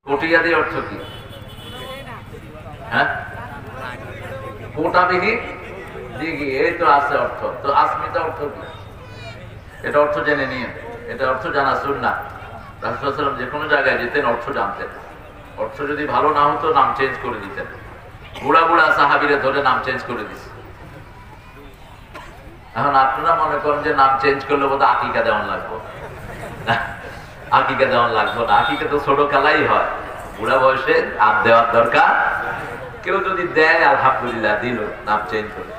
কোটিয়াদি অর্থ কি? হ্যাঁ, কোটাবিহীন দিঘি, এই তো আছে অর্থ। তো আসমিতা অর্থ কি? এটা অর্থ জেনে নিয়ে, এটা অর্থ জানা সুন্নাহ। রাসূলুল্লাহ সাল্লাল্লাহু আলাইহি ওয়াসাল্লাম যে কোনো জায়গায় যেতেন অর্থ জানতেন। অর্থ যদি ভালো না হতো নাম চেঞ্জ করে দিতেন। বুড়া বুড়া সাহাবীরা ধরে নাম চেঞ্জ করে দিছে। এখন আপনারা মনে করেন যে নাম চেঞ্জ করলে বোধহয় আকিকা দেওয়ান লাগবে। আকিকা দেওয়ান লাগবে না, আকিকা তো ছোট খেলাই হয়, বুড়া বয়সে আর দেওয়ার দরকার। কেউ যদি দেয় আলহামদুলিল্লাহ, দিল, নাম চেঞ্জ করে।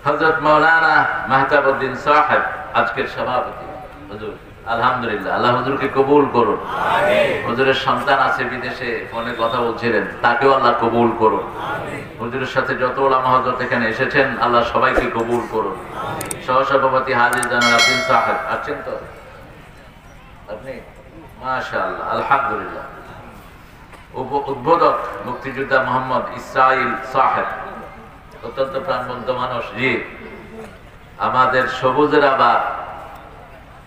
হযরত মাওলানা মাহতাবউদ্দিন সাহেব আজকের সভাপতি হুজুর, আলহামদুলিল্লাহ, আল্লাহ হুজুরকে কবুল করুন। হুজুরের সন্তান আছে বিদেশে, ফোনে কথা বলছিলেন, তাকেও আল্লাহ কবুল করুন। হুজুরের সাথে যত ওলামা হযরত এখানে এসেছেন, আল্লাহ সবাইকে কবুল করুন। সহসভাপতি হাজী জানাল আব্দুল সাহেব আছেন তো আপনি? মাশাআল্লাহ, আলহামদুলিল্লাহ। উদ্বোধক মুক্তিযোদ্ধা মোহাম্মদ ইসরাইল সাহেব, অত্যন্ত প্রাণবন্ত মানুষ। জি, আমাদের সবুজের আবার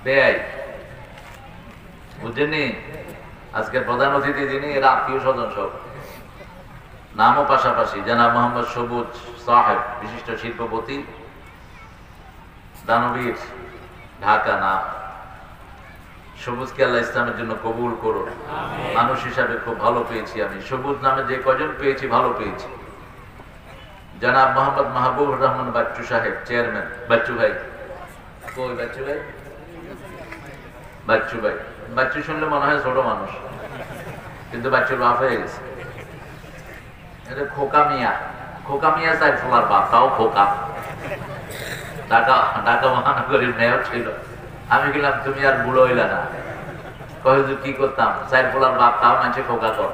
বেয়াই, বুঝেননি? আজকের প্রধান অতিথি যিনি, এর আত্মীয় স্বজন সব, নামও পাশাপাশি। জনাব মোহাম্মদ সবুজ সাহেব, বিশিষ্ট শিল্পপতি, দানবীর, ঢাকা। নাম সবুজকে আল্লাহ ইসলামের জন্য কবুল করুন। মানুষ হিসাবে খুব ভালো পেয়েছি আমি, সবুজ নামে যে কজন পেয়েছি ভালো পেয়েছি। জনাব মোহাম্মদ মাহবুব রহমান বাচ্চু সাহেব, চেয়ারম্যান। বাচ্চু ভাই কই? বাচ্চু ভাই, বাচ্চু ভাই, বাচ্চু শুনলে মনে হয় ছোট মানুষ, কিন্তু বাচ্চুর বাপ হয়ে গেছে। এটা খোকা মিয়া, খোকা মিয়া সাইফুল্লাহর বাপ, তাও খোকা। ঢাকা মহানগরীর মেয়র ছিল। আমি গেলাম, তুমি আর বুড়ো হইলা না? কয় কি করতাম, সাইফুল্লাহর বাপ, তাও মানছে খোকা কর।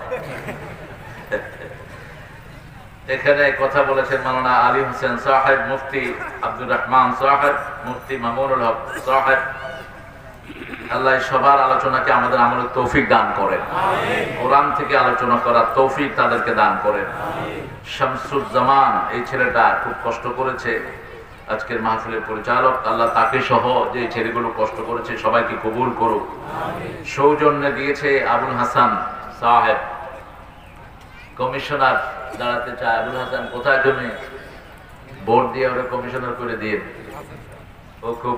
এখানে কথা বলেছেন মাওলানা আলী হোসেন সাহেব, মুফতি আব্দুর রহমান সাহেব, মুফতি মামুনুল হক সাহেব। আল্লাহ সবার আলোচনাকে আমাদের আমলের তৌফিক দান করেন, কোরআন থেকে আলোচনা করার তৌফিক তাদেরকে দান করেন। শামসুজ্জামান, এই ছেলেটা খুব কষ্ট করেছে, আজকের মাহফিলের পরিচালক। আল্লাহ তাকে সহ যে ছেলেগুলো কষ্ট করেছে সবাইকে কবুল করুক। সৌজন্যে দিয়েছে আবুল হাসান সাহেব, কমিশনার দাঁড়াতে চায়। আবুল হাসান কোথায়? তুমি ভোট দিয়ে ওরা কমিশনার করে দিয়ে। ও খুব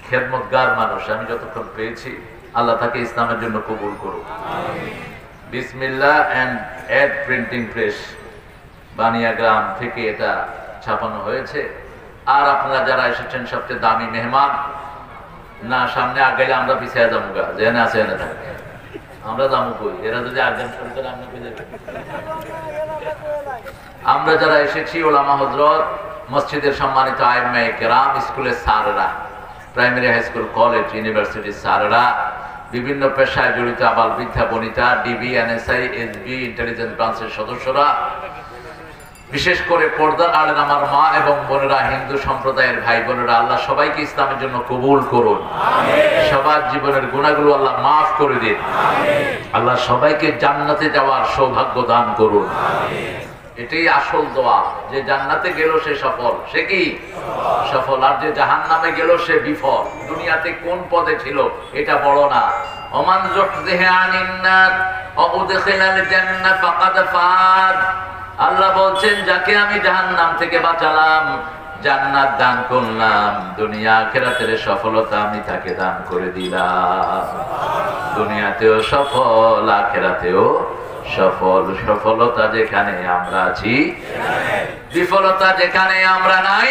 খেদমতগার মানুষ, আমি যতক্ষণ পেয়েছি। আল্লাহ তাকে ইসলামের জন্য কবুল করুক। বিসমিল্লাহ এন্ড এড প্রিন্টিং প্রেস, বানিয়াগ্রাম থেকে এটা ছাপানো হয়েছে। আর আপনারা যারা এসেছেন সবচেয়ে দামি মেহমান, না সামনে আগে আমরা পিছিয়ে যাবো গা, যেখানে আছে এনে থাকে আমরা দামু কই। এরা যদি আগাম শুরু করে আমরা যারা এসেছি, ওলামা হযরত, মসজিদের সম্মানিত আইম্মায়ে কেরাম, স্কুলের স্যাররা, প্রাইমারি, হাই স্কুল, কলেজ, ইউনিভার্সিটির স্যাররা, বিভিন্ন পেশায় জড়িত আবাল বৃদ্ধা বনিতা, ডিবি, এনএসআই, এসবি, ইন্টেলিজেন্স ব্রাঞ্চের সদস্যরা, বিশেষ করে পর্দার আড়ের আমার মা এবং বোনেরা, হিন্দু সম্প্রদায়ের ভাই বোনেরা, আল্লাহ সবাইকে ইসলামের জন্য কবুল করুন। সবার জীবনের গুনাহগুলো আল্লাহ মাফ করে দিন। আল্লাহ সবাইকে জান্নাতে যাওয়ার সৌভাগ্য দান করুন। এটাই আসল দোয়া, যে জান্নাতে গেল সে সফল। সে কি সফল? আর যে জাহান্নামে গেল সে বিফল। দুনিয়াতে কোন পদে ছিল এটা বড় না। ওমান যুহযিহা আনিন নার ওয়া উদখিলাল জান্নাহ ফাকাদ ফাজ। আল্লাহ বলছেন, যাকে আমি জাহান্নাম থেকে বাঁচালাম, জান্নাত দান করলাম, দুনিয়া আখিরাতের সফলতা আমি তাকে দান করে দিলাম। দুনিয়াতেও সফল, আখিরাতেও সফল। সফলতা যেখানে আমরা আছি, বিফলতা যেখানে আমরা নাই,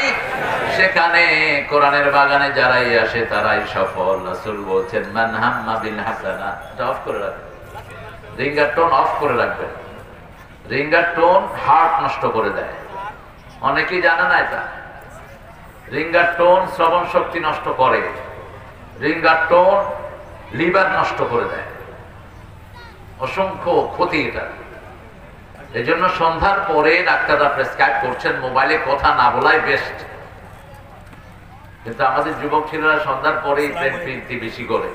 সেখানে কোরআনের বাগানে যারাই আসে তারাই সফল। রাসূল বলছেন, মান হাম্মা বিল হাসানা। এটা অফ করে রাখবেন, রিঙ্গার টোন অফ করে রাখবেন। রিঙ্গার টোন হার্ট নষ্ট করে দেয়, অনেকেই জানে না এটা। রিঙ্গার টোন শ্রবণ শক্তি নষ্ট করে, রিঙ্গার টোন লিভার নষ্ট করে দেয়, অসংখ্য ক্ষতি এটা। এই জন্য সন্ধ্যার পরে ডাক্তাররা প্রেসক্রাইব করছেন মোবাইলে কথা না বলাই বেস্ট। কিন্তু আমাদের যুবক ছেলেরা সন্ধ্যার পরেই প্রেম প্রীতি বেশি করে।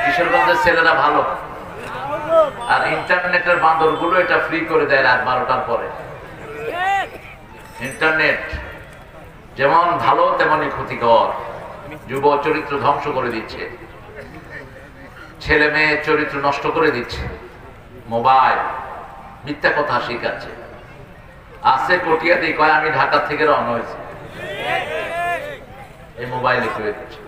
কিশোরগঞ্জের ছেলেরা ভালো, আর ইন্টারনেটের বান্দরগুলো এটা ফ্রি করে দেয় রাত 12টার পরে। ইন্টারনেট যেমন ভালো তেমনই ক্ষতিকর, যুব চরিত্র ধ্বংস করে দিচ্ছে। ছেলে মেয়ে চরিত্র নষ্ট করে দিচ্ছে, মোবাইল, মিথ্যা কথা শিখাচ্ছে। আছে কটিয়া দিয়ে কয় আমি ঢাকা থেকে রওনা হয়েছি, এই মোবাইলে করে দিচ্ছে।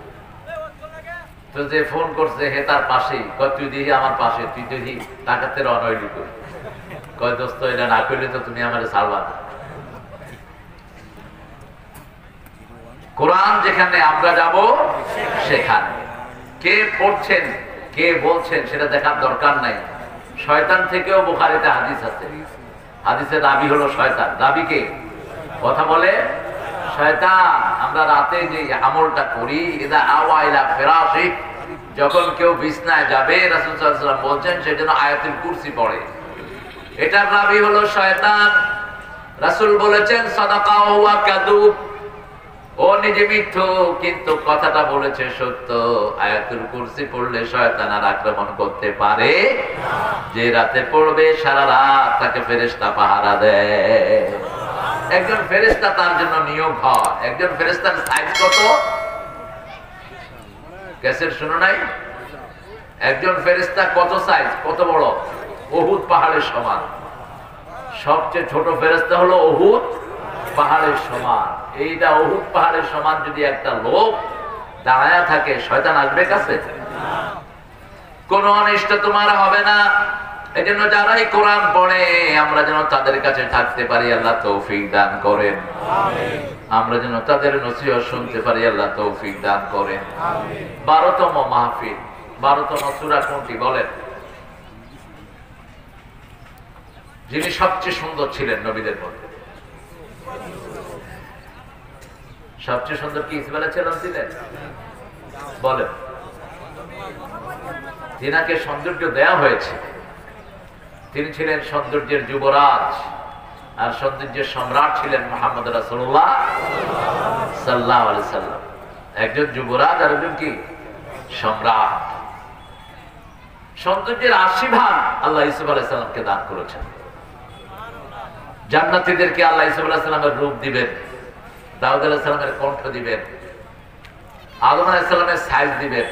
তো যে ফোন করছে হে তার পাশেই, কয় তুই দিহি আমার পাশে, তুই দিহি ঢাকাতে রওনা হইলি কই? কয় দোস্ত এটা না করলে তো তুমি আমার ছাড়বা না। কোরআন যেখানে আমরা যাব সেখানে কে পড়ছেন কে বলছেন সেটা দেখার দরকার নাই। শয়তান থেকেও বুখারীতে হাদিস আছে, হাদিসের দাবি হলো শয়তান। দাবি কে? কথা বলে শয়তান। আমরা রাতে যে আমলটা করি, ইদা আওয়া ইলা ফিরাশি, যখন কেউ বিছনায় যাবে রাসূল সাল্লাল্লাহু আলাইহি ওয়াসাল্লাম বলছেন সেজন্য আয়াতুল কুরসি পড়ে। এটার দাবি হলো শয়তান। রাসূল বলেছেন সাদাকা ওয়া কাযুব, ও নিজে মিথ্যু কিন্তু কথাটা বলেছে সত্য। আয়াতুল কুরসি পড়লে শয়তান আর আক্রমণ করতে পারে না। যে রাতে পড়বে সারা রাত তাকে ফেরেশতা পাহারা দেয়। একজন ফেরেশতা তার জন্য নিয়োগ হয়। একজন ফেরেশতার সাইজ কত? ক্যাসেট শুনো নাই? একজন ফেরেশতা কত সাইজ, কত বড়? উহুদ পাহাড়ের সমান। সবচেয়ে ছোট ফেরেশতা হলো উহুদ পাহাড়ের সমান। এইটা উহুদ পাহাড়ের সমান যদি একটা লোক দাঁড়ায়া থাকে, শয়তান আসবে কাছে? কোন অনিষ্ট তোমার হবে না। এজন্য যারাই কোরআন পড়ে আমরা যেন তাদের কাছে থাকতে পারি, আল্লাহ তৌফিক দান করেন। আমিন। আমরা যেন তাদের নসিহত শুনতে পারি, আল্লাহ তৌফিক দান করেন। আমিন। 12তম মাহফিল, 12তম সূরা কোনটি বলেন? যিনি সবচেয়ে সুন্দর ছিলেন নবীদের মধ্যে, সবচেয়ে সুন্দর কি ইসমাইল ছিলেন? বলেন। যিনাকে সৌন্দর্য দেয়া হয়েছে তিনি ছিলেন সৌন্দর্যের যুবরাজ, আর সৌন্দর্যের সম্রাট ছিলেন মুহাম্মদ রাসূলুল্লাহ সাল্লাল্লাহু আলাইহি সাল্লাম। একজন যুবরাজ আর একজন কি সম্রাট। সৌন্দর্যের ৮০ ভাগ আল্লাহ ইউসুফ আলাইহিস সালামকে দান করেছেন। জান্নাতীদেরকে আল্লাহ ইউসুফ আলাইহিস সালামের রূপ দিবেন, দাউদ আলাইহিস সালামের কণ্ঠ দিবেন, আদম আলাইহিস সালামের সাইজ দিবেন।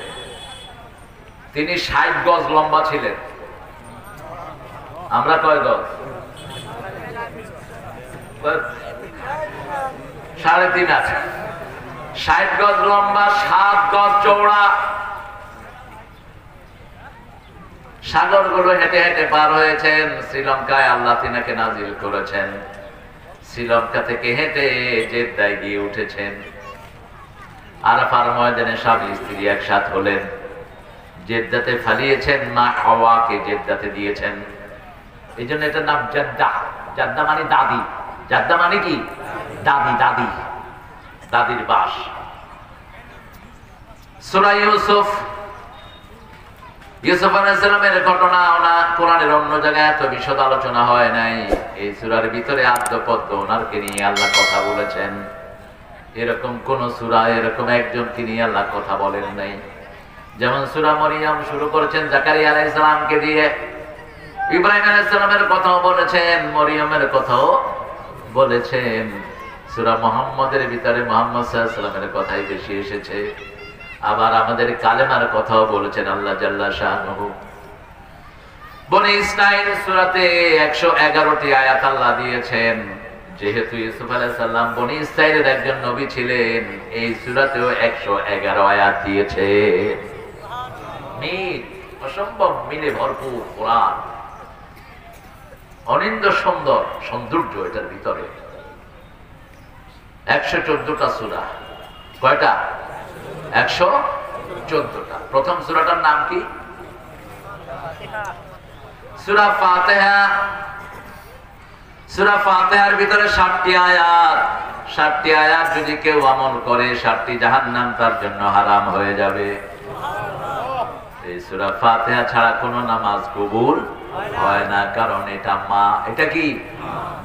তিনি ৬০ গজ লম্বা ছিলেন। আমরা কয় গজ? ৩.৫ আছে। ৬০ গজ লম্বা, ৭ গজ চওড়া। সাগরগুলো হেঁটে হেঁটে পার হয়েছেন। শ্রীলঙ্কায় আল্লাহ তিনাকে নাজিল করেছেন। শ্রীলঙ্কা থেকে হেঁটে জেদ্দায় গিয়ে উঠেছেন। আরাফার ময়দানে স্বামী স্ত্রী একসাথ হলেন। জেদ্দাতে ফালিয়েছেন, মা হাওয়াকে জেদ্দাতে দিয়েছেন। এই জন্য এটার নাম জাদ্দা। জাদ্দা মানে দাদি। জাদ্দা মানে কি? দাদি। দাদি, দাদির বাস। সূরা ইউসুফ, ইউসুফ আলাইহিস সালামের ঘটনা কোরআনের অন্য জায়গায় এত বিশদ আলোচনা হয় নাই। এই সূরার ভিতরে আদ্যপদ্য ওনারকে নিয়ে আল্লাহ কথা বলেছেন। এরকম কোন সূরা এরকম একজনকে নিয়ে আল্লাহ কথা বলেন নাই। যেমন সূরা মরিয়ম শুরু করেছেন জাকারিয়া আলাইহিস সালামকে দিয়ে, ইব্রাহিম আলাইহিস সালামের কথাও বলেছেন, মরিয়মের কথাও বলেছেন। সূরা মুহাম্মদের ভিতরে মুহাম্মদ সাল্লাল্লাহু আলাইহি ওয়াসাল্লামের কথাই বেশি এসেছে। আবার আমাদের কালেমার কথাও বলেছেন আল্লাহ জাল্লা শানুহু। বনি ইসরাঈল সূরাতে ১১১টি আয়াত আল্লাহ দিয়েছেন। যেহেতু ইউসুফ আলাইহিস সালাম বনি ইসরাঈলের একজন নবী ছিলেন, এই সূরাতেও ১১১ আয়াত দিয়েছে। মিল, অসম্ভব মিলে ভরপুর কোরআন। অনিন্দ সুন্দর সৌন্দর্য এটার ভিতরে। ১১৪টা সূরা। কয়টা? ১১৪টা। প্রথম সূরাটার নাম কি? সূরা ফাতিহা। সূরা ফাতিহার ভিতরে ৭টি আয়াত। ৭টি আয়াত যদি কেউ আমল করে ৭টি জাহান্নাম তার জন্য হারাম হয়ে যাবে। এই সূরা ফাতিহা ছাড়া কোনো নামাজ কবুল হয় না, কারণ এটা মা। এটা কি?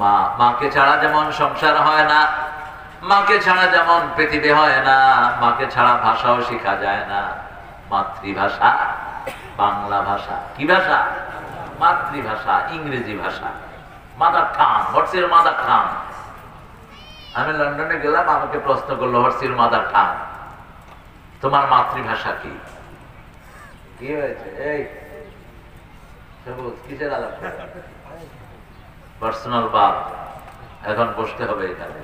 মা। মাকে ছাড়া যেমন সংসার হয় না, মাকে ছাড়া যেমন পৃথিবী হয় না, মাকে ছাড়া ভাষাও শেখা যায় না। মাতৃভাষা বাংলা ভাষা। কি ভাষা? মাতৃভাষা, ইংরেজি ভাষা, mother tongue. What's your mother tongue? আমি লন্ডনে গেলাম, আমাকে প্রশ্ন করলো হোয়াটস ইউর মাদার টাং, তোমার মাতৃভাষা কি? কি হয়েছে? এই সবুজ কিসের আলাপ? পার্সোনাল বাদ, এখন বসতে হবে এখানে।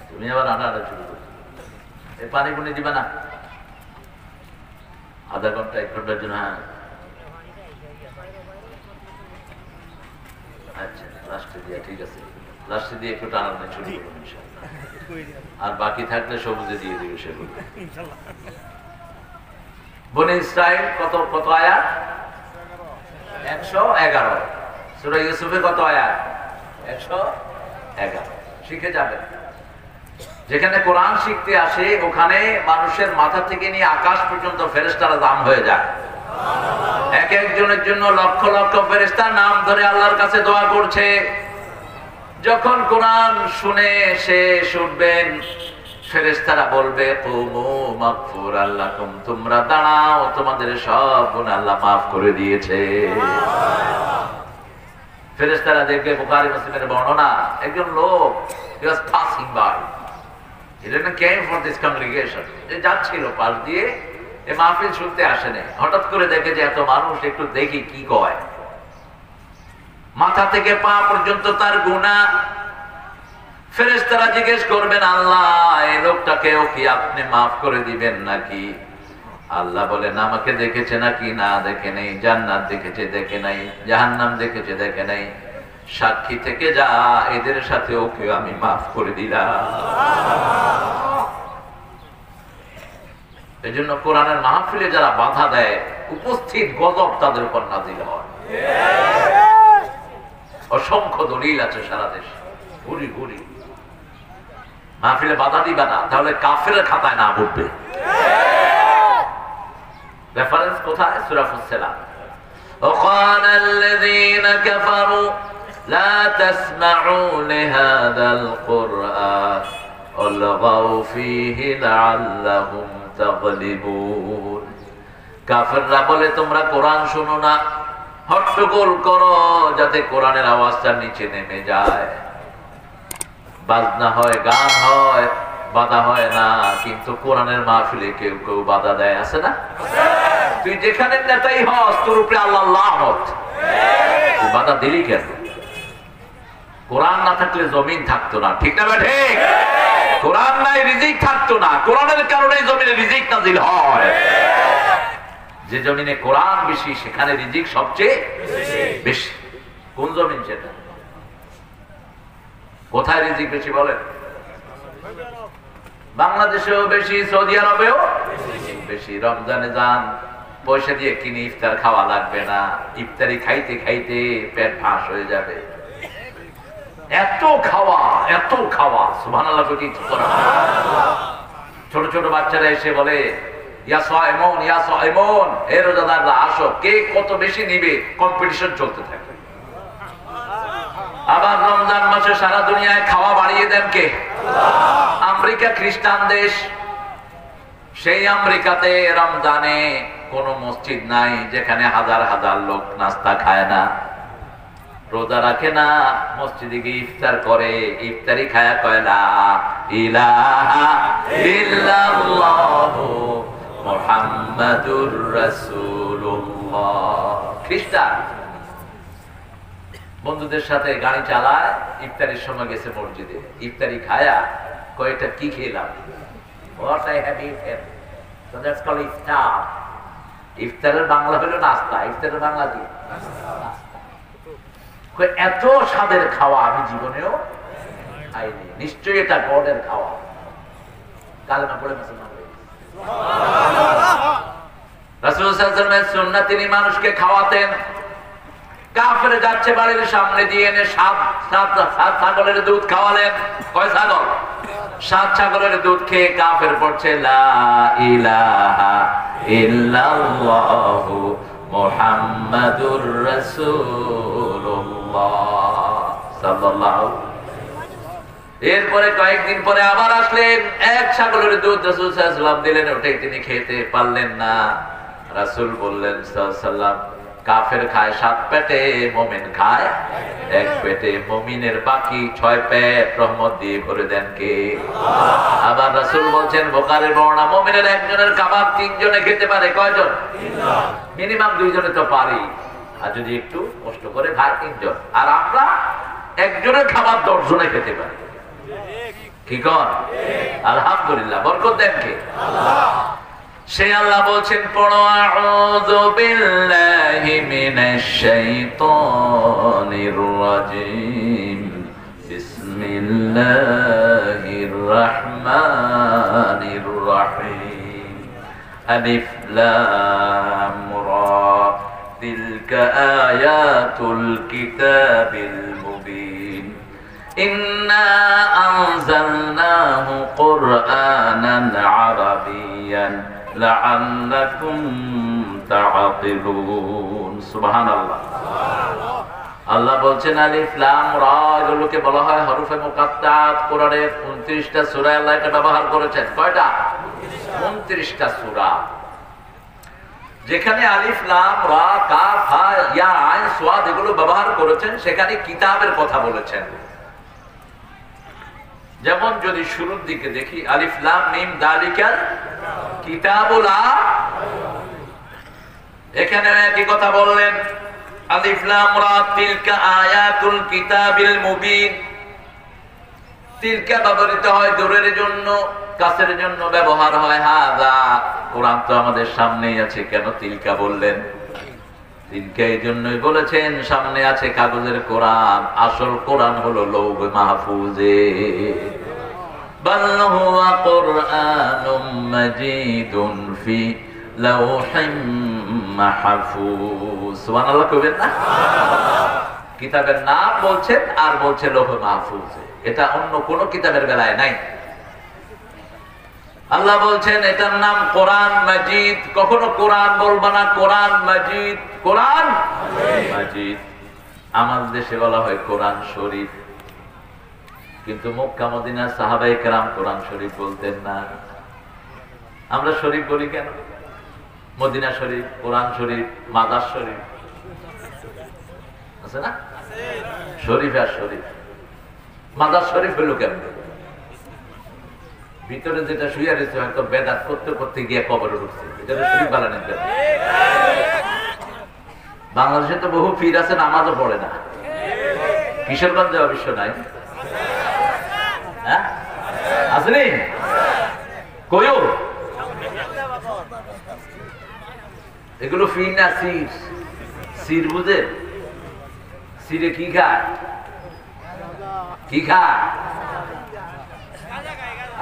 তুমি আবার আনা শুরু করছো। এই পানি পুনি দিবে না? আধা ঘন্টা 1 ঘন্টার জন্য? হ্যাঁ, আচ্ছা লাস্টে দিয়ে, ঠিক আছে, লাস্টে দিয়ে একটু টানানো শুরু করুন ইনশাআল্লাহ। আর বাকি থাকলে সবুজে দিয়ে দিবে সেগুলো। বনী ইসরাইল কত কত আয়াত? 111। সূরা ইউসুফে কত আয়াত? 111। শিখে যাবেন। যেখানে কোরআন শিখতে আসে ওখানে মানুষের মাথা থেকে নিয়ে আকাশ পর্যন্ত ফেরেশতারা দাম হয়ে যায়। এক একজনের জন্য লক্ষ লক্ষ ফেরেশতা নাম ধরে আল্লাহর কাছে দোয়া করছে। যখন কোরআন শুনে শেষ উঠবেন, ফেরেশতারা বলবে কুমু মাগফুরাল লাকুম, তোমরা দাঁড়াও, তোমাদের সব গুনাহ আল্লাহ মাফ করে দিয়েছে। ফেরেশতারা দেখবে, বুখারী মুসলিমের বর্ণনা, একজন লোক he was passing by, he didn't came for this congregation, যে যাচ্ছিল পাশ দিয়ে, এই মাহফিল শুনতে আসেনি, হঠাৎ করে দেখে যে এত মানুষ, একটু দেখি কি কয়। মাথা থেকে পা পর্যন্ত তার গুনাহ। ফেরেশতারা জিজ্ঞেস করবেন, আল্লাহ এই লোকটাকেও কি আপনি মাফ করে দিবেন নাকি? আল্লাহ বলেন, আমাকে দেখেছে নাকি? না দেখে নেই। জান্নাত দেখেছে? দেখে নাই। জাহান্নাম দেখেছে? দেখে নাই। সাক্ষী থেকে যা, এদের সাথে ওকে আমি মাফ করে দিলাম। এই জন্য কোরআনের মাহফিলে যারা বাধা দেয়, উপস্থিত গজব তাদের উপর নাযিল হয়। অসংখ্য দলিল আছে সারা দেশে, ঘুরি ঘুরি। মাহফিলে বাধা দিবা না, তাহলে কাফেরের খাতায় নাম উঠবে। রেফারেন্স কোথায়? সূরা ফুসসিলাত। وقال الذين كفروا لا تسمعوا لهذا القرآن والغوا فيه لعلهم تغلبون। কাফেররা বলে, তোমরা কোরআন শোনো না, হট্টগোল করো যাতে কোরআনের আওয়াজটা নিচে নেমে যায়। বাজনা হয়, গান হয়, বাধা হয় না, কিন্তু কোরআনের মাহফিলে কেউ কেউ বাধা দেয়, আছে না? তুই যেখানে নেতাই হস, তোর উপরে আল্লাহ লানত, তুই বাধা দিলি কেন? কোরআন না থাকলে জমিন থাকতো না, ঠিক না? ঠিক। কোরআন নাই রিজিক থাকতো না, কোরআনের কারণে জমিনে রিজিক নাজিল হয়। যে জমিনে কোরআন বেশি, সেখানে রিজিক সবচেয়ে বেশি। কোন জমিন সেটা? কোথায় রিজিক বেশি বলেন? বাংলাদেশেও বেশি, সৌদি আরবেও বেশি। রমজানে যান, পয়সা দিয়ে কিনে ইফতার খাওয়া লাগবে না, ইফতারি খাইতে খাইতে পেট ফাঁস হয়ে যাবে। এত খাওয়া, এত খাওয়া, সুবহানাল্লাহ। ছোট ছোট বাচ্চারা এসে বলে, ইয়া সাইমুন, ইয়া সাইমুন, হে রোজাদাররা আসো, কে কত বেশি নিবে, কম্পিটিশন চলতে থাকে। আবার রমজান মাসে সারা দুনিয়ায় খাওয়া বাড়িয়ে দেন কে? আমেরিকা খ্রিস্টান দেশ, সেই আমেরিকাতে রমজানে কোন মসজিদ নাই যেখানে হাজার হাজার লোক নাস্তা খায় না, রোজা রাখে না, মসজিদে গিয়ে ইফতার করে, ইফতারি খায়া কয় লা ইলাহা ইল্লাল্লাহু মুহাম্মাদুর রাসূলুল্লাহ। খ্রিস্টান বন্ধুদের সাথে গাড়ি চালায়, ইফতারির সময় গেছে মসজিদে, ইফতারি খায়া কয়টা কি খেলাম, what I have eaten, so that's called iftar. ইফতারের বাংলা হলো নাস্তা, ইফতারের বাংলা কি? এত স্বাদের খাওয়া আমি জীবনেও খাইনি, নিশ্চয়ই এটা গডের খাওয়া। কালেমা পড়ে মুসলমান হয়ে গেছে। রাসূল সাল্লাল্লাহু আলাইহি ওয়াসাল্লামের সুন্নাত, তিনি মানুষকে খাওয়াতেন। কাফের যাচ্ছে বাড়ির সামনে দিয়ে এনে সাত ছাগলের দুধ খাওয়ালেন। কয় ছাগল? 7 ছাগলের দুধ খেয়ে কাফের পড়ছে লা ইলাহা ইল্লাল্লাহু মুহাম্মাদুর রাসূলুল্লাহ সাল্লাল্লাহু। এরপরে কয়েকদিন পরে আবার আসলেন, এক ছাগলের দুধ রাসূল সাল্লাল্লাহু আলাইহি ওয়াসাল্লাম দিলেন, ওটাই তিনি খেতে পারলেন না। রাসূল বললেন সাল্লাল্লাহু আলাইহি ওয়াসাল্লাম, কাফের খায় 7 পেটে, মুমিন খায় 1 পেটে। মুমিনের বাকি 6 পেট রহমত দিয়ে ভরে দেন কে? আবার রাসূল বলছেন বুখারীর বর্ণনা, মুমিনের একজনের খাবার 3 জনে খেতে পারে। কয়জন? 3 জন। মিনিমাম 2 জনে তো পারি, আর যদি একটু কষ্ট করে খায় 3 জন। আর আমরা একজনের খাবার 10 জনে খেতে পারি। কি কর? আলহামদুলিল্লাহ। বরকত দেন কে? আল্লাহ। সে আল্লাহ বলছেন পড়ো, আউযু বিল্লাহি মিনাশ শাইতানির রাজিম, বিসমিল্লাহির রাহমানির রাহিম, আলিফ লাম রা, তিলকা আয়াতুল কিতাবিল মুবিন, ইন্না আনজালনাহু কুরআনান আরাবিয়ান লাআল্লাকুম তাআকিলুন। সুবহানাল্লাহ। আল্লাহ বলছেন আলিফ লাম রা, এগুলোকে বলা হয় হরফে মুকাত্তাত। কোরআনের 29টা সূরায় আল্লাহ এটা ব্যবহার করেছেন। কয়টা? 29টা সূরা। যেখানে আলিফ লাম রা কাফ হা ইয়া আইন সাদ এগুলো ব্যবহার করেছেন, সেখানে কিতাবের কথা বলেছেন। যেমন যদি শুরুর দিকে দেখি, আলিফ লাম মিম যালিকাল কিতাবুল লা, এখানে একই কথা বললেন আলিফ লাম রা, তিলকা আয়াতুল কিতাবিল মুবিন। তিলকা ব্যবহৃত হয় দূরের জন্য, কাছের জন্য ব্যবহার হয় হাযা। কোরআন তো আমাদের সামনেই আছে, কেন তিলকা বললেন? তিলকা এই জন্যই বলেছেন, সামনে আছে কাগজের কোরআন, আসল কোরআন হলো লৌহ মাহফুজে। বাল হুয়া কুরআনুম মাজিদুন ফি লাওহিম মাহফুজ। সুবহানাল্লাহ কইবেন না? কিতাবের নাম বলছেন আর বলছে লৌহ মাহফুজে। এটা অন্য কোন কিতাবের বেলায় নাই। আল্লাহ বলছেন এটার নাম কোরআন মাজিদ। কখনো কোরআন বলবা না, কোরআন মাজিদ। কোরআন মাজিদ। আমাদের দেশে বলা হয় কোরআন শরীফ, কিন্তু মক্কা মদিনার সাহাবায়ে কেরাম কোরআন শরীফ বলতেন না। আমরা শরীফ বলি কেন? মদিনা শরীফ, কোরআন শরীফ, মাদার শরীফ আছে না? শরীফ আর শরীফ। মাদার শরীফ হলো কেমন? ভিতরে যেটা শুয়ে রয়েছে হয়তো বেদাত করতে করতে গিয়ে কবরে ঢুকছে, এটা শরীফ বানানো কেন? বাংলাদেশে তো বহু পীর আছে, নামাজও পড়ে না। কিশোরগঞ্জে অবশ্য নাই, হ্যাঁ আসেনি? কইও এগুলো ফির না সির? সির বুঝে? সিরে কি খায়? কি খায়?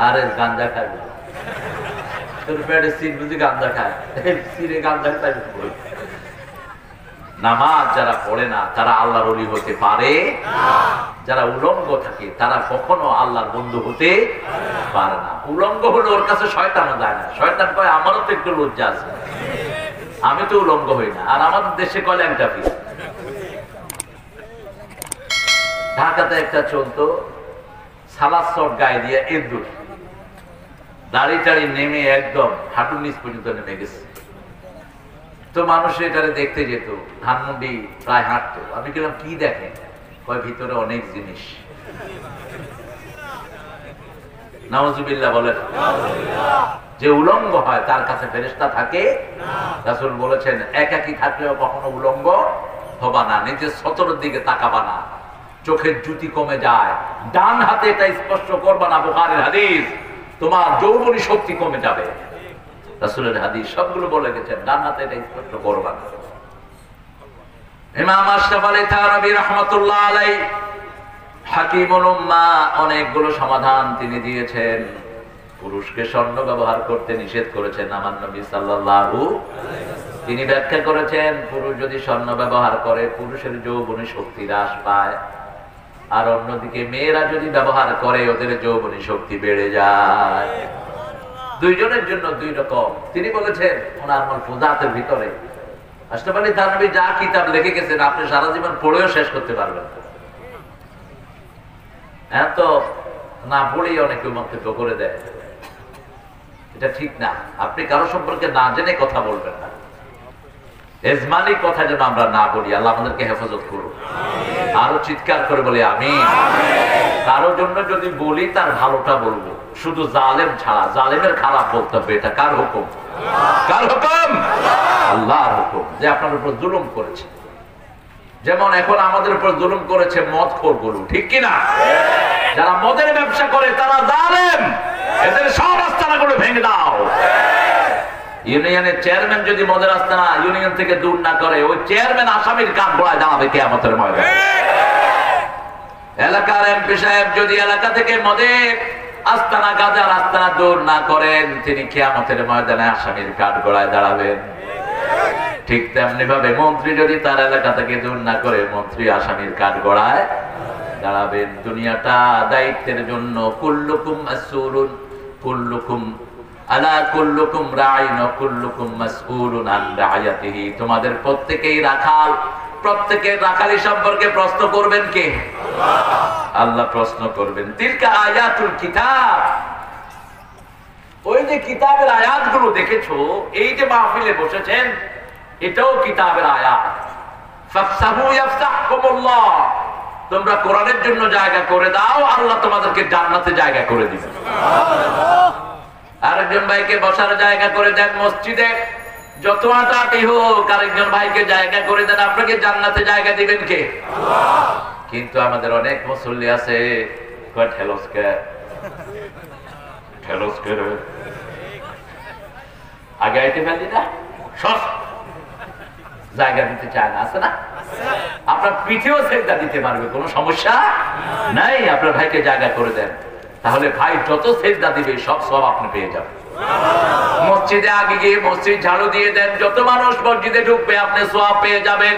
আরে গাঞ্জা খায়। তোর পেটে সির বুঝি গাঞ্জা খায়? সিরে গাঞ্জা খায়। নামাজ যারা পড়ে না তারা আল্লাহর ওলি হতে পারে না। যারা উলঙ্গ থাকে তারা কখনো আল্লাহর বন্ধু হতে পারে না। উলঙ্গ হলে ওর কাছে শয়তানও যায় না। শয়তান কয় আমারও তো একটু লজ্জা আছে, আমি তো উলঙ্গ হই না। আর আমাদের দেশে কয় ল্যাংটা পীর। ঢাকাতে একটা চলতো, সালাদ শট গায়ে দিয়ে এদুর, দাড়ি টাড়ি নেমে একদম হাঁটুর নিচ পর্যন্ত নেমে গেছে। তো মানুষ এটারে দেখতে যেত, ধানমন্ডি প্রায় হাঁটতো। আমি বললাম কি দেখেন? কয় ভিতরে অনেক জিনিস। নাউজুবিল্লাহ বলেন। যে উলঙ্গ হয় তার কাছে ফেরেশতা থাকে না। রাসূল বলেছেন একাকী থাকলেও কখনো উলঙ্গ হবা না, নিজের সতরের দিকে তাকাবা না, চোখের জ্যোতি কমে যায়, ডান হাতে এটা স্পর্শ করবা না। বুখারীর হাদিস, তোমার যৌবনী শক্তি কমে যাবে। রাসূলের হাদিস সবগুলো বলে গেছেন, ডান হাতে এটা স্পর্শ করবা না। ইমাম আশরাফ আলী থানভী রাহমাতুল্লাহ আলাইহি হাকিমুল উম্মাহ অনেকগুলো সমাধান তিনি দিয়েছেন। পুরুষকে স্বর্ণ ব্যবহার করতে নিষেধ করেছেন আমার নবী সাল্লাল্লাহু আলাইহি ওয়াসাল্লাম। তিনি ব্যাখ্যা করেছেন পুরুষ যদি স্বর্ণ ব্যবহার করে পুরুষের যৌবনী শক্তি হ্রাস পায়, আর অন্যদিকে মেয়েরা যদি ব্যবহার করে ওদের যৌবনী শক্তি বেড়ে যায়। দুইজনের জন্য দুই রকম। তিনি বলেছেন ওনার মালফুজাতের ভিতরে, আশরাফ আলী থানভী যা কিতাব লিখে গেছেন আপনি সারা জীবন পড়েও শেষ করতে পারবেন না। এত না পড়েই অনেকে মন্তব্য করে দেয়, এটা ঠিক না। আপনি কারো সম্পর্কে না জেনে কথা বলবেন না। এজমানি কথা যেন আমরা না বলি। আল্লাহ আমাদেরকে হেফাজত করুন। আরো চিৎকার করে বলি আমিন। কারো জন্য যদি বলি তার ভালোটা বলবো, শুধু জালেম ছাড়া। জালেমের খারাপ বলতে হবে। এটা কার হুকুম? কার হুকুম? আল্লাহর হুকুম। যে আপনার উপর জুলুম করেছে, যেমন এখন আমাদের উপর জুলুম করেছে মদখোরগুলো, ঠিক কিনা? যারা মদের ব্যবসা করে তারা জালেম। এদের সব আস্তানাগুলো ভেঙে দাও। ইউনিয়নের চেয়ারম্যান যদি মদের আস্তানা ইউনিয়ন থেকে দূর না করে, ওই চেয়ারম্যান আসামির কাঠ গড়ায় দাঁড়াবে কিয়ামতের ময়দানে। এলাকার এমপি সাহেব যদি এলাকা থেকে মদের আস্তানা, গাজার আস্তানা দূর না করেন, তিনি কিয়ামতের ময়দানে আসামির কাঠ গড়ায় দাঁড়াবেন। ঠিক তেমনি ভাবে মন্ত্রী যদি তার এলাকা থেকে দূর না করে, মন্ত্রী আসামির কাঠ গড়ায় দাঁড়াবেন। দুনিয়াটা দায়িত্বের জন্য। কুল্লুকুম মাসউলুন কুল্লুকুম আলা কুল্লুকুম রাইন ওয়া কুল্লুকুম মাসউলুন আন রায়াতিহি। তোমাদের প্রত্যেকেই রাখাল, প্রত্যেকের রাখালি সম্পর্কে প্রশ্ন করবেন কে? আল্লাহ প্রশ্ন করবেন। তিলকা আয়াতুল কিতাব। ওই যে কিতাবের আয়াতগুলো দেখেছো, এই যে মাহফিলে বসেছেন, এটাও কিতাবের আয়াত। ফাফসাহু ইয়াফসাহকুমুল্লাহ। তোমরা কোরআনের জন্য জায়গা করে দাও, আল্লাহ তোমাদেরকে জান্নাতে জায়গা করে দিবেন। আরেকজন ভাইকে বসার জায়গা করে দেন মসজিদে, যত আটাটি হোক, আরেকজন ভাইকে জায়গা করে দেন, আপনাকে জান্নাতে জায়গা দিবেন কে? কিন্তু আমাদের অনেক মুসল্লি আছে, কয় ঠেলসকে ঠেলসকে আগে আইতে ফেলি না, সব জায়গা দিতে চায় না, আছে না? আপনার পিঠেও সেজদা দিতে পারবে, কোনো সমস্যা নাই। আপনার ভাইকে জায়গা করে দেন, তাহলে ভাই যত সেজদা দিবে সব সব আপনি পেয়ে যাবেন। মসজিদে আগে গিয়ে মসজিদ ঝাড়ু দিয়ে দেন, যত মানুষ মসজিদে ঢুকবে আপনি সওয়াব পেয়ে যাবেন।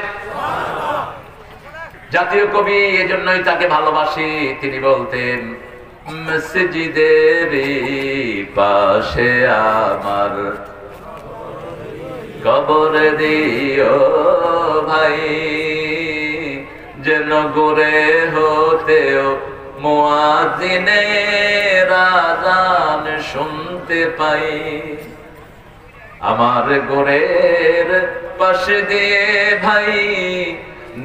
জাতীয় কবি এজন্যই তাকে ভালোবাসি, তিনি বলতেন, মসজিদের পাশে আমার কবর দিও ভাই, যেন গড়ে হতেও মুয়াজ্জিনের আযান শুনতে পাই। আমার গোরের পাশে দিয়ে ভাই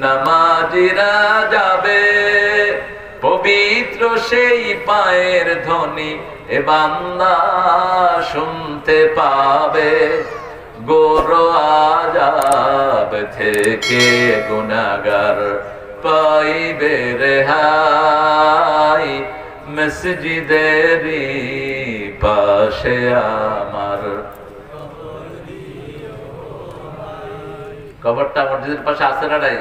নামাজিরা যাবে, পবিত্র সেই পায়ের ধ্বনি এ বান্দা শুনতে পাবে। গোর আযাব থেকে গুনাহগার পাইবে রেহাই, মসজিদেরই পাশে আমার। কবরটা মসজিদের পাশে আছে না নাই?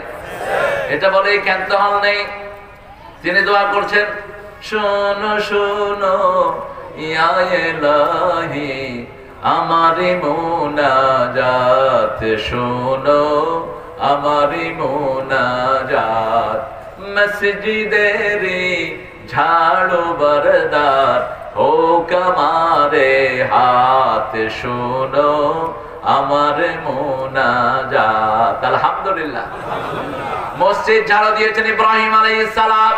এটা বলে ক্ষান্ত হল নেই। তিনি দোয়া করছেন, শোনো শোনো ইয়া ইলাহি আমারি মুনাজাত, শোনো আমারি মুনাজাত, মসজিদেরি ঝাড়ু বরদার হোক আমারে হাত, শোনো আমার মুনাজাত। আলহামদুলিল্লাহ। মসজিদ ঝাড়ু দিয়েছেন ইব্রাহিম আলাইহিস সালাম,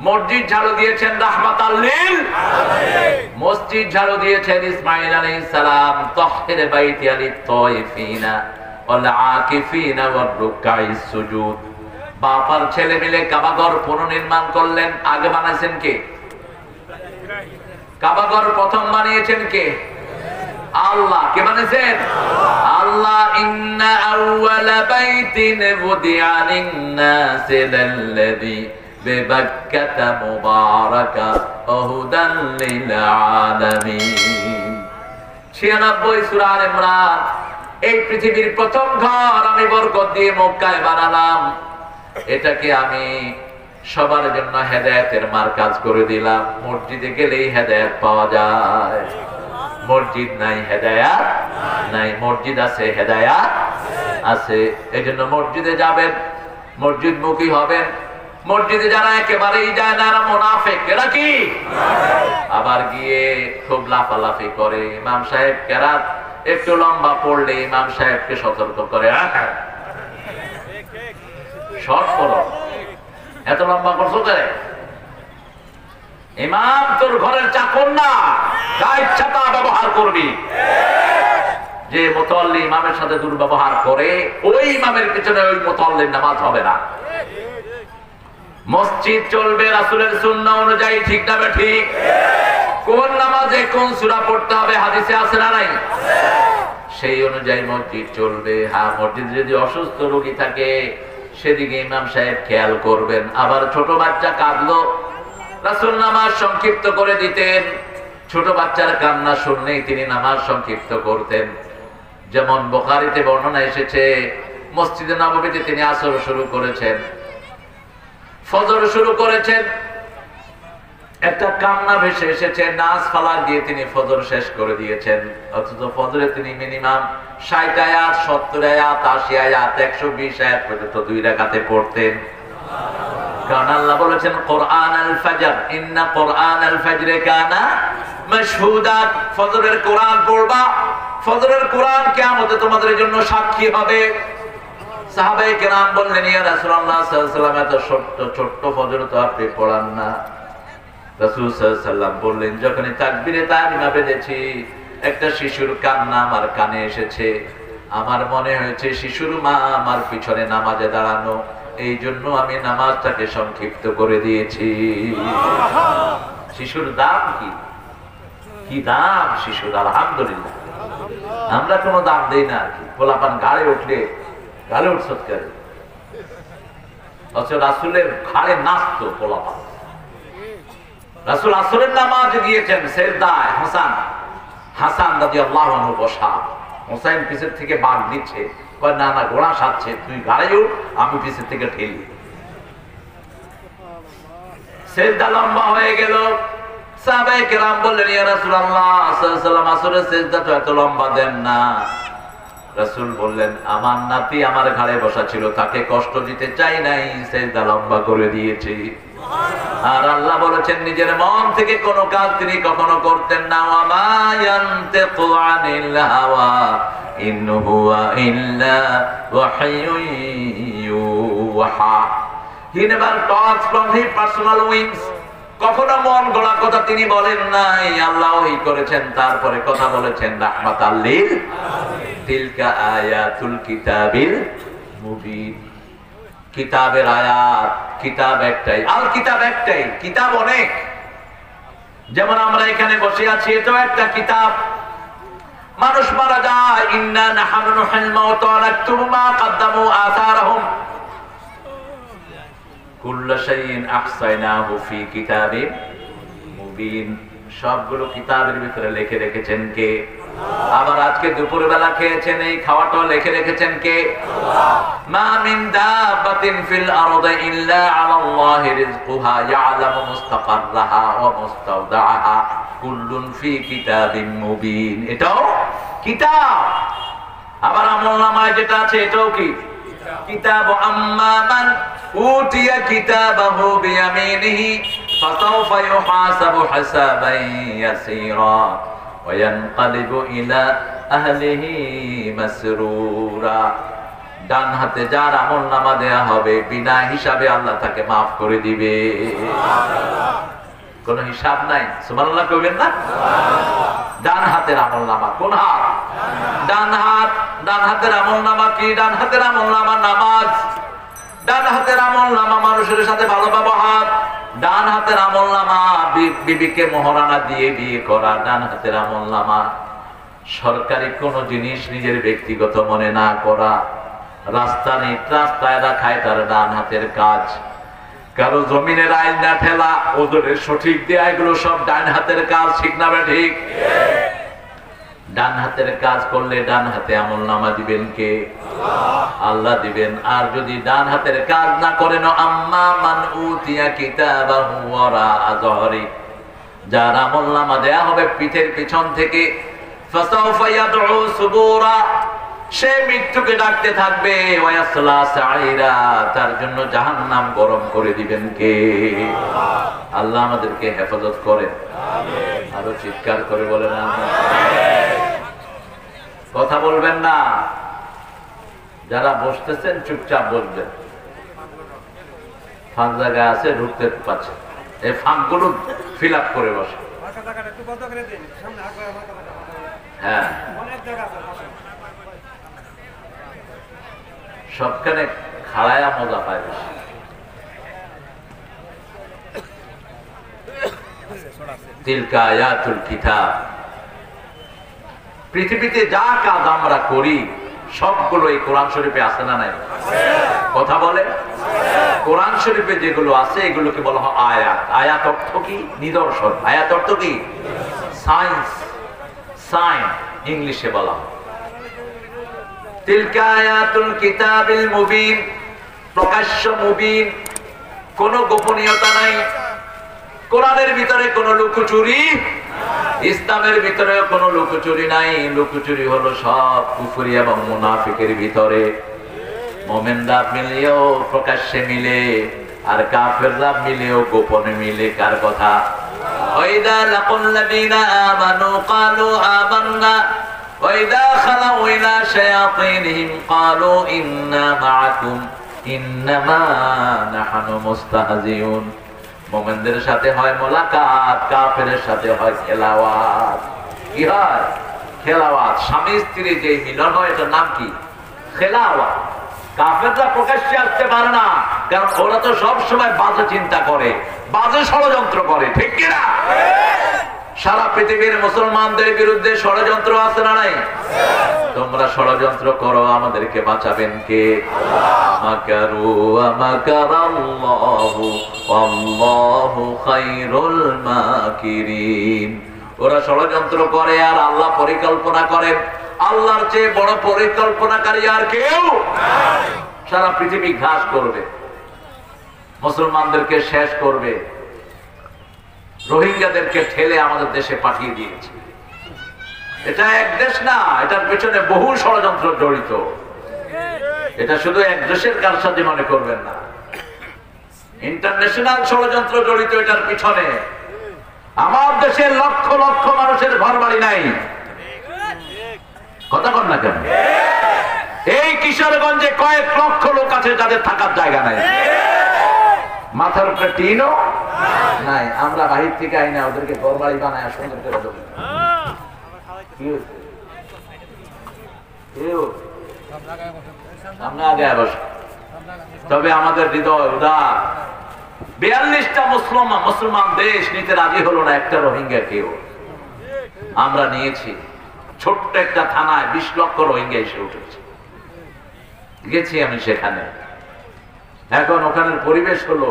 মসজিদ ঝাড়ু দিয়েছেন রাহমাতাল লিল আলামিন, মসজিদ ঝাড়ু দিয়েছেন ইসমাঈল আলাইহিস সালাম, তাহহির বাইতি আলিত তায়িফিনা ওয়াল আকিফিনা ওয়ার রুকআইস সুজুদ। বাপার ছেলে মিলে কাবাঘর পুনর্নির্মাণ করলেন। আগে বানাইছেন কে? কাবাঘর প্রথম বানিয়েছেন কে? আল্লাহ। কে বানিয়েছেন? আল্লাহ। ইন্না আউওয়ালা বাইতিন বুদিআ লিন-নাসি লাল্লাযী বিবাক্কাতা মুবারাকা ওয়া হুদান লিল আলামিন। 96 সূরা আলে ইমরান। এই পৃথিবীর প্রথম ঘর আমি বরকত দিয়ে মক্কায় বানালাম, এটাকে আমি সবার জন্য হেদায়েতের মার্কাজ করে দিলাম। মসজিদে গেলেই হেদায়েত পাওয়া যায়। মসজিদ নাই হেদায়েত নাই, মসজিদ আছে হেদায়েত আছে। এজন্য মসজিদে যাবেন, মসজিদ মুখী হবেন। মসজিদে যারা একেবারেই যায় না, এরা মুনাফিক। এরা কি? আবার গিয়ে খুব লাফালাফি করে। ইমাম সাহেব কেরাত একটু লম্বা পড়লে ইমাম সাহেবকে সতর্ক করে, শর্ট করো, এত লম্বা করছো করে। ইমাম তোর ঘরের চাকর না, যা ইচ্ছা তা ব্যবহার করবি। যে মুতাল্লি ইমামের সাথে দুর্ব্যবহার করে ওই ইমামের পিছনে ওই মুতাল্লির নামাজ হবে না। মসজিদ চলবে রাসূলের সুন্নাহ অনুযায়ী, ঠিক না ঠিক? কোন নামাজে কোন সূরা পড়তে হবে হাদিসে আছে না নাই? সেই অনুযায়ী মসজিদ চলবে। হ্যাঁ, মসজিদে যদি অসুস্থ রোগী থাকে সেদিকে ইমাম সাহেব খেয়াল করবেন। আবার ছোট বাচ্চা কাঁদলো, রাসূল নামাজ সংক্ষিপ্ত করে দিতেন। ছোট বাচ্চার কান্না শুনলেই তিনি নামাজ সংক্ষিপ্ত করতেন। যেমন বুখারীতে বর্ণনা এসেছে, মসজিদে নববীতে তিনি আসর শুরু করেছেন, ফজর শুরু করেছেন, একটা কান্না ভেসে এসেছে, নাচ ফালাক দিয়ে তিনি ফজর শেষ করে দিয়েছেন। অথচ ফজরে তিনি মিনিমাম 60 আয়াত, 70 আয়াত, 80 আয়াত, 120 আয়াত পর্যন্ত 2 রাকাতে পড়তেন। কারণ আল্লাহ বলেছেন কোরআন আল ফাজর, ইন্না কোরআন আল ফাজরে কানা মাশহুদা, ফজরের কোরআন পড়বা, ফজরের কোরআন কিয়ামতে তোমাদের জন্য সাক্ষী হবে। সাহাবায়ে কেরাম বললেন, ইয়া রাসূলুল্লাহ সাল্লাল্লাহু আলাইহি ওয়াসাল্লাম, এত ছোট্ট ফজর তো আপনি পড়ান না। রাসূল সাল্লাল্লাহু আলাইহি ওয়াসাল্লাম বললেন, যখনই তাকবীরে তাহরিমা বেজেছি একটা শিশুর কান্না আমার কানে এসেছে, আমার মনে হয়েছে শিশুর মা আমার পিছনে নামাজে দাঁড়ানো, এই জন্য আমি নামাজটাকে সংক্ষিপ্ত করে দিয়েছি। শিশুর দাম কি, কি দাম শিশুর! আলহামদুলিল্লাহ, আমরা কোনো দাম দেই না আর কি। পোলাপান গাড়ি উঠলে গাড়ি উঠছ কেন? অথচ রাসূলের ঘাড়ে নাচতো পোলাপান। রাসূল আসরের নামাজ গিয়েছেন, সেজদায় হাসান রাদিয়াল্লাহু আনহু বসা, হোসেন পিছের থেকে বাগ দিচ্ছে, কয় না না ঘোড়া সাজছে, তুই গাড়ি উঠ, আমি পিছের থেকে ঠেলি। সেজদা লম্বা হয়ে গেল। সাহাবায়ে কেরাম বললেন, ইয়া রাসূলুল্লাহ সাল্লাল্লাহু আলাইহি ওয়াসাল্লাম, আসরের সেজদা তো এত লম্বা দেন না। রাসূল বললেন, আমার নাতি আমার ঘাড়ে বসা ছিল, তাকে কষ্ট দিতে চাই নাই, সেজদা লম্বা করে দিয়েছি। আর আল্লাহ বলেছেন নিজের মন থেকে কোন কাজ তিনি কখনো করতেন না। ওয়া মা ইয়ানতিকু আনিল হাওয়া ইন হুয়া ইল্লা ওয়াহয়ুন ইউহা। He never talks from his personal wings. কখনো মন গড়া কথা তিনি বলেন নাই, আল্লাহ ওহী করেছেন, তারপরে কথা বলেছেন রাহমাতাল লিল আলামিন। তিলকা আয়াতুল কিতাবিল মুবিন। কিতাবের আয়াত, কিতাব একটাই, আল কিতাব একটাই, কিতাব অনেক। যেমন আমরা এখানে বসে আছি, এটাও একটা কিতাব। মানুষ মারা যায়, ইন্না নাহনু নুহিল মাউতা ওয়া নাকতুবু মা কদ্দামু আসারহুম কুল্লু শাইইন আহসাইনাহু ফি কিতাবিন মুবিন। সবগুলো কিতাবের ভিতরে লিখে রেখেছেন কে? আবার আজকে দুপুরবেলা খেয়েছেন, এই খাওয়াটাও লিখে রেখেছেন কে? আল্লাহ। মা মিন দাব্বাতিন ফিল আরদি ইল্লা আলাল্লাহি রিজকুহা ইয়ালামু মুস্তাকাররাহা ওয়া মুস্তাওদাআহা কুল্লুন ফি কিতাবিন মুবিন। এটাও কিতাব। আবার আমলনামায় যেটা আছে এটাও কি কিতাব। আম্মা মান উতিয়া কিতাবাহু বিয়ামিনিহি ফাসাউফা ইউহাসাবু হিসাবান ইয়াসীরা ওয়া ইয়ানকালিবু ইলা আহলিহি মাসরুরা। ডান হাতে যার আমলনামা দেয়া হবে বিনা হিসাবে আল্লাহ তাকে maaf করে দিবে। সুবহানাল্লাহ। কোনো হিসাব নাই। সুবহানাল্লাহ কইবেন না? সুবহানাল্লাহ। ডান হাতের আমলনামা, কোন হাত? ডান হাত। ডান হাতের আমলনামা কি? ডান হাতের আমলনামা নামাজ। ডান হাতের আমলনামা মানুষের সাথে ভালো ব্যবহার। ডান হাতের আমলনামা বিবিকে মোহরানা দিয়ে বিয়ে করা। ডান হাতের আমলনামা সরকারি কোনো জিনিস নিজের ব্যক্তিগত মনে না করা। রাস্তায় রাখা তার ডান হাতের কাজ। কারো জমিনের আইন না ঠেলা, ওজনের সঠিক দেয়া, এগুলো সব ডান হাতের কাজ, ঠিক না ঠিক? ডান হাতের কাজ করলে ডান হাতে আমলনামা দিবেন কে? আল্লাহ দিবেন। আর যদি ডান হাতের কাজ না করেন, আম্মা মান উতিয়া কিতাবাহু ওয়ারা আযহরি, যার আমলনামা দেয়া হবে পিঠের পিছন থেকে, ফাসাউফা ইয়াদউ সুবুরা, সে মৃত্যুকে ডাকতে থাকবে, ওয়ায়াসলা সাইরা, তার জন্য জাহান্নাম গরম করে দিবেন কে? আল্লাহ আমাদেরকে হেফাজত করেন। আমিন। আরো চিৎকার করে বলেন আমিন। কথা বলবেন না, যারা বসতেছেন চুপচাপ বসবেন। ফাঁক জায়গায় আছে, ঢুকতে পারছে, এই ফাঁকগুলো ফিল আপ করে বসে। হ্যাঁ, অনেক জায়গা আছে। সবখানে খাড়ায়া মজা পায় বেশি। তিলকা আয়াতুল কিতাব। পৃথিবীতে যা কাজ আমরা করি সবগুলো এই কোরআন শরীফে আছে না নাই? কথা বলে। কোরআন শরীফে যেগুলো আছে এগুলোকে বলা হয় আয়াত। আয়াত অর্থ কি? নিদর্শন। আয়াত অর্থ কি? সায়েন্স, সাইন ইংলিশে বলা হয়। তিলকা আয়াতুল কিতাবিল মুবিন, প্রকাশ্য মুবিন, কোনো গোপনীয়তা নাই। কোরআনের ভিতরে কোনো লুকোচুরি, ইসলামের ভিতরে কোনো লুকোচুরি নাই। লুকোচুরি হলো সব কুফরি এবং মুনাফিকের ভিতরে। মুমিনরা মিলেও প্রকাশ্যে মিলে, আর কাফেররা মিলেও গোপনে মিলে। কার কথা? ওয়াইদা লাকুল লাযিনা আমানু ক্বালু আমান্না ওয়াইদা খালাউ ইলা শায়াতিনহিম ক্বালু ইন্না মাআকুম ইন্নামা নাহনু মুস্তাহজিউন। মুমিনদের সাথে হয় মোলাকাত, কাফেরের সাথে হয় খেলাওয়াত। কি হয়? খেলাওয়াত। স্বামী স্ত্রী যে মিলন হয় এটার নাম কি? খেলাওয়াত। কাফেররা প্রকাশ্যে আসতে পারে না, কারণ ওরা তো সব সময় বাজে চিন্তা করে, বাজে ষড়যন্ত্র করে, ঠিক কিনা? সারা পৃথিবীর মুসলমানদের বিরুদ্ধে ষড়যন্ত্র আছে না নাই? তোমরা ষড়যন্ত্র করো, আমাদেরকে বাঁচাবেন কে? মাকারু ওয়া মাকারাল্লাহু ওয়াল্লাহু খায়রুল মাকিরিন। ওরা ষড়যন্ত্র করে আর আল্লাহ পরিকল্পনা করেন। আল্লাহর চেয়ে বড় পরিকল্পনাকারী আর কেউ নাই। সারা পৃথিবী ঘাস করবে, মুসলমানদেরকে শেষ করবে। রোহিঙ্গাদেরকে ঠেলে আমাদের দেশে পাঠিয়ে দিয়েছে। এটা এক দেশ না, এটার পেছনে বহু ষড়যন্ত্র জড়িত। এটা শুধু এক দেশের কারসাজি মনে করবেন না, ইন্টারন্যাশনাল ষড়যন্ত্র জড়িত এটার পিছনে। আমার দেশের লক্ষ লক্ষ মানুষের ঘর বাড়ি নাই, কথা বল না কেন? এই কিশোরগঞ্জে কয়েক লক্ষ লোক আছে যাদের থাকার জায়গা নাই, মাথার উপরে টিনও নাই। আমরা বাহির থেকে আই না, ওদেরকে ঘর বাড়ি বানায় সুন্দর করে দেবো। তবে আমাদের হৃদয় উদার। 42টা মুসলমান দেশ নিতে রাজি হলো না একটা রোহিঙ্গা কেউ। আমরা নিয়েছি। ছোট্ট একটা থানায় 20 লক্ষ রোহিঙ্গা এসে উঠেছে। গেছি আমি সেখানে। এখন ওখানের পরিবেশ হলো,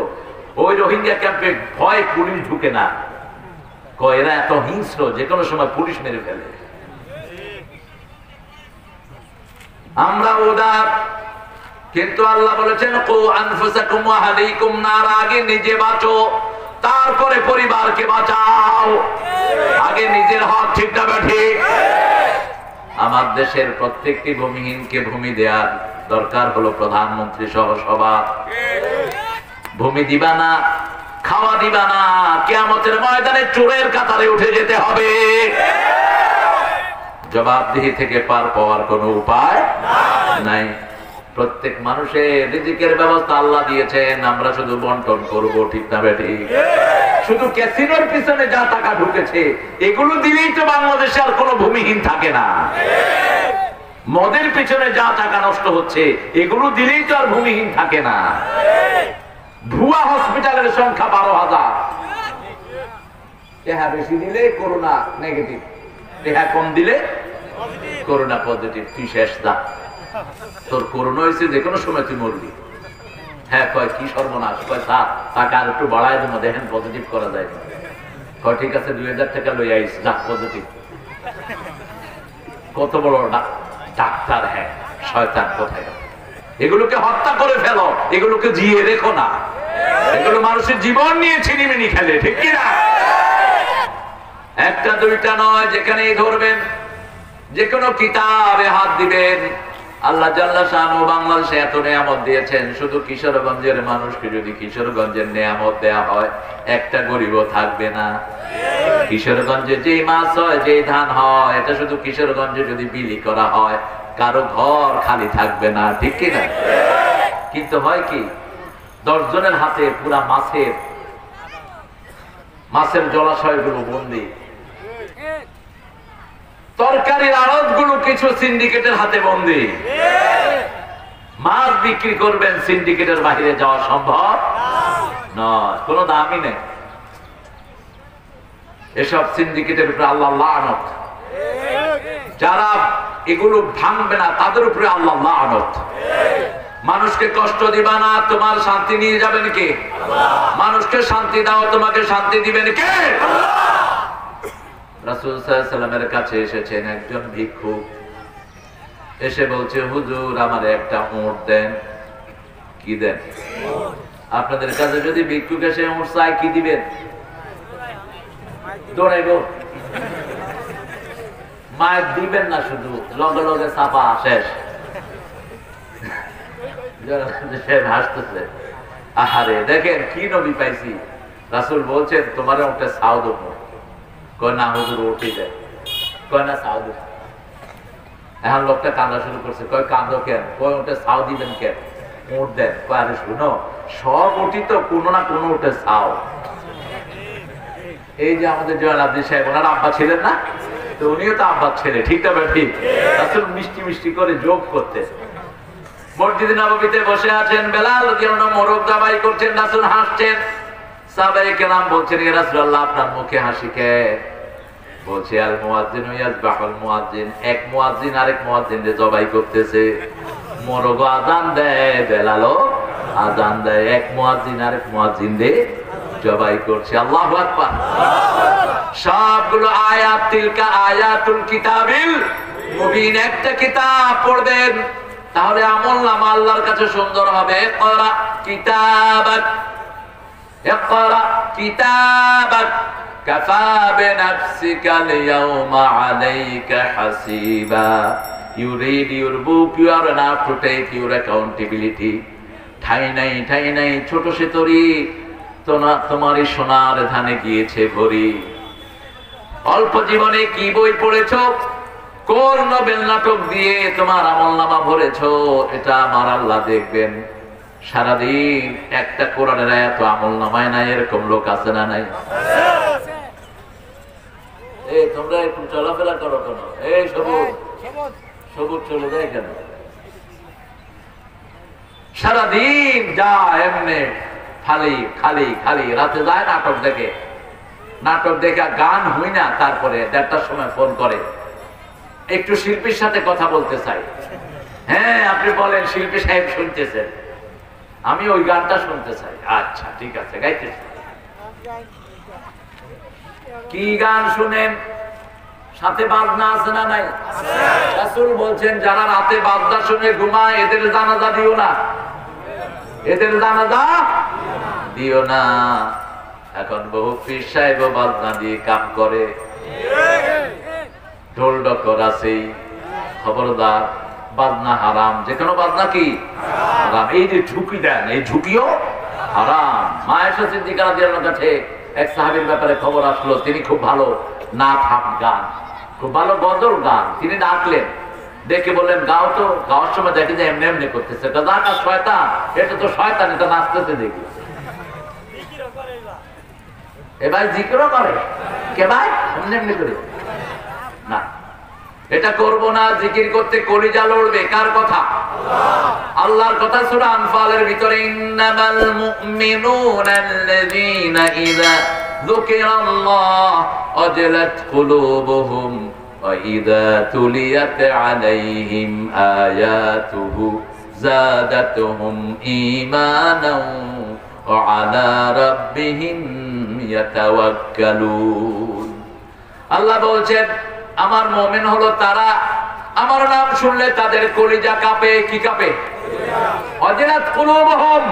ওই রোহিঙ্গা ক্যাম্পে ভয় পুলিশ ঢুকে না। এরা এত হিংস্র, যে কোনো সময় পুলিশ মেরে ফেলে। আমরা উদার, কিন্তু আল্লাহ বলেছেন কু আনফুসাকুম ওয়া আহলিকুম নার। আগে নিজে বাঁচো, তারপরে পরিবারকে বাঁচাও। আগে নিজের হক ঠিক না ঠিক? আমার দেশের প্রত্যেকটি ভূমিহীনকে ভূমি দেওয়ার দরকার হলো প্রধানমন্ত্রী সহ সবার। ভূমি দিবা না, খাওয়া দিবা না, কিয়ামতের ময়দানে চোরের কাতারে উঠে যেতে হবে। জবাবদিহি থেকে পার পাওয়ার কোনো উপায় নাই। প্রত্যেক মানুষের রিজিকের ব্যবস্থা আল্লাহ দিয়েছেন, আমরা শুধু বন্টন করব, ঠিক না বেঠিক? শুধু ক্যাসিনোর পিছনে যা টাকা ঢুকেছে এগুলো দিলেই তো বাংলাদেশে আর কোনো ভূমিহীন থাকে না। মদের পিছনে যা টাকা নষ্ট হচ্ছে এগুলো দিলেই তো আর ভূমিহীন থাকে না। ভুয়া হসপিটালের সংখ্যা 12,000। টাকা বেশি দিলে করোনা নেগেটিভ, টাকা কম দিলে করোনা পজিটিভ। তুই শেষ দা, তোর করোনা হয়েছে, যে কোনো সময় তুই মরবি। হ্যাঁ, কয় কি সর্বনাশ। কয় টাকা আর একটু বাড়ায় দেবো, দেখেন পজিটিভ করা যায়। কয় ঠিক আছে, 2000 টাকা লই আইস, যা পজিটিভ। কত বড় ডাক্তার! হ্যাঁ, শয়তান কোথায়। এগুলোকে হত্যা করে ফেলো, এগুলোকে জিয়ে রেখো না। এগুলো মানুষের জীবন নিয়ে ছিনিমিনি খেলে, ঠিক কিনা? একটা দুইটা নয়, যেখানেই ধরবেন, যে কোনো কিতাবে হাত দিবেন। আল্লাহ জাল্লা শানু বাংলাদেশে এত নেয়ামত দিয়েছেন, শুধু কিশোরগঞ্জের মানুষকে যদি কিশোরগঞ্জের নেয়ামত দেয়া হয়, একটা গরিবও থাকবে না। কিশোরগঞ্জে যেই মাছ হয়, যেই ধান হয়, এটা শুধু কিশোরগঞ্জে যদি বিলি করা হয়, কারো ঘর খালি থাকবে না, ঠিক কিনা? কিন্তু হয় কি, 10 জনের হাতে পুরা মাছের জলাশয়গুলো বন্দি। তরকারির আড়ত গুলো কিছু সিন্ডিকেটের হাতে বন্দি। মাছ বিক্রি করবেন, সিন্ডিকেটের বাইরে যাওয়া সম্ভব নয়, কোনো দামই নেই। এসব সিন্ডিকেটের উপরে আল্লাহ লানত। যারা এগুলো ভাঙবে না তাদের উপরে আল্লাহ লানত। মানুষকে কষ্ট দিবা না, তোমার শান্তি নিয়ে যাবেন কে? মানুষকে শান্তি দাও, তোমাকে শান্তি দিবেন কে? রাসূল সাল্লাল্লাহু আলাইহি ওয়াসাল্লামের কাছে এসেছেন একজন ভিক্ষুক, এসে বলছে, হুজুর আমার একটা উট দেন। কি দেন? আপনাদের কাছে যদি ভিক্ষুক এসে উট চায় কি দিবেন? দৌড়াইব? মায়ের দিবেন না, শুধু লগে লগে চাপা শেষ। হাসতেছে, আহারে দেখেন কি নবী পাইছি। রাসূল বলছেন তোমার ওটা ছাও দেবো। কয় না হুজুর উঠে দেয়। কয় না ছাও দেব। এখন লোকটা কাঁদা শুরু করছে। কয় কাঁদো কেন? কয় ওটা ছাও দিবেন কেন? উঠ দেন। কয় আরে শুনো, সব উঠি তো কোনো না কোনো উঠে ছাও। এই যে আমাদের জয়াল আব্দি সাহেব, ওনার আব্বা ছিলেন না, তো উনিও তো আব্বার ছেলে, ঠিক না ঠিক? রাসূল মিষ্টি মিষ্টি করে যোগ করতে মসজিদে নববীতে বসে আছেন, বেলাল রাদিয়াল্লাহু আনহু মোরগ জবাই করছেন, রাসূল হাসছেন। সাহাবায়ে কেরাম বলছেন, ইয়া রাসূলুল্লাহ আপনার মুখে হাসি কে? বলছে আল মুয়াজ্জিনু ইয়াযবাহুল মুয়াজ্জিন, এক মুয়াজ্জিন আরেক মুয়াজ্জিনকে জবাই করতেছে। মোরগ আযান দেয়, বেলালও আযান দেয়, এক মুয়াজ্জিন আরেক মুয়াজ্জিনকে জবাই করছে। আল্লাহু আকবার। সবগুলো আয়াত, তিলকা আয়াতুল কিতাবিল মুবিন। একটা কিতাব পড়বেন তাহলে আমলনামা আল্লাহর কাছে সুন্দর হবে। ইকরা কিতাবাক, ইকরা কিতাবাক কাফা বিনাফসিকা আল-ইয়াওমা আলাইকা হাসিবা। You read your book, you are enough to take your accountability. ঠাই নাই ছোট সেতরি, তোমারই সোনার ধানে গিয়েছে ভরি। অল্প জীবনে কি বই পড়েছো, কোন নোবেল নাটক দিয়ে তোমার আমলনামা ভরেছো, এটা আমার আল্লাহ দেখবেন। সারাদিন একটা কোরআনের আয়াত আমলনামায় নাই, এরকম লোক আছে না নাই? এই তোমরা একটু চলাফেরা করো কেন? এই সবুজ সবুজ চলে যায় কেন? সারাদিন যা এমনি খালি খালি খালি, রাতে যায় নাটক দেখে, নাটক দেখে গান হই না, তারপরে 1:30টার সময় ফোন করে, একটু শিল্পীর সাথে কথা বলতে চাই। হ্যাঁ আপনি বলেন, শিল্পী সাহেব শুনতেছেন, আমি ওই গানটা শুনতে চাই। আচ্ছা ঠিক আছে, গাইতেছি। কি গান শুনেন? সাথে বাজনা আছে না নাই? রাসূল বলছেন যারা রাতে বাজনা শুনে ঘুমায় এদের জানাজা দিও না, এদের জানাজা দিও না। এখন বহু পীর সাহেব বাজনা দিয়ে কাম করে, ঢোল ডকর আছে, খবরদার, বাজনা হারাম। যে কোনো বাজনা কি হারাম। এই যে ঝুঁকি দেন, এই ঝুঁকিও হারাম। মা আয়েশা সিদ্দিকা রাদিয়াল্লাহু আনহার কাছে এক সাহাবীর ব্যাপারে খবর আসলো, তিনি খুব ভালো নাচ হাম গান, খুব ভালো গজল গান। তিনি ডাকলেন, দেখে বললেন গাও তো। গাওয়ার সময় দেখে যে এমনি এমনি করতেছে। শয়তান, এটা তো শয়তান, এটা নাচতেছে দেখি। এ ভাই জিকিরও করে কে ভাই? এমনি এমনি করে না, এটা করব না। জিকির করতে কলিজা লড়বে। কার কথা? আল্লাহর কথা। সূরা আনফালের ভিতরে ইন্নামাল মুমিনুনা আল্লাযীনা ইযা যুকিরাল্লাহ ওয়াজিলাত কুলুবুহুম ওয়া ইযা তুলিয়াত আলাইহিম আয়াতুহু যাদাতুহুম ঈমানাও ওয়া আলা রাব্বিহিম ইয়াতাওয়াক্কালুন। আল্লাহ বলছেন আমার মুমিন হলো তারা, আমার নাম শুনলে তাদের কলিজা কাঁপে। কি কাঁপে? ওয়াজিলাত কুলুবুহুম,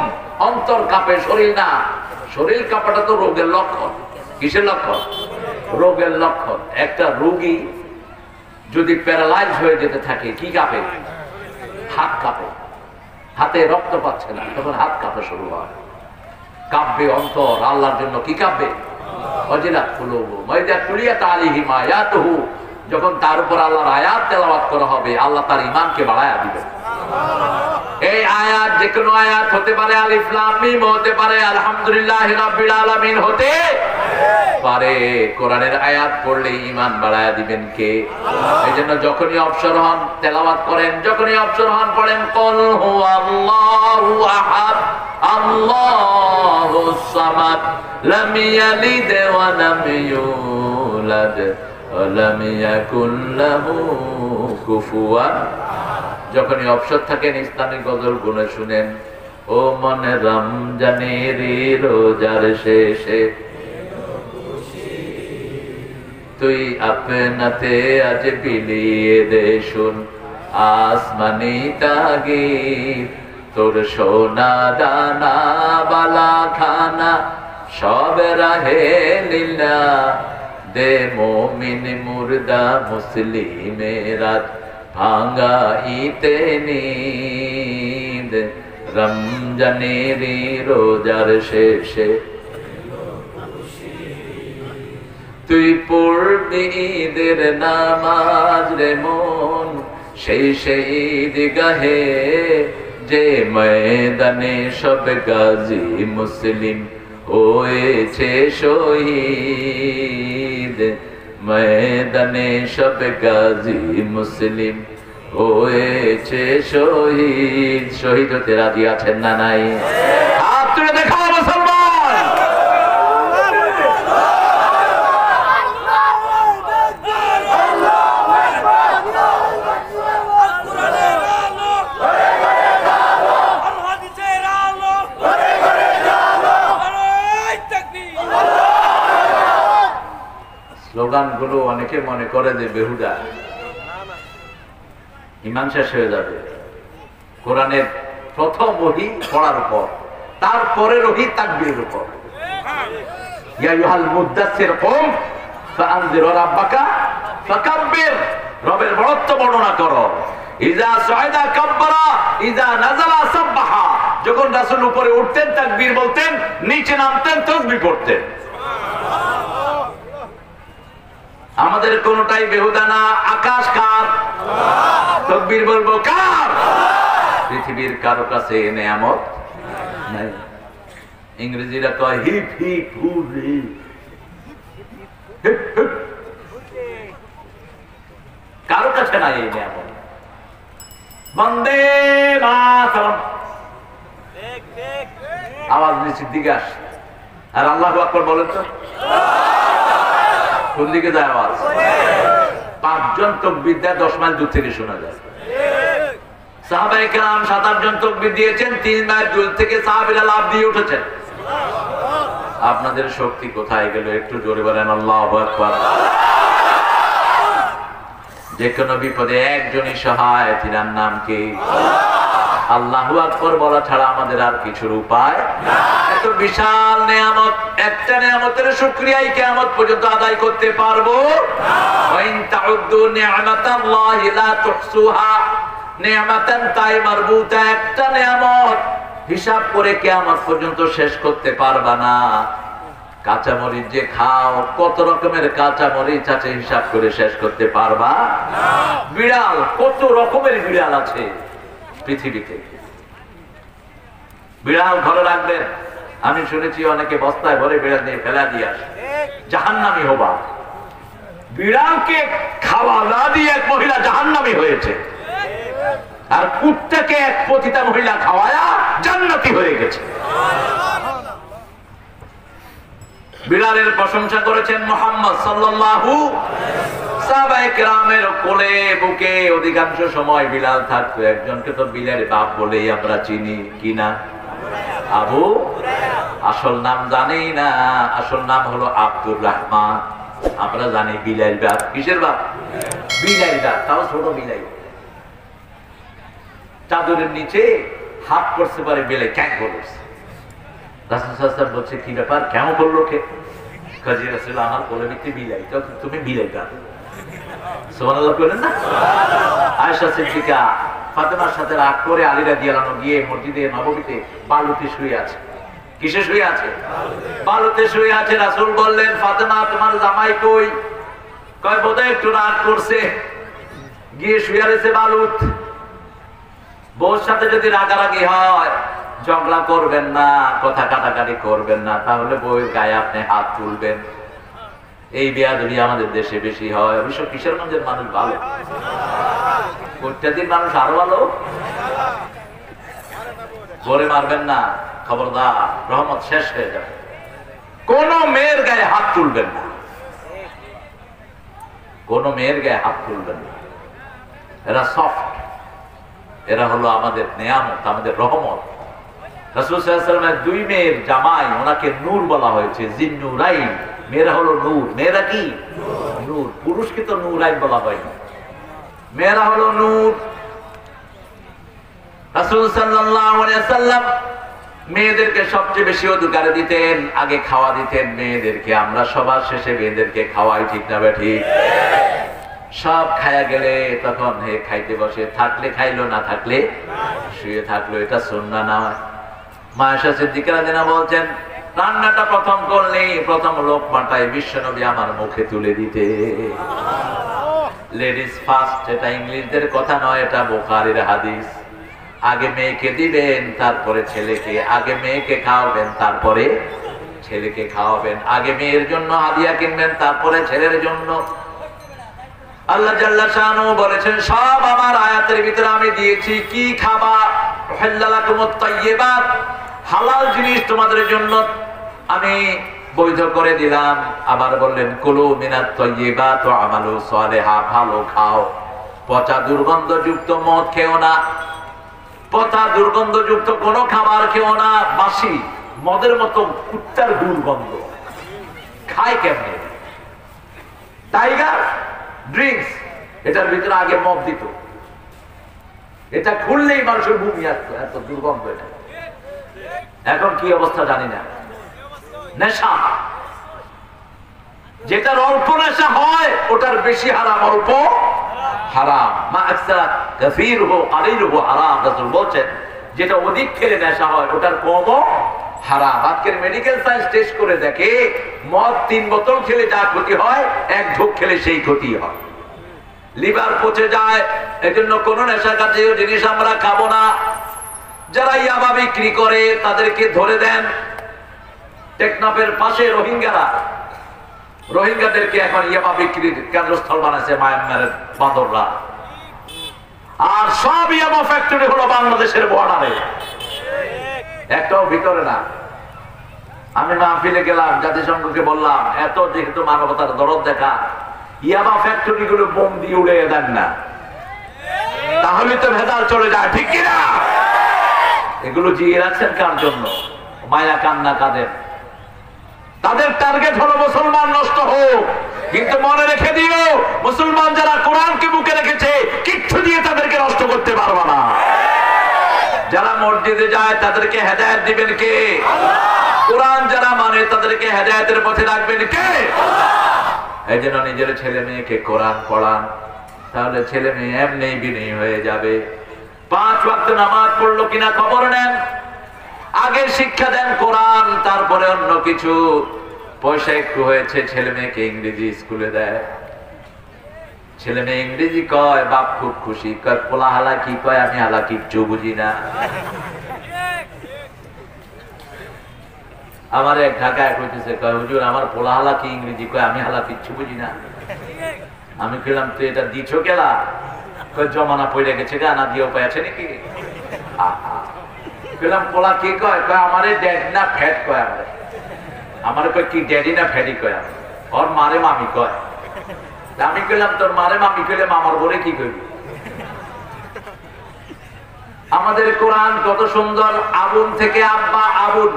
অন্তর কাঁপে, শরীর না। শরীর কাঁপাটা তো রোগের লক্ষণ। কিসের লক্ষণ? রোগের লক্ষণ। একটা রোগী যদি প্যারালাইজ হয়ে যেতে থাকে কি কাঁপে? হাত কাঁপে। হাতে রক্ত পাচ্ছে না, তখন হাত কাঁপে শুরু হয়। কাঁপবে অন্তর আল্লাহর জন্য। কি কাঁপবে? ওয়াজিলাত কুলুবুহুম ওয়া ইযা তুলিয়াত আলাইহিম আয়াতুহু, যখন তার উপর আল্লাহর আয়াত তেলাওয়াত করা হবে আল্লাহ তার ঈমানকে বাড়ায়া দিবেন। এই আয়াত যে কোনো আয়াত হতে পারে, আলিফ লাম মিম হতে পারে, আলহামদুলিল্লাহি রাব্বিল আলামিন হতে পারে? কোরআনের আয়াত পড়লে ঈমান বাড়ায়া দিবেন কে? এইজন্য যখনই অবসর হন তেলাওয়াত করেন, যখনই অবসর হন পড়েন কুল হুয়াল্লাহু আহাদ আল্লাহুস সামাদ লাম ইয়ালিদ ওয়া লাম ইউলাদ ওয়া লাম ইয়াকুল লাহু কুফুয়ান। যখনই অবসর থাকেন ইসলামিক গজল গুলো শুনেন। ও মনে রমজানের রোজার শেষে তুই আপনাতে আজ বিলিয়ে দে শুন আসমানি তাগির, তোর সোনা দানা বালা খানা সব রাহে লীলা দে মোমিন মুর্দা মুসলিমেরা ভাঙ্গা ইতে নিদ রমজানের রোজার শেষে তুই পড়বি ঈদের নামাজ রে মন সেই ঈদ গাহে যে ময়দানে সব গাজী মুসলিম হয়েছে শহীদ, ময়দানে সব গাজী মুসলিম হয়েছে শহীদ। শহীদ হতে রাজি আছেন না নাই? হাত তুলে দেখাও মুসলমান। স্লোগানগুলো অনেকে মনে করে যে বেহুদা, ঈমান শেষ হয়ে যাবে। কোরআনের প্রথম ওহী পড়ার পর তারপরে ওহী তাকবীরের উপর। ইয়া আইয়ুহাল মুদাসসির কুম ফাআনজির রাব্বাকা ফাকাব্বির, রবের বড়ত্ব বর্ণনা করো। ইযা সাইদা কাব্বারা ইযা নাযালা সাব্বাহা, যখন রাসূল উপরে উঠতেন তাকবীর বলতেন, নিচে নামতেন তাসবিহ পড়তেন। আমাদের কোনটাই বেহুদা না। আকাশ কার? তাকবীর বলবো কার? পৃথিবীর কারো কাছে নেয়ামত নাই। ইংরেজিরা কয় হিপ হিপ হুররে, কারো কাছে নাই এই নেয়ামত। বন্দে মাতরম আওয়াজ নিচের দিকে আসে, আর আল্লাহু আকবার বলেন তো কোন দিকে যায় আওয়াজ? 5 জন তাকবীর দেয়, 10 মাইল দূর থেকে শোনা যায়। সাহাবায়ে কেরাম 7-8 জন তাকবীর দিয়েছেন, 3 মাইল দূর থেকে সাহাবীরা লাফ দিয়ে উঠেছেন। আপনাদের শক্তি কোথায় গেল? একটু জোরে বলেন আল্লাহু আকবার। যে কোনো বিপদে একজনই সহায়, তিনার নাম কি? আল্লাহু আকবার বলা ছাড়া আমাদের আর কিছুর উপায় না। এত বিশাল নেয়ামত, একটা নেয়ামতের শুকরিয়াই কিয়ামত পর্যন্ত আদায় করতে পারবো না। ওয়া ইন তাউদ্দু নি'মাতাল্লাহি লা তুহসুহা, নেয়ামাতান তাই মারবুতা, একটা নেয়ামত হিসাব করে কিয়ামত পর্যন্ত শেষ করতে পারবা না। কাঁচামরিচ যে খাও, কত রকমের কাঁচামরিচ আছে হিসাব করে শেষ করতে পারবা না। বিড়াল, কত রকমের বিড়াল আছে পৃথিবীতে। বিড়াল ঘরে রাখবেন, আমি শুনেছি অনেকে বস্তায় ভরে বিড়াল নিয়ে ফেলা দিয়ে আসে, জাহান্নামী হবা। বিড়ালকে খাওয়া না দিয়ে এক মহিলা জাহান্নামী হয়েছে, আর কুত্তাকে এক পতিতা মহিলা খাওয়ায়া জান্নাতি হয়ে গেছে। বিড়ালের প্রশংসা করেছেন মুহাম্মদ সাল্লাল্লাহু আলাইহি ওয়াসাল্লাম। সাহাবায়ে কেরামের কোলে বুকে অধিকাংশ সময় বিলাল থাকতো। একজনকে তো বিলালের বাপ বলেই আমরা চিনি, কি না? আবু হুরায়রা। আসল নাম জানি না, আসল নাম হলো আব্দুর রহমান। আমরা জানি বিলাল বাপ। কিসের বাপ? বিলাল বাপ, তাও ছোট বিলাল। চাদরের নিচে হাত করতে পারে বেলে ক্যাং করছে। রাসূল সাল্লাল্লাহু আলাইহি ওয়াসাল্লাম বলছে, কি ব্যাপার, কেমন করলো কে? কাজী রাসূল, আমার কোলে বিতে বিলাই, তো তুমি বিলাই বাপ। সুবহানাল্লাহ বলেন না? আয়েশা সিদ্দিকা ফাতেমার সাথে রাগ করে আলী রাদিয়াল্লাহু আনহু গিয়ে মসজিদে নববীতে বালুতে শুয়ে আছে। কিসে শুয়ে আছে? বালুতে শুয়ে আছে। রাসূল বললেন, ফাতেমা তোমার জামাই কই? কয় বোধহয় একটু রাগ করছে, গিয়ে শুয়ে আছে বালুত। বউর সাথে যদি রাগারাগি হয়, ঝগড়া করবেন না, কথা কাটাকাটি করবেন না, তাহলে বউয়ের গায়ে আপনি হাত তুলবেন। এই বেয়াদবি আমাদের দেশে বেশি হয়। অবশ্য কিশোরগঞ্জের মানুষ ভালো, প্রত্যেকদিন মানুষ আরো ভালো। গড়ে মারবেন না, খবরদার, রহমত শেষ হয়ে যাবে। কোন মেয়ের গায়ে হাত তুলবেন না, কোন মেয়ের গায়ে হাত তুলবেন না। এরা সফট, এরা হলো আমাদের নেয়ামত, আমাদের রহমত। রাসূল সাল্লাল্লাহু আলাইহি ওয়াসাল্লামের দুই মেয়ের জামাই, ওনাকে নূর বলা হয়েছে, জিন্নুরাইন। মেয়েরা হলো নূর। মেয়েরা কি? নূর। পুরুষকে তো নূরাইন বলা হয়নি, মেয়েরা হলো নূর। রাসূল সাল্লাল্লাহু আলাইহি ওয়াসাল্লাম মেয়েদেরকে সবচেয়ে বেশি অধিকার দিতেন, আগে খাওয়া দিতেন মেয়েদেরকে। আমরা সবার শেষে মেয়েদেরকে খাওয়াই, ঠিক না ঠিক? সব খায়া গেলে তখন হে খাইতে বসে, থাকলে খাইলো, না থাকলে শুয়ে থাকলো। এটা সুন্নাহ নয়। মা আয়েশা সিদ্দিকা রাদিয়াল্লাহু আনহা বলছেন, রান্নাটা প্রথম করলেই প্রথম লোকমাটাই বিশ্বনবী আমার মুখে তুলে দিতে। লেডিস ফার্স্ট, এটা ইংলিশদের কথা নয়, এটা বুখারীর হাদিস। আগে মেয়েকে দিবেন, তারপরে ছেলেকে। আগে মেয়েকে খাওয়াবেন, তারপরে ছেলেকে খাওয়াবেন। আগে মেয়ের জন্য হাদিয়া কিনবেন, তারপরে ছেলের জন্য। আল্লাহ জাল্লা শানু বলেছেন, সব আমার আয়াতের ভিতরে আমি দিয়েছি। কি খাবা? হালালাকুমুত তাইয়্যিবাত, হালাল জিনিস তোমাদের জন্য আমি বৈধ করে দিলাম। আবার বললেন, কুলু মিনাত তাইয়্যিবাত ওয়া আমালু সালিহা, ভালো খাও, পচা দুর্গন্ধযুক্ত মদ খেও না, পচা দুর্গন্ধযুক্ত কোনো খাবার খেও না। বাসি মদের মতো কুত্তার দুর্গন্ধ, খায় কেমনে? টাইগার ড্রিঙ্কস, এটার ভিতরে আগে মদ দিত, এটা খুললেই মানুষের বমি আসতো, এত দুর্গন্ধ এটা। এখন কি অবস্থা জানি না। নেশা, যেটার অল্প নেশা হয় ওটার বেশি হারাম, অল্প হারাম। মা আকসার কাসীরহু কালিলহু হারাম। রাসূল বলেন, যেটা অধিক খেলে নেশা হয় ওটার কমও হারাম। আজকের মেডিকেল সায়েন্স টেস্ট করে দেখে, মদ 3 বোতল খেলে যা ক্ষতি হয়, 1 ঢোক খেলে সেই ক্ষতি হয়। লিভার পচে যায়। এজন্য কোন নেশা জাতীয় জিনিস আমরা খাবো না। যারা ইয়াবা বিক্রি করে তাদেরকে ধরে দেন। টেকনাফের পাশে রোহিঙ্গাদেরকে এখন ইয়াবা বিক্রির কেন্দ্রস্থল বানাচ্ছে মায়ানমারের বাঁদররা। আর সব ইয়াবা ফ্যাক্টরি হলো বাংলাদেশের বর্ডারে, একটাও ভিতরে না। আমি মাহফিলে গেলাম, জাতিসংঘকে বললাম, এত যেহেতু মানবতার দরদ দেখা, ইয়াবা ফ্যাক্টরি গুলো বোম দিয়ে উড়িয়ে দেন না, তাহলে তো ভেজাল চলে যায়, ঠিক কিনা? এগুলো জিয়ে রাখছেন কার জন্য? মায়া কান্না কাদের? তাদের টার্গেট হলো মুসলমান নষ্ট হোক। কিন্তু মনে রেখে দিও, মুসলমান যারা কোরআনকে বুকে রেখেছে, কিচ্ছু দিয়ে তাদেরকে নষ্ট করতে পারবে না। যারা মসজিদে যায় তাদেরকে হেদায়েত দিবেন কে? কোরআন যারা মানে তাদেরকে হেদায়েতের পথে রাখবেন কে? এই জন্য নিজের ছেলে মেয়েকে কোরআন পড়ান, তাহলে ছেলে মেয়ে এমনি বিনয়ী হয়ে যাবে। 5 ওয়াক্ত নামাজ পড়লো কিনা খবর নেন, আগে শিক্ষা দেন কোরআন, তারপরে অন্য কিছু। পয়সা একটু হয়েছে, ছেলে মেয়েকে ইংরেজি স্কুলে দেয়। ছেলে মেয়ে ইংরেজি কয়, বাপ খুব খুশি, কয় পোলা হালা কি কয়, আমি হালা কিচ্ছু বুঝি না। আমার এক ঢাকায় কইতেছে, কয় হুজুর আমার পোলা হালা কি ইংরেজি কয়, আমি হালা কিচ্ছু বুঝি না। আমি কইলাম, তুই এটা দিছ কেলা? কয় জমানা পড়ে গেছে, গা না দিয়ে উপায় আছে নাকি? কইলাম, পোলা কি কয়? কয় আমারে ড্যাডি না ফ্যাট কয়। আমার কয় কি ড্যাডি না ফ্যাডি কয়? ওর মারে মামি কয়। আমি কইলাম, তোর মারে মামি কইলে মামার বলে কি কইবি? আমাদের কোরআন কত সুন্দর। আবুন থেকে আব্বা, আবুন,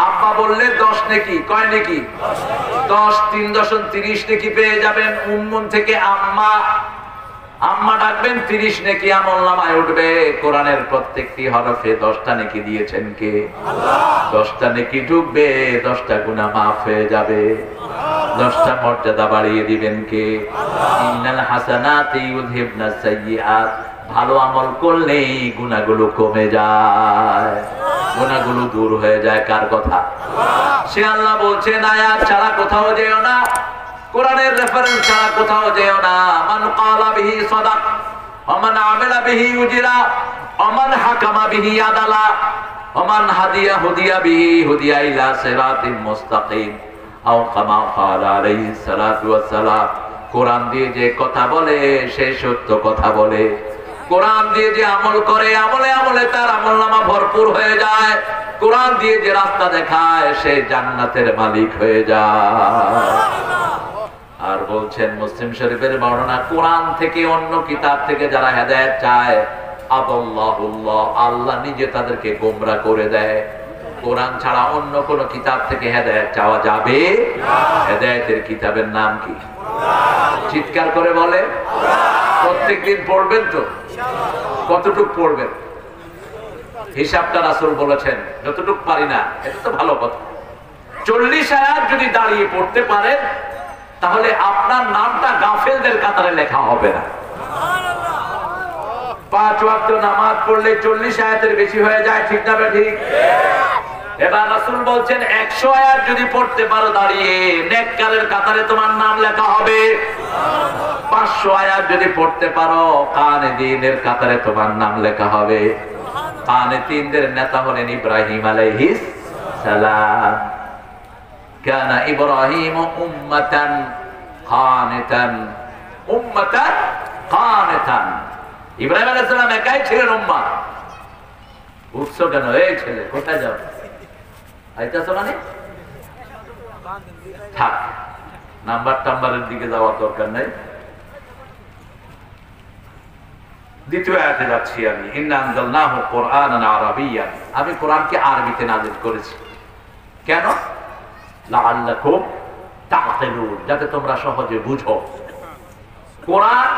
আব্বা বললে 10 নেকি, কয় নেকি? 10, 3 দশম 30 নেকি পেয়ে যাবেন। উম্মুন থেকে আম্মা, আম্মা ডাকবেন, 30 নেকি আমলনামায় উঠবে। কোরআনের প্রত্যেকটি হরফে 10টা নেকি দিয়েছেন কে? আল্লাহ। 10টা নেকি ঢুকবে, 10টা গুনাহ মাফ হয়ে যাবে, 10টা মর্যাদা বাড়িয়ে দিবেন কে? আল্লাহ। ইন্নাল হাসানাতি ইউযহিবনাস সাইয়্যাত, ভালো আমল করলেই গুনাহগুলো কমে যায়, গুনাহগুলো দূর হয়ে যায়। কার কথা? আল্লাহ। সে আল্লাহ বলছেন, আয়াত ছাড়া কোথাও যেও না, কোরআনের রেফারেন্স ছাড়া কোথাও যেও না। মান ক্বালা বিহি সাদাক ওয়া মান আমিলা বিহি উজরা ওয়া মান হাকামা বিহি আদালা ওয়া মান হাদিয়া হুদিয়া বিহি হুদিয়া ইলা সিরাতিন মুস্তাকিম। আও কামা ক্বালা আলাইহিস সালাতু ওয়াস সালাম। কোরআন দিয়ে যে কথা বলে সে সত্য কথা বলে, কোরআন দিয়ে যে আমল করে আমলে আমলে তার আমলনামা ভরপুর হয়ে যায়, কোরআন দিয়ে যে রাস্তা দেখায় সে জান্নাতের মালিক হয়ে যায়। আর বলছেন মুসলিম শরীফের বর্ণনা, কোরআন থেকে অন্য কিতাব থেকে যারা হেদায়েত চায় আদাল্লাহুল্লাহ, আল্লাহ নিজে তাদেরকে গোমরা করে দেয়। কোরআন ছাড়া অন্য কোন কিতাব থেকে হেদায়েত চাওয়া যাবে না। হেদায়েতের কিতাবের নাম কি? চিৎকার করে বলে। প্রত্যেকদিন পড়বেন তো? কতটুক পড়বেন? হিসাবটা রাসূল বলেছেন যতটুক পারি না। এটা তো ভালো কথা। 40 আয়াত যদি দাঁড়িয়ে পড়তে পারেন তাহলে আপনার নামটা গাফেলদের কাতারে লেখা হবে না। 5 ওয়াক্ত নামাজ পড়লে 40 আয়াতের বেশি হয়ে যায়, ঠিক না ঠিক? এবার রাসূল বলছেন 100 আয়াত যদি পড়তে পারো দাঁড়িয়ে, নেককারের কাতারে তোমার নাম লেখা হবে। 500 আয়াত যদি পড়তে পারো কানিদিনের কাতারে তোমার নাম লেখা হবে। কানিদিনদের নেতা হলেন ইব্রাহিম আলাইহিস সালাম। কানা ইব্রাহিম উম্মাতান কানিতান, উম্মাতান কানিতান। ইব্রাহিম আলাইহিস সালাম একাই ছিলেন উম্মাহ। উৎস কেন? এই ছেলে কোথায় যাও? আইতাছো মানে থাক, নাম্বারের দিকে যাওয়ার দরকার নাই। দ্বিতীয় আয়াতে যাচ্ছি আমি। ইন্না আনজালনাহু কুরআনান আরাবিয়্যান, আমি কোরআনকে আরবিতে নাযিল করেছি। কেন? লাআল্লাকুম তা'কিলুন, যাতে তোমরা সহজে বুঝো। কোরআন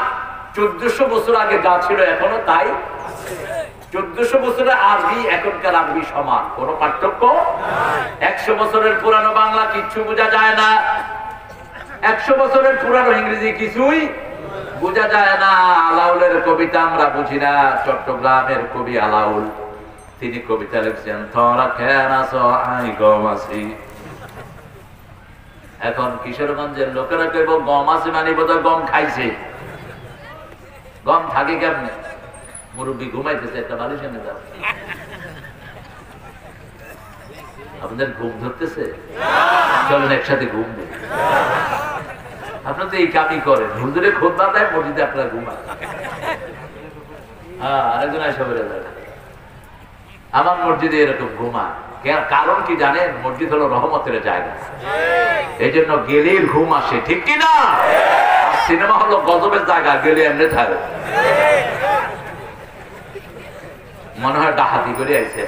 1400 বছর আগে যা ছিল এখনো তাই। 1400 বছরের আরবি এখনকার আরবি সমান, কোনো পার্থক্য নাই। 100 বছরের পুরানো বাংলা কিচ্ছু বোঝা যায় না, 100 বছরের পুরানো ইংরেজি কিছুই বোঝা যায় না। আলাউলের কবিতা আমরা বুঝি না। চট্টগ্রামের কবি আলাউল, তিনি কবিতা লিখছেন, তোরা কেন আছো আই গম আছি। এখন কিশোরগঞ্জের লোকেরা কইব গম আছে মানে বোধহয় গম খাইছে। গম থাকে কেমনে? মুরব্বী ঘুমাইতেছে, একটা বালিশ এনে দাও। আপনাদের ঘুম ধরতেছে? চলেন একসাথে ঘুম দিই। আপনারা তো এই কামই করেন, হুজুরে খুতবা দেয়, মসজিদে আপনারা ঘুমান। হ্যাঁ, আরেকজন এসে বলে যায় আমার মসজিদে এরকম ঘুমা। কারণ কি জানেন? মসজিদ হলো রহমতের জায়গা, এই জন্য গেলেই ঘুম আসে, ঠিক কিনা? সিনেমা হলো গজবের জায়গা, গেলে এমনি থাকে, মনে হয় ডাহাতি করে আইছে।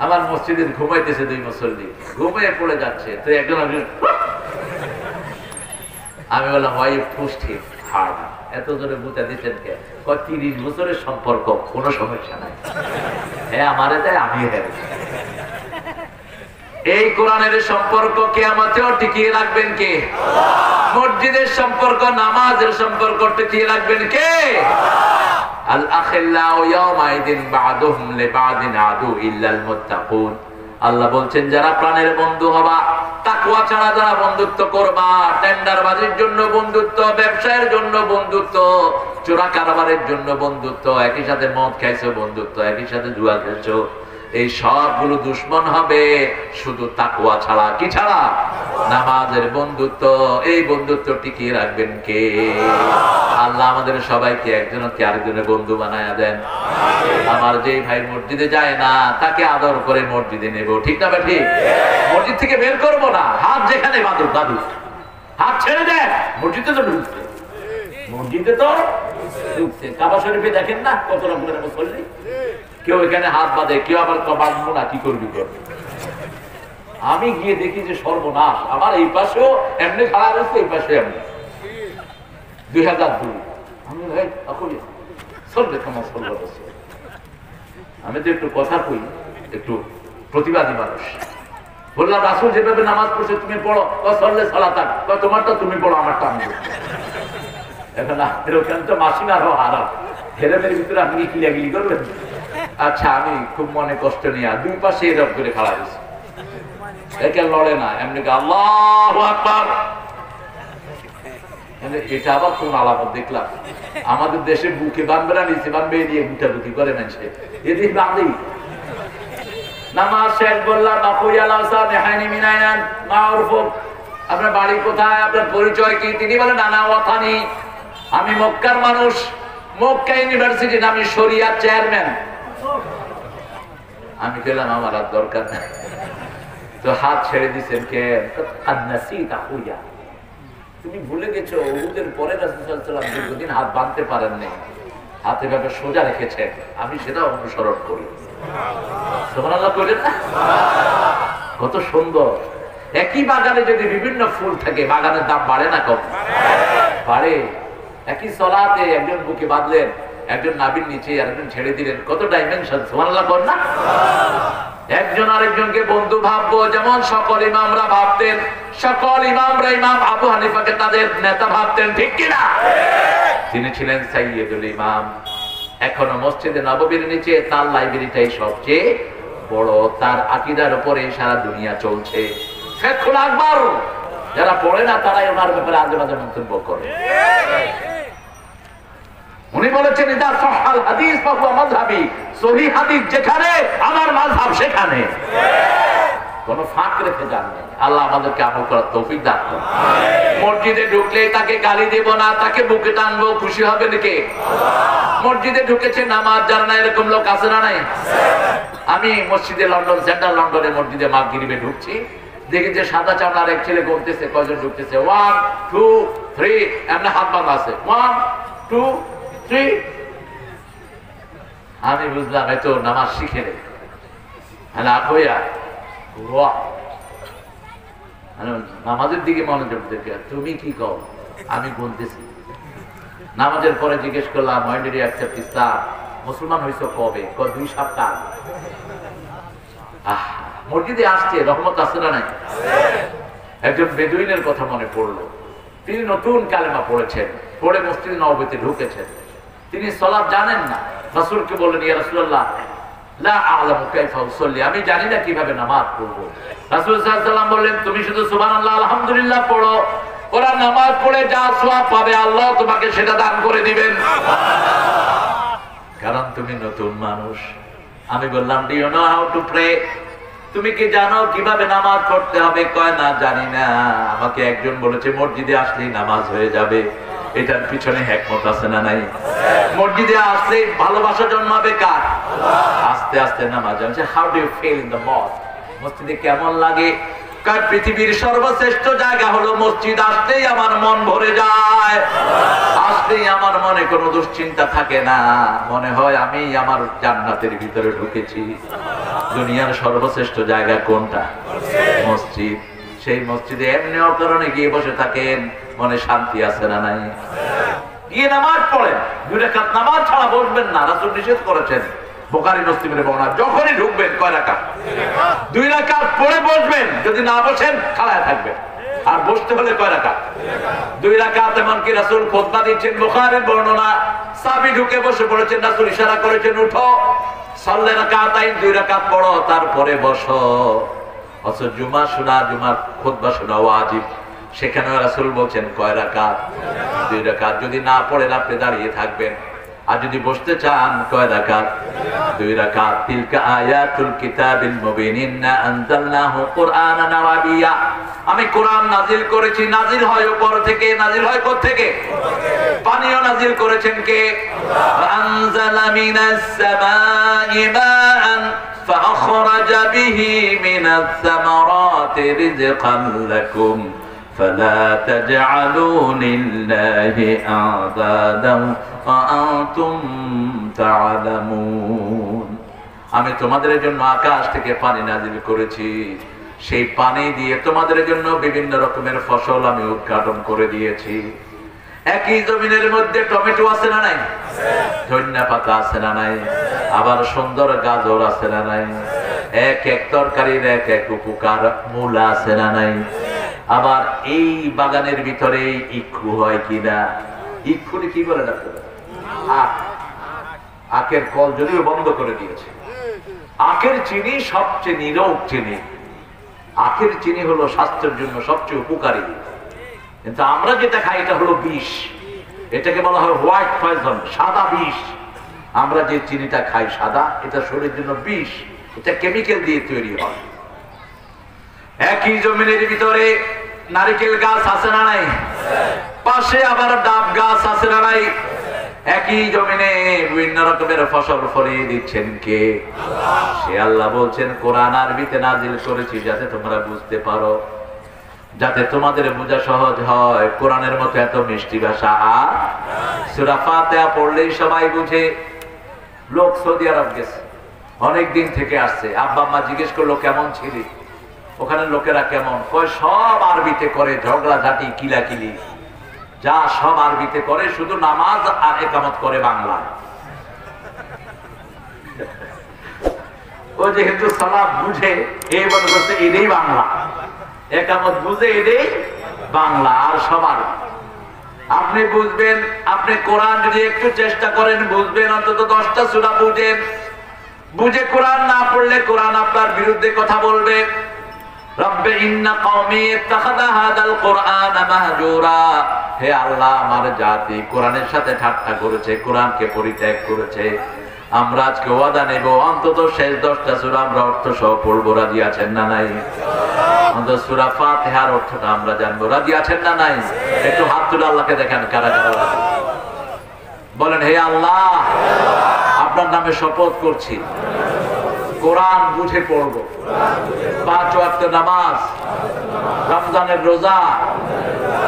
আমার মসজিদে ঘুমাইতেছে 2 মুসল্লি, ঘুমিয়ে পড়ে যাচ্ছে, তো একজন আমি বললাম ওয়াই পুষ্টি হার্ড, এত জোরে বুঝা দিচ্ছেন কে? 30 বছরের সম্পর্ক, কোনো সমস্যা নাই। হ্যাঁ আমারে দেয়, আমি হ্যাঁ। এই কোরআনের সম্পর্ক কিয়ামতেও টিকিয়ে রাখবেন কে? মসজিদের সম্পর্ক, নামাজের সম্পর্ক টিকিয়ে রাখবেন কে? আল আখিল্লাউ ইয়াওমাইদিন বা'দুহুম লিবা'দিন আদু ইল্লাল মুত্তাকুন। আল্লাহ বলছেন যারা প্রাণের বন্ধু হবা, তাকওয়া ছাড়া যারা বন্ধুত্ব করবা, টেন্ডারবাজির জন্য বন্ধুত্ব, ব্যবসায়ের জন্য বন্ধুত্ব, চোরা কারবারের জন্য বন্ধুত্ব, একই সাথে মদ খাইছো বন্ধুত্ব, একই সাথে জুয়া খেলছো, এই সবগুলো দুশ্মন হবে শুধু তাকওয়া ছাড়া। কি ছাড়া? নামাজের বন্ধুত্ব। এই বন্ধুত্ব টিকিয়ে রাখবেন কে? আল্লাহ আমাদের সবাইকে একজনকে আরেকজনের বন্ধু বানায়া দেন। আমার যেই ভাই মসজিদে যায় না তাকে আদর করে মসজিদে নেব, ঠিক না ঠিক? মসজিদ থেকে বের করবো না, হাত যেখানে বাঁধুক বাঁধুক, হাত ছেড়ে দেন। মসজিদে তো ঢুকছে, মসজিদে তো ঢুকছে। কাবা শরীফে দেখেন না কত রকমের মুসল্লি, কেউ এখানে হাত বাঁধে, কেউ আবার বাঁধবো না, কি করবি কর। আমি গিয়ে দেখি যে সর্বনাশ, আমার এই পাশেও এমনি খারাপ হচ্ছে, এই পাশে এমনি। 2002 আমি চলবে কেমন চলবে। আমি তো একটু কথা কই, একটু প্রতিবাদী মানুষ। বললাম রাসূল যেভাবে নামাজ পড়ছে তুমি পড়ো, চললে সালাতান, তোমারটা তুমি পড়ো, আমারটা আমি পড়ো। এখন ওখানে তো মাসিমারও হারাম, হেরেমের ভিতরে আপনি কিলাগিলি করবেন। আচ্ছা আমি খুব মনে কষ্ট নিয়ে 2 পাশে এরকম করে খাড়া হয়েছে, একে লড়ে না, এমনি আল্লাহু আকবার। এটা আবার কোন আলামত দেখলাম? আমাদের দেশে বুকে বাঁধবে না, নিচে বাঁধবে, দিয়ে বুটা বুকি করে মানুষে, এদিক বাঁধেই নামাজ শেষ বললাম আপনার বাড়ি কোথায়, আপনার পরিচয় কি? তিনি বলেন আনা ওয়াতানি, আমি মক্কার মানুষ, মক্কা ইউনিভার্সিটির আমি শরিয়াত চেয়ারম্যান। আমি গেলাম আমার আর দরকার নাই। তো হাত ছেড়ে দিচ্ছেন কে? তুমি ভুলে গেছো উহুদের পরে রাসূল সাল্লাল্লাহু আলাইহি ওয়াসাল্লাম দীর্ঘদিন হাত বাঁধতে পারেননি, হাতে ভাবে সোজা রেখেছেন, আমি সেটা অনুসরণ করি। সুবহানাল্লাহ কইলেন না? কত সুন্দর। একই বাগানে যদি বিভিন্ন ফুল থাকে বাগানের দাম বাড়ে না কম? বাড়ে। একই সলাতে একজন বুকে বাঁধলেন, একজন নাভির নিচে আর একজন ছেড়ে দিলেন, কত ডাইমেনশন। সুবহানাল্লাহ কর না? একজন আরেকজনকে বন্ধু ভাববো, যেমন সকল ইমামরা ভাবতেন, সকল ইমামরা ইমাম আবু হানিফাকে তাদের নেতা ভাবতেন, ঠিক কিনা? তিনি ছিলেন সাইয়্যিদুল ইমাম। এখনো মসজিদে নববীর নিচে তার লাইব্রেরিটাই সবচেয়ে বড়, তার আকীদার উপরে সারা দুনিয়া চলছে। ফিকহুল আকবর যারা পড়ে না তারাই ওনার ব্যাপারে আজে বাজে মন্তব্য করে। উনি বলেছেন ইদা সাহাল হাদিস ফাহুয়া মাযহাবি, সহিহ হাদিস যেখানে আমার মাযহাব সেখানে। কোন ফাঁক রেখে যান না। আল্লাহ আমাদেরকে আমল করার তৌফিক দান করুন। মসজিদে ঢুকলে তাকে গালি দেব না, তাকে বুকে টানবো, খুশি হবে নাকি? মসজিদে ঢুকেছে নামাজ জানে না, এরকম লোক আছে না নাই? আমি মসজিদে লন্ডন, সেন্ট্রাল লন্ডনের মসজিদে মাগরিবে ঢুকছি, দেখি যে সাদা চামড়ার এক ছেলে গুনতেছে কয়জন ঢুকতেছে, 1 2 3, এমনি হাত বাঁধা আছে, 1 2 3। আমি বুঝলাম এতো নামাজ শিখে নেই। নামাজের দিকে মনোযোগ দেখে তুমি কি কও, আমি বলতেছি। নামাজের পরে জিজ্ঞেস করলাম ইসলাম, মুসলমান হয়েছ কবে? 2 সপ্তাহ। মসজিদে আসছে, রহমত আছে না নাই? একজন বেদুইনের কথা মনে পড়লো। তিনি নতুন কালেমা পড়েছেন, পড়ে মসজিদে নববীতে ঢুকেছেন। তিনি সালাত জানেন না, রাসূলকে বললেন ইয়া রাসূলুল্লাহ লা আ'লামু কাইফা উসাল্লি, আমি জানি না কিভাবে নামাজ পড়ব। রাসূল সাল্লাল্লাহু আলাইহি ওয়াসাল্লাম বললেন তুমি শুধু সুবহানাল্লাহ আলহামদুলিল্লাহ পড়ো, ওরা নামাজ পড়ে যা সওয়াব পাবে আল্লাহ তোমাকে সেটা দান করে দিবেন, কারণ তুমি নতুন মানুষ। আমি বললাম do you know how to pray, তুমি কি জানো কিভাবে নামাজ পড়তে হবে? কয় না জানি না। আমাকে একজন বলেছে মসজিদে আসলেই নামাজ হয়ে যাবে। এটার পিছনে হিকমত আছে না নাই? মসজিদে আসলেই ভালোবাসা জন্মাবে কার? আস্তে আস্তে নামাজ। How do you feel in the masjid? মসজিদে কেমন লাগে? কার পৃথিবীর সর্বশ্রেষ্ঠ জায়গা হলো মসজিদ। আসলেই আমার মন ভরে যায়, আসলেই আমার মনে কোনো দুশ্চিন্তা থাকে না, মনে হয় আমি আমার জান্নাতের ভিতরে ঢুকেছি। দুনিয়ার সর্বশ্রেষ্ঠ জায়গা কোনটা? মসজিদ। সেই মসজিদে এমনি অকারণে গিয়ে বসে থাকেন, মনে শান্তি আছে না নাই? গিয়ে নামাজ পড়েন, 2 রাকাত নামাজ ছাড়া বসবেন না, রাসূল নিষেধ করেছেন। বুখারী মুসলিমের বর্ণনা, যখনই ঢুকবেন কয় রাকাত? 2 রাকাত পড়ে বসবেন, যদি না বসেন খাড়ায় থাকবেন। আর বসতে হলে কয় রাকাত? 2 রাকাত। এমনকি রাসূল খুতবা দিচ্ছেন, বুখারীর বর্ণনা, সাহাবী ঢুকে বসে পড়েছেন, রাসূল ইশারা করেছেন উঠো, সাল্লে রাকাতাইন, 2 রাকাত পড়ো তারপরে বসো। অথচ জুমা শোনা, জুমার খুতবা শোনা ওয়াজিব, সেখানে রাসূল বলছেন কয় রাকাত? 2 রাকাত। যদি না পড়েন আপনি দাঁড়িয়ে থাকবেন, আর যদি বসতে চান কয় রাকাত? 2 রাকাত। তিলকা আয়াতুল কিতাবিল মুবিন, ইন্না আনজালনাহু কুরআনান আরাবিয়্যা, আমি কোরআন নাজিল করেছি। নাজিল হয় উপর থেকে, নাজিল হয় কোথা থেকে? পানিও নাজিল করেছেন কে? আনজালা মিনাস সামাই মাআন فأخرج به من الثمرات رزقا لكم فلا تجعلوا لله أندادا وأنتم تعلمون। আমি তোমাদের জন্য আকাশ থেকে পানি নাজিল করেছি, সেই পানি দিয়ে তোমাদের জন্য বিভিন্ন রকমের ফসল আমি উৎপাদন করে দিয়েছি। একই জমিনের মধ্যে টমেটো আছে না নাই? ধনিয়া পাতা আছে না নাই? আবার সুন্দর গাজর আছে না নাই? এক এক তরকারির এক এক উপকার। মূলা আছে না নাই? আবার এই বাগানের ভিতরে ইক্ষু হয় কিনা? ইক্ষুনি কি বলে ডাক্তার? আখের কল যদিও বন্ধ করে দিয়েছে। আখের চিনি সবচেয়ে নিরোগ চিনি। আখের চিনি হলো স্বাস্থ্যের জন্য সবচেয়ে উপকারী, কিন্তু আমরা যেটা খাই এটা হলো বিষ। এটাকে বলা হয় হোয়াইট পয়জন, সাদা বিষ। আমরা যে চিনিটা খাই সাদা, এটা শরীরের জন্য বিষ। এটা কেমিক্যাল দিয়ে তৈরি হয়। একই জমিনের ভিতরে নারকেল গাছ আছে না নাই? পাশে আবার ডাব গাছ আছে না নাই? একই জমিনে বিভিন্ন রকমের ফসল ফলিয়ে দিচ্ছেন কে? সে আল্লাহ বলছেন কোরআন আরবিতে নাজিল করেছি যাতে তোমরা বুঝতে পারো, যাতে তোমাদের বোঝা সহজ হয়। কোরআনের মতো এত মিষ্টি ভাষা আর সূরা ফাতিহা পড়লেই সবাই বুঝে। লোক সৌদি আরব গেছে, অনেক দিন থেকে আসছে, আব্বা আম্মা জিজ্ঞেস করলো কেমন ছিলি, ওখানে লোকেরা কেমন? কয় সব আরবিতে করে, ঝগড়া ঝাঁটি কিলাকিলি যা সব আরবিতে করে, শুধু নামাজ আর ইকামত করে বাংলা। ও যেহেতু সালাত বুঝে এই মনে করছে এটাই বাংলা, একামত বুঝে এটাই বাংলা, আর সবার আপনি বুঝবেন। আপনি কোরআন যদি একটু চেষ্টা করেন বুঝবেন, অন্তত 10টা সূরা বুঝেন। বুঝে কোরআন না পড়লে কোরআন আপনার বিরুদ্ধে কথা বলবে। রব্বে ইন্না কওমি ইত্তাখাযা হাযাল কুরআনা মাহজুরা, হে আল্লাহ আমার জাতি কোরআনের সাথে ঠাট্টা করেছে, কোরআনকে পরিত্যাগ করেছে। আমরা আজকে ওয়াদা নেব অন্তত শেষ 10টা সূরা আমরা অর্থ সহ পড়ব। রাজি আছেন না নাই? অন্তত সূরা ফাতিহার অর্থটা আমরা জানবো। রাজি আছেন না নাই? একটু হাত তুলে আল্লাহকে দেখেন কারা কারা রাজি। বলেন হে আল্লাহ আপনার নামে শপথ করছি কোরআন বুঝে পড়বো, 5 ওয়াক্ত নামাজ, রমজানের রোজা,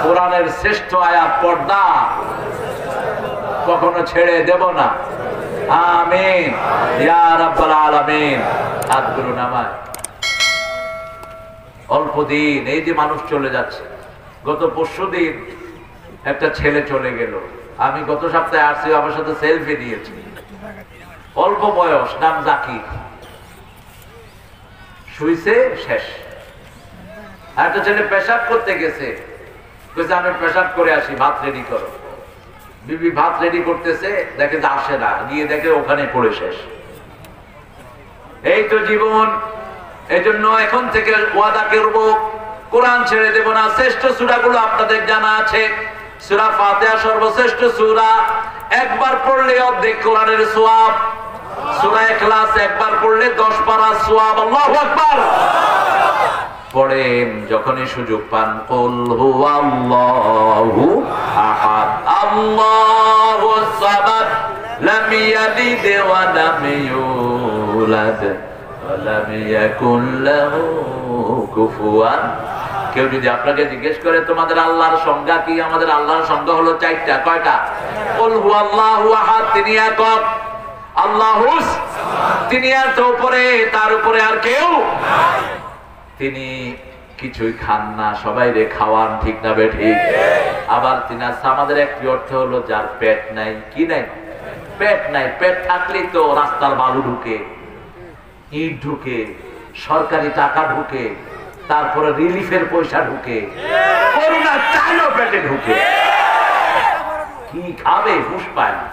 কোরআনের শ্রেষ্ঠ আয়াত পর্দা কখনো ছেড়ে দেব না। আমিন ইয়া রাব্বাল আলামিন। হাতগুলো নামায়। অল্প দিন এই যে মানুষ চলে যাচ্ছে, গত পরশুদিন একটা ছেলে চলে গেল। আমি গত সপ্তাহে আসছি, আমার সাথে সেলফি দিয়েছি। অল্প বয়স, নাম জাকির। শুইছে শেষ। একটা ছেলে পেশাব করতে গেছে, আমি পেশাব করে আসি, ভাত রেডি করো। বিবি ভাত রেডি করতেছে, দেখে যে আসে না, গিয়ে দেখে ওখানে পড়ে শেষ। এই তো জীবন। এই জন্য এখন থেকে ওয়াদা করব কোরআন ছেড়ে দেব না। শ্রেষ্ঠ সূরাগুলো আপনাদের জানা আছে। সূরা ফাতিহা সর্বশ্রেষ্ঠ সূরা, একবার পড়লে অর্ধেক কোরআনের সওয়াব। সূরা ইখলাস একবার পড়লে 10 পারা সওয়াব। আল্লাহু আকবার। পড়েন যখনই সুযোগ পান। কুল হুয়াল্লাহু আহাদ আল্লাহুস সামাদ লাম ইয়ালিদ ওয়া লাম ইউলাদ ওয়া লাম ইয়াকুল লাহু কুফুয়ান। কেউ যদি আপনাকে জিজ্ঞেস করে তোমাদের আল্লাহর সংজ্ঞা কি, আমাদের আল্লাহর সংজ্ঞা হলো 4টা। কয়টা? কুল হুয়াল্লাহু আহাদ, তিনি একক। আল্লাহুস, তিনি এর উপরে, তার উপরে আর কেউ নাই। তিনি কিছুই খান না, সবাই রে খাওয়ান, ঠিক না বেঠিক? আবার তিনি আমাদের একটি অর্থ হলো যার পেট নাই। কি নাই? পেট নাই। পেট থাকলেই তো রাস্তার বালু ঢুকে, ইট ঢুকে, সরকারি টাকা ঢুকে, তারপরে রিলিফের পয়সা ঢুকে, করোনা চাইলেও পেটে ঢুকে। কি খাবে হুঁশ পায় না।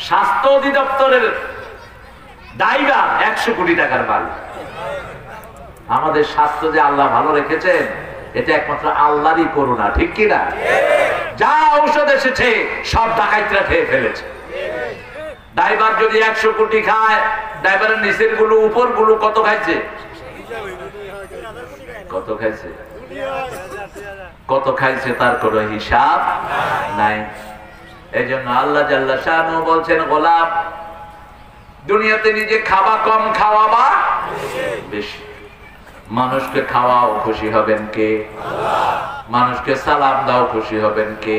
স্বাস্থ্য অধিদপ্তরের দায়রা 100 কোটি টাকার বাড়ি। আমাদের স্বাস্থ্য যে আল্লাহ ভালো রেখেছেন, এটা একমাত্র আল্লাহরই করুণা, ঠিক কিনা? যা ঔষধ এসেছে সব ডাকাইতরা খেয়ে ফেলেছে। ড্রাইভার যদি 100 কোটি খায়, ড্রাইভারের নিচের গুলো উপর গুলো কত খাইছে? কত খাইছে? কত খাইছে তার কোনো হিসাব নাই। এই জন্য আল্লাহ জাল্লা শানহু বলছেন, গোলাম দুনিয়াতে নিজে খাওয়া কম, খাওয়াবা বেশি। মানুষকে খাওয়াও, খুশি হবেন কে? মানুষকে সালাম দাও, খুশি হবেন কে?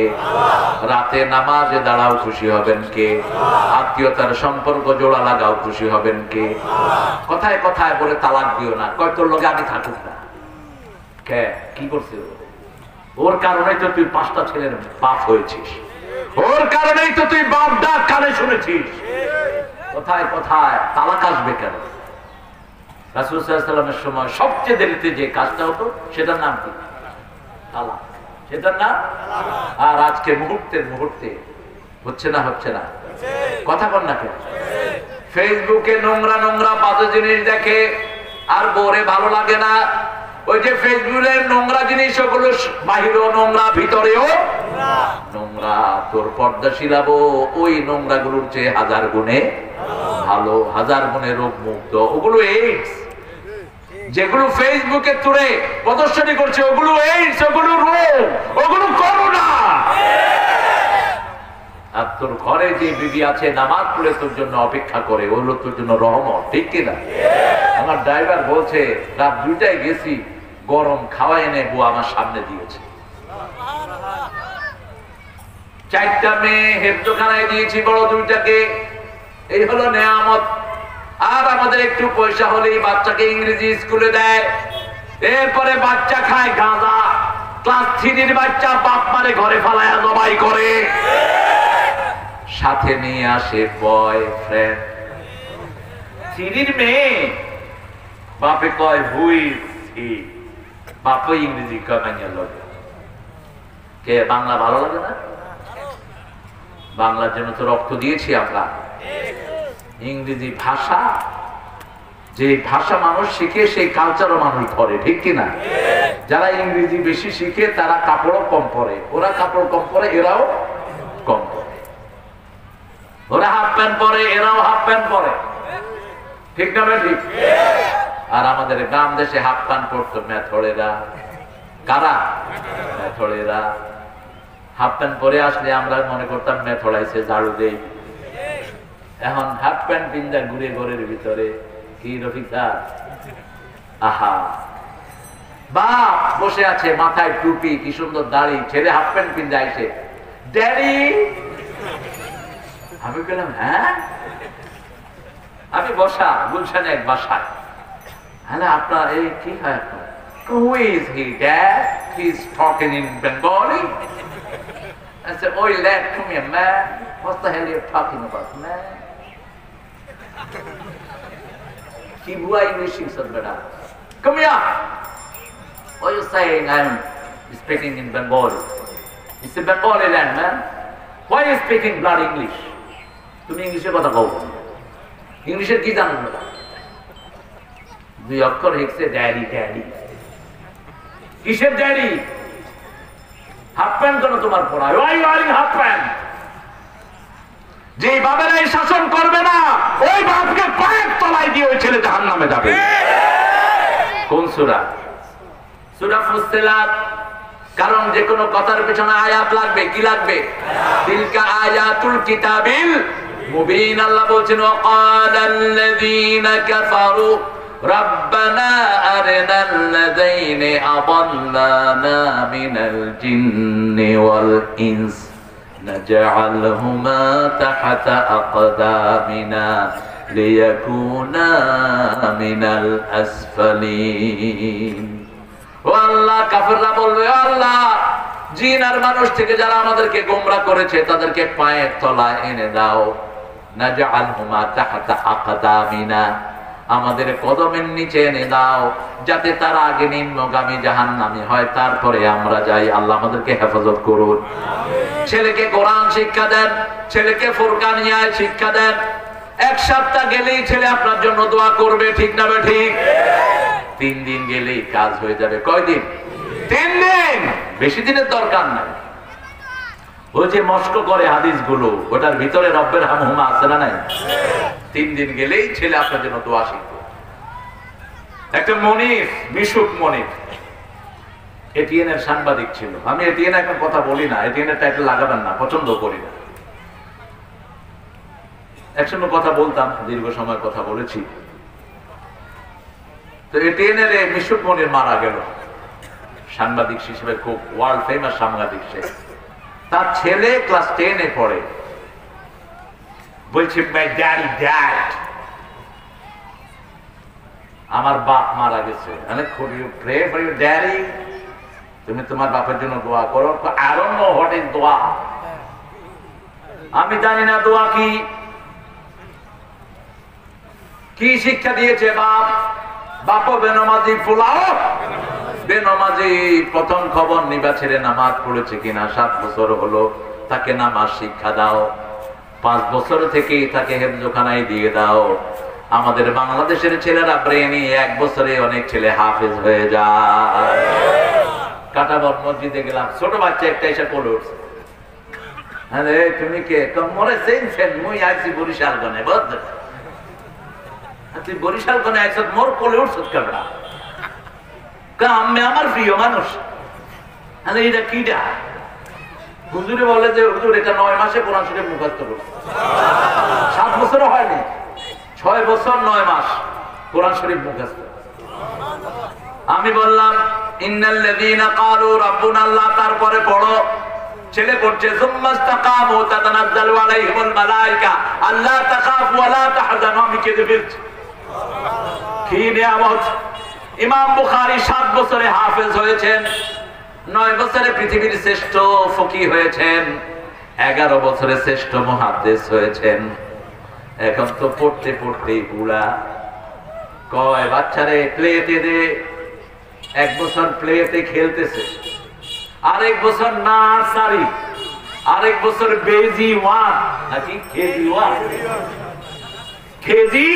রাতে নামাজে দাঁড়াও, খুশি হবেন কে? আত্মীয়তার সম্পর্ক জোড়া লাগাও, খুশি হবেন কে? কথায় কথায় বলে তালাক দিও না, কয় তোর লগে আমি থাকুক না। কে কি করছে? ওর কারণেই তো তুই 5টা ছেলের বাপ হয়েছিস, ওর কারণেই তো তুই বাপ ডাক কানে শুনেছিস। কথায় কথায় তালাক আসবে কেন? রাসূল সাল্লাল্লাহু আলাইহি ওয়াসাল্লামের সময় সবচেয়ে দেরিতে যে কাজটা হতো সেটার নাম কি? তালাক। সেটার নাম। আর আজকে মুহূর্তে হচ্ছে না? হচ্ছে না? কথা বল না কেন? ফেসবুকে নোংরা নোংরা বাজে জিনিস দেখে আর বোরে ভালো লাগে না। ওই যে ফেসবুকের নোংরা জিনিস, ওগুলো বাহিরেও নোংরা, ভিতরেও নোংরা। তোর পর্দা শিলাবো ওই নোংরা গুলোর চেয়ে 1000 গুণে ভালো, হাজার গুণে রোগ মুক্ত, ওগুলো এইডস। যেগুলো ফেসবুকে তুলে প্রদর্শনী করছে ওগুলো এইডস, ওগুলো রোগ, ওগুলো করোনা। আর তোর ঘরে যে বিবি আছে নামাজ পড়ে তোর জন্য অপেক্ষা করে, ওগুলো তোর জন্য রহমত, ঠিক কিনা? আমার ড্রাইভার বলছে রাত 2টায় গেছি, গরম খাওয়া এনে বউ আমার সামনে দিয়েছে। 4টা মেয়ে হেফজোখানায় দিয়েছি, বড় 2টাকে। এই হলো নেয়ামত। আর আমাদের একটু পয়সা হলেই বাচ্চাকে ইংরেজি স্কুলে দেয়, এরপরে বাচ্চা খায় গাঁজা। ক্লাস 3-র বাচ্চা বাপ মারে ঘরে ফালায়া জবাই করে, সাথে নিয়ে আসে বয়ফ্রেন্ড। 3-র মেয়ে বাপে কয় হুই, বাপ ইংরেজি কমাইয়া লাগে। কে বাংলা ভালো লাগে না? বাংলার জন্য তো রক্ত দিয়েছি আমরা। ইংরেজি ভাষা, যে ভাষা মানুষ শিখে সেই কালচারও মানুষ ধরে, ঠিক কিনা? যারা ইংরেজি বেশি শিখে তারা কাপড়ও কম পরে, ওরা কাপড় কম পরে, এরাও কম পরে। ওরা হাফ প্যান্ট পরে, এরাও হাফ প্যান্ট পরে, ঠিক না ঠিক? আর আমাদের গ্রাম দেশে হাফ প্যান্ট পরতো মেথড়েরা। কারা? মেথড়েরা। হাফ প্যান্ট পরে আসলে আমরা মনে করতাম মেথড়াইছে, ঝাড়ু দেই। এখন হাফ প্যান্ট পিন্দা ঘুরে ঘরের ভিতরে, কি রফিক দা, আহা, বাপ বসে আছে, মাথায় টুপি, কি সুন্দর দাড়ি, ছেলে হাফ প্যান্ট পিন্দা আইছে, ড্যাডি। আমি বললাম হ্যাঁ। আমি বসা গুলশানে এক বাসায়। হ্যাঁ, আপনার এই কি হয় আপনার? Who is he, Dad? He's talking in Bengali. I said, "Oi, lad, come here, man. What the hell are you talking about, man?" He was English, said, "Beta, come here. What are you saying? I'm speaking in Bengali." It's a Bengali land, man. Why are you speaking blood English? তুমি ইংলিশে কথা কও, ইংলিশের কি জানো না? 2 অক্ষর হেক্সে ড্যাডি, ড্যাডি। কিসের ড্যাডি? হাফ প্যান্ট কেন তোমার পরা? Why wearing half pant? যে বাবেরা এই শাসন করবে না, ওই বাপকে পায়ের তলায় দিয়ে ওই ছেলে জাহান্নামে যাবে। কোন সূরা? সূরা ফুসসিলাত। কারণ যে কোনো কথার পেছনে আয়াত লাগবে। কি লাগবে? তিলকা আয়াতুল কিতাবিল মুবিন। আল্লাহ বলছেন ওয়াকালাল্লাযীনা কাফারু রাব্বানা আরিনাল্লাযীনা আদাল্লানা মিনাল জিন্নি ওয়াল ইনস নাজআলহুমা তাহতা আকদামিনা লিয়াকুনা মিনাল আসফালিন। ও আল্লাহ, কাফেররা বলবে, আল্লাহ, জিন আর মানুষ থেকে যারা আমাদেরকে গোমরা করেছে তাদেরকে পায়ের তলায় এনে দাও। নাজআলহুমা তাহতা আকদামিনা, আমাদের কদমের নিচে এনে দাও, যাতে তারা আগে নিম্নগামী জাহান্নামী হয়, তারপরে আমরা যাই। আল্লাহ আমাদেরকে হেফাজত করুন। ছেলেকে কোরআন শিক্ষা দেন, ছেলেকে ফুরকানিয়া শিক্ষা দেন। 1 সপ্তাহ গেলেই ছেলে আপনার জন্য দোয়া করবে, ঠিক না ঠিক? 3 দিন গেলেই কাজ হয়ে যাবে। কয়দিন? 3 দিন, বেশি দিনের দরকার নাই। ওই যে মস্ক করে হাদিসগুলো, ওটার ভিতরে রব্বের হামহুমা আছে না নাই? 3 দিন গেলেই ছেলে আপনার জন্য দোয়া শিখবে। একটা মনির, মিশুক মনির, এটিএন এর সাংবাদিক ছিল। আমি এটিএন এখন কথা বলি না, এটিএন এর টাইটেল লাগাবেন না, পছন্দ করি না। একসময় কথা বলতাম, দীর্ঘ সময় কথা বলেছি। তো এটিএন এর মিশুক মনির মারা গেল। সাংবাদিক হিসেবে খুব ওয়ার্ল্ড ফেমাস সাংবাদিক সে। তার ছেলে ক্লাস 10 এ পড়ে। বলছে, মাই ড্যাডি ডাইড, আমার বাপ মারা গেছে। মানে could you pray for your daddy? তুমি তোমার বাপের জন্য দোয়া করো। I don't know what is দোয়া, আমি জানি না দোয়া কি। কি শিক্ষা দিয়েছে বাপ? বাপও বেনামাজি, ফুলাও বেনামাজি। প্রথম খবর নিবা ছেলে নামাজ পড়েছে কিনা। 7 বছর হলো, তাকে নামাজ শিক্ষা দাও। 5 বছর থেকেই তাকে হেফজোখানায় দিয়ে দাও। আমাদের বাংলাদেশের ছেলেরা ব্রেনি, 1 বছরে অনেক ছেলে হাফেজ হয়ে যায়। কাটাবর মসজিদে গেলাম, ছোট বাচ্চা একটা এসে পড়ে উঠছে। আরে তুমি কে? মরে সেন মুই আইছি বরিশাল গনে, বুঝ তুই বরিশাল কোন একসাথ মোর কোলে উঠছত কাবড়া আমি আমার প্রিয় মানুষ। এটা কিটা? হুজুরে বলে যে হুজুর এটা 9 মাসে কোরআন শরীফ মুখস্থ করছে। 7 বছরও হয়নি, 6 বছর 9 মাস কোরআন শরীফ মুখস্থ। আমি বললাম ইন্নাল্লাযীনা ক্বালু রাব্বুনা আল্লাহ, তারপরে পড়ো। ছেলে পড়ছে সুম্মাস্তাকামু তাতানাজ্জালু আলাইহিমুল মালায়েকা আল্লা তাখাফু ওয়া লা তাহজানু। আমি কেঁদে ফেলছি। কি নিয়ামত! ইমাম বুখারী 7 বছরে হাফেজ হয়েছেন, 9 বছরে পৃথিবীর শ্রেষ্ঠ ফকিহ হয়েছেন, 11 বছরে শ্রেষ্ঠ মুহাদ্দিস হয়েছেন। এখন তো পড়তে পড়তেই বুড়া। কয় বাচ্চারে প্লেতে দে, 1 বছর প্লেতে খেলতেছে, আরেক বছর নার্সারি, আরেক বছর বেজি 1 নাকি কেজি 1, কেজি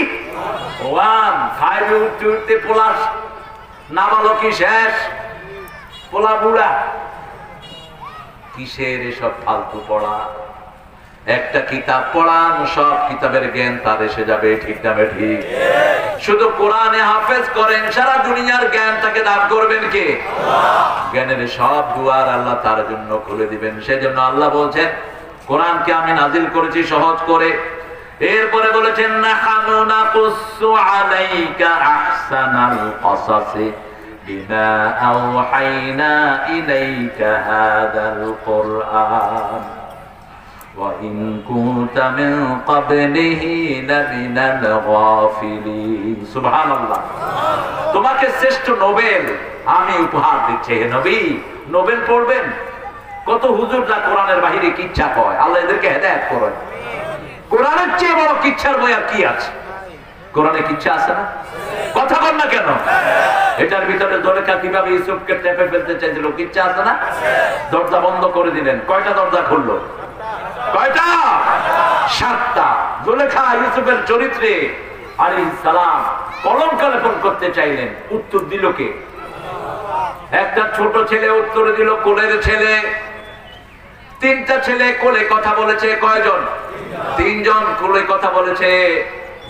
1 5 উঠতে পোলা নাবালকি শেষ, পোলা বুড়া। কিসের এসব ফালতু পড়া? একটা কিতাব পড়ান, সব কিতাবের জ্ঞান তার এসে যাবে। ঠিক না ঠিক? শুধু কোরআনে হাফেজ করেন, সারা দুনিয়ার জ্ঞান তাকে দান করবেন কে? জ্ঞানের সব দুয়ার আল্লাহ তার জন্য খুলে দিবেন। সেজন্য আল্লাহ বলছেন কোরআনকে আমি নাজিল করেছি সহজ করে। এরপরে বলেছেন নাহানু নাকুসু আলাইকা আহসানাল কসাসি বিমা আওহাইনা ইলাইকা হাদাল কুরআন ওয়া ইন কুনতা মিন ক্বাবলিহি লামিনাল গাফিলিন। সুবহানাল্লাহ। তোমাকে শ্রেষ্ঠ নোবেল আমি উপহার দিচ্ছি হে নবী। নোবেল পড়বেন। কত হুজুররা কোরআনের বাহিরে কিচ্ছা কয়, আল্লাহ এদেরকে হেদায়েত করেন। কোরআনের চেয়ে বড় কিচ্ছার বই আর কি আছে? কোরআনে কিচ্ছা আছে না? কথা বল না কেন? এটার ভিতরে জুলেখা কিভাবে ইউসুফকে টেপে ফেলতে চাইছিল, কিচ্ছা আছে না? দরজা বন্ধ করে দিলেন, কয়টা দরজা খুললো? কয়টা? 7টা। জুলেখা ইউসুফের চরিত্রে আলাইহিস সালাম কলঙ্ক লেপন করতে চাইলেন, উত্তর দিল কে? একটা ছোট ছেলে উত্তর দিল, কোলের ছেলে। 3টা ছেলে কোলে কথা বলেছে। কয়জন? 3 জন কোলে কথা বলেছে।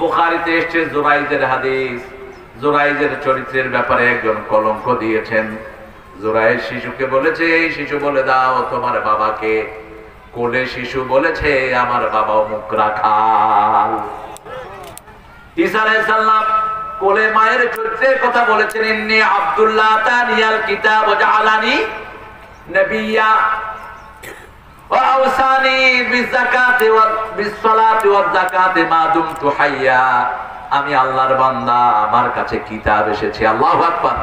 বুখারীতে এসেছে জুরাইজের হাদিস। জুরাইজের চরিত্রের ব্যাপারে একজন কলঙ্ক দিয়েছেন। জুরাইজ শিশুকে বলেছে, এই শিশু বলে দাও তোমার বাবাকে। কোলে শিশু বলেছে আমার বাবা মুখ রাখাল। ঈসা আলাইহিস সালাম কোলে মায়ের চরিত্রের কথা বলেছেন, ইন্নী আব্দুল্লাহ তানিয়াল কিতাব ওয়া জাআলানি নবিয়্যা ওয়া আওসানি বিযাকাতি ওয়া বিসসালাতি ওয়াজ যাকাতি মা দুমতু হাইয়া। আমি আল্লাহর বান্দা, আমার কাছে কিতাব এসেছে। আল্লাহু আকবার।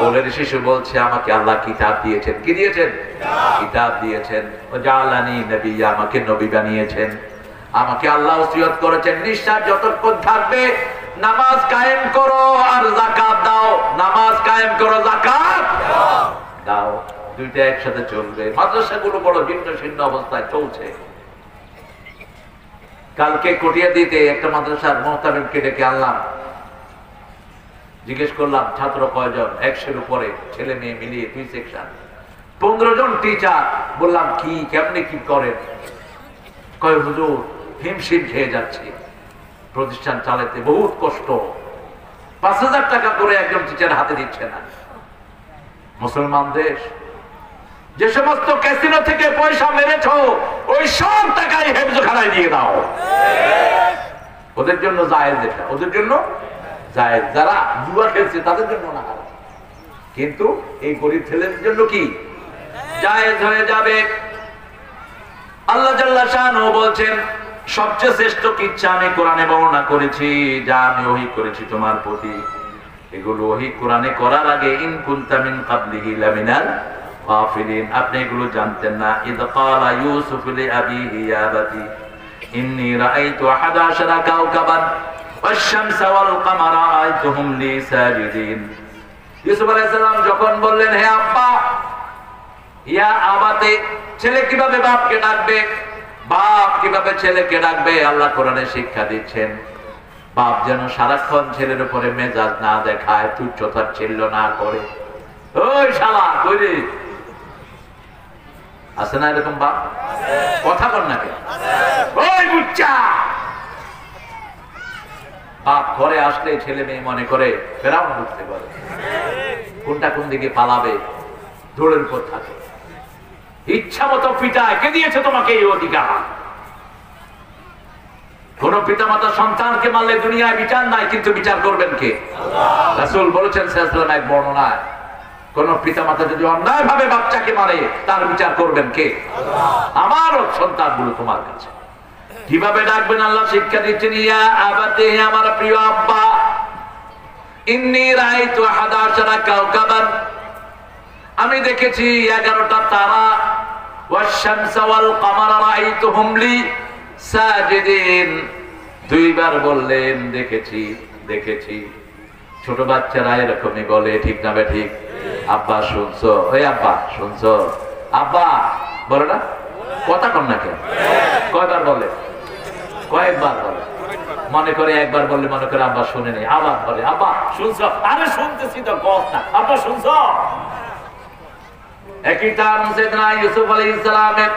কোলের শিশু বলছে আমাকে আল্লাহ কিতাব দিয়েছেন। কি দিয়েছেন? কিতাব দিয়েছেন। ওয়া জাআলানি নবিয়্যা, আমাকে নবী বানিয়েছেন। আমাকে আল্লাহ ওসিয়ত করেছেন নিঃশ্বাস যতক্ষণ থাকবে নামাজ কায়েম করো আর যাকাত দাও। নামাজ কায়েম করো, যাকাত দাও। দুইটা একসাথে চলবে। মাদ্রাসাগুলো বড় ভিন্ন ভিন্ন অবস্থায় চলছে। কালকে কটিয়া দিতে একটা মাদ্রাসার মুহতামিমকে ডেকে আনলাম। জিজ্ঞেস করলাম ছাত্র কয়জন? 100-এর উপরে, ছেলে মেয়ে মিলিয়ে 2 সেকশন, 15 জন টিচার। বললাম কি কেমনে কি করেন? কয় হুজুর হিমশিম খেয়ে যাচ্ছি, প্রতিষ্ঠান চালাতে বহুত কষ্ট। 5000 টাকা করে একজন টিচার হাতে দিচ্ছে না। মুসলমান দেশ, যে সমস্ত ক্যাসিনো থেকে পয়সা মেরেছো ওই সব টাকাই হেফজখানায় দিয়ে দাও। ওদের জন্য জায়েজ, এটা ওদের জন্য জায়েজ। যারা জুয়া খেলছে তাদের জন্য না, কিন্তু এই গরিব ছেলেদের জন্য কি জায়েজ হয়ে যাবে। আল্লাহ জাল্লা শানহু বলছেন সবচেয়ে শ্রেষ্ঠ কিচ্ছা আমি কোরআনে বর্ণনা করেছি, যা আমি ওহী করেছি তোমার প্রতি। এগুলো ওহী কোরআনে করার আগে ইন কুনতা মিন ক্বাবলিহি লামিনাল গাফিলিন, আপনি এগুলো জানতেন না। ইদ ক্বালা ইউসুফ লিআবিহি ইয়া আবাতি ইন্নী রাআইতু 11 কাওকাবান ওয়াশ-শামসা ওয়াল কামারা রাআইতুহুম লি সাজিদিন। ইউসুফ আলাইহিস সালাম যখন বললেন হে আব্বা, ইয়া আবাতে, ছেলে কিভাবে বাপকে ডাকবে, বাপ কিভাবে ছেলেকে ডাকবে, আল্লাহ কোরআনে শিক্ষা দিচ্ছেন। বাপ যেন সারাক্ষণ ছেলের উপরে মেজাজ না দেখায়, তুচ্ছ-তাচ্ছিল্য না করে। ওই শালা কইরে আছে না এরকম বাপ? কথা বল না কেন? ওই বুচ্চা, বাপ ঘরে আসলে ছেলে মেয়ে মনে করে ফেরাউন বুঝতে পারে কোনটা কোন দিকে পালাবে, দৌড়ের উপর থাকে। ইচ্ছা মতো পিতায় কে দিয়েছে তোমাকে এই অধিকার? কোন পিতামাতা সন্তানকে মারলে দুনিয়ায় বিচার নাই, কিন্তু বিচার করবেন কে? রাসূল বলেছেন সাল্লাল্লাহু আলাইহি ওয়াসাল্লাম এক বর্ণনায়, কোন পিতামাতা যদি অন্যায় ভাবে বাচ্চাকে মারে তার বিচার করবেন কে? আমার সন্তানগুলো তোমার কাছে। কিভাবে ডাকবেন আল্লাহ শিক্ষা দিচ্ছেন, ইয়া আবাতি, হে আমার প্রিয় আব্বা, ইন্নী রাআইতু 11 কাওকাবান, আমি দেখেছি 11টা তারা, ওয়াশ শামসা ওয়াল কমারা রাআইতুহুম লি সাজিদিন, দুইবার বললেন দেখেছি দেখেছি। ছোট বাচ্চারা এরকমই বলে, ঠিক না বে ঠিক? আব্বা শুনছো? ওই আব্বা শুনছো? আব্বা বলে না, কথা কন না কেন? কয়বার বলে? কয়েকবার বলে। মনে করে একবার বললে মনে করে আব্বা শুনে নেই, আবার বলে আব্বা শুনছো? আরে শুনতেছি তো, কথা আব্বা শুনছো? একই টান সাইয়েদনা ইউসুফ আলাইহিস সালামের,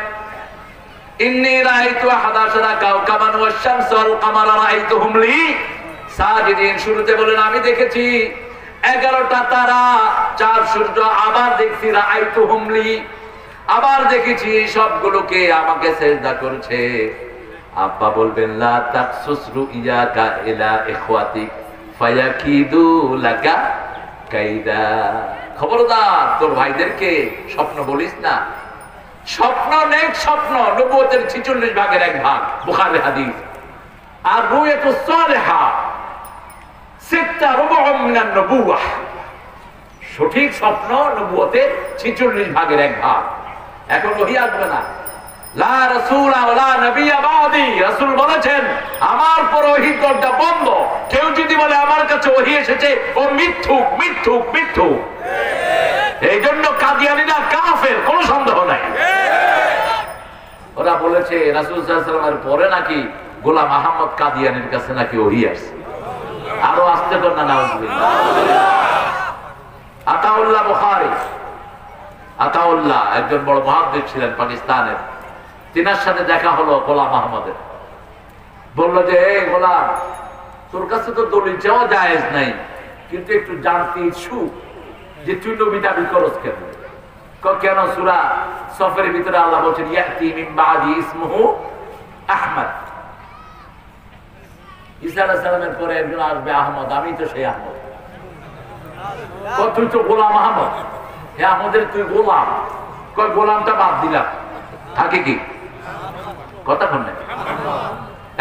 ইন্নী রাআইতু 11 কাওকাবান ওয়াশ শামসা ওয়াল কমারা রাআইতুহুম লি সাজিদিন, শুরুতে বলেন আমি দেখেছি 11টা তারা, 4 সূর্য, আবার দেখছি রাআইতুহুম লি, আবার দেখেছি সবগুলোকে আমাকে সিজদা করছে। আব্বা বলবেন লা তাকসুস রুইয়াকা ইলা ইখওয়াতিক ফায়াকিদু লাকা কাইদা, খবরদার তোর ভাইদেরকে স্বপ্ন বলিস না। স্বপ্ন নেক স্বপ্ন নবুয়তের 46 ভাগের 1 ভাগ, বুখারী হাদিস। আর রুয়াতুস সালিহা সিত্তা রুবুম মিনান নবুওয়াহ, সঠিক স্বপ্ন নবুয়তের 46 ভাগের 1 ভাগ। এখন ওহী আসবে না, লা রাসূলা ওয়ালা নবিয়্যা বাদি, রাসূল বলেছেন আমার পর ওহীর দরজা বন্ধ। কেউ যদি বলে আমার কাছে ওহী এসেছে, ও মিথ্যুক মিথ্যুক মিথ্যুক। এই জন্য কাদিয়ানীরা কাফের, কোনো সন্দেহ নাই। ওরা বলেছে রাসূল সাল্লাল্লাহু আলাইহি ওয়াসাল্লামের পরে নাকি গোলাম আহমদ কাদিয়ানীর কাছে নাকি ওহী আসছে। আরো আসতে পার না, নাউজুবিল্লাহ। আতাউল্লাহ বুখারী, আতাউল্লাহ একজন বড় মুহাদ্দিস ছিলেন পাকিস্তানের, তিনার সাথে দেখা হলো গোলাম আহমদের। বলল যে এই গোলাম, তোর কাছে তো দলিল চাওয়া জায়েজ নাই, কিন্তু একটু জানতে ইচ্ছুক যে তুই নবী দাবি করস কেন? কেন? সূরা সফের ভিতরে আল্লাহ বলেছেন ইয়াতি মিন বাদি ইসমুহু আহমদ, ঈসা আলাইহিস সালামের পরে একজন আসবে আহমদ, আমি তো সেই আহমদ। তুই তো গোলাম আহমদ, হে আহমদের তুই গোলাম। কয় গোলামটা বাদ দিলাম, থাকে কি কথা কন না?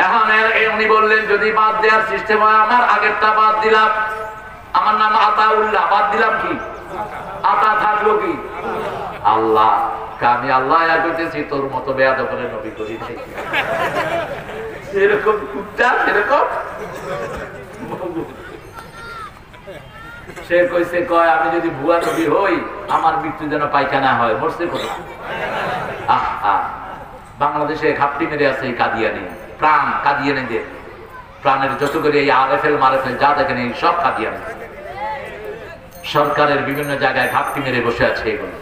এখন উনি বললেন যদি বাদ দেওয়ার সিস্টেম হয়, আমার আগেরটা বাদ দিলাম, আমার নাম আতাউল্লাহ, বাদ দিলাম কি? আতা থাকলো কি? আল্লাহ। আমি আল্লাহ করতেছি, তোর মতো বেয়াদব করে নবী করি নাই। এরকম কুত্তা, এরকম সে কইছে, কয় আমি যদি ভুয়া নবী হই, আমার মৃত্যু যেন পায়খানা হয়। মরছে কোথা? আহা, বাংলাদেশে ঘাপটি মেরে আছে এই কাদিয়ানি, প্রাণ কাদিয়ানিদের, প্রাণের যত করে এই আরএফএল মারএফএল যা দেখেন এই সব কাদিয়ানি। সরকারের বিভিন্ন জায়গায় ঘাপটি মেরে বসে আছে এগুলো।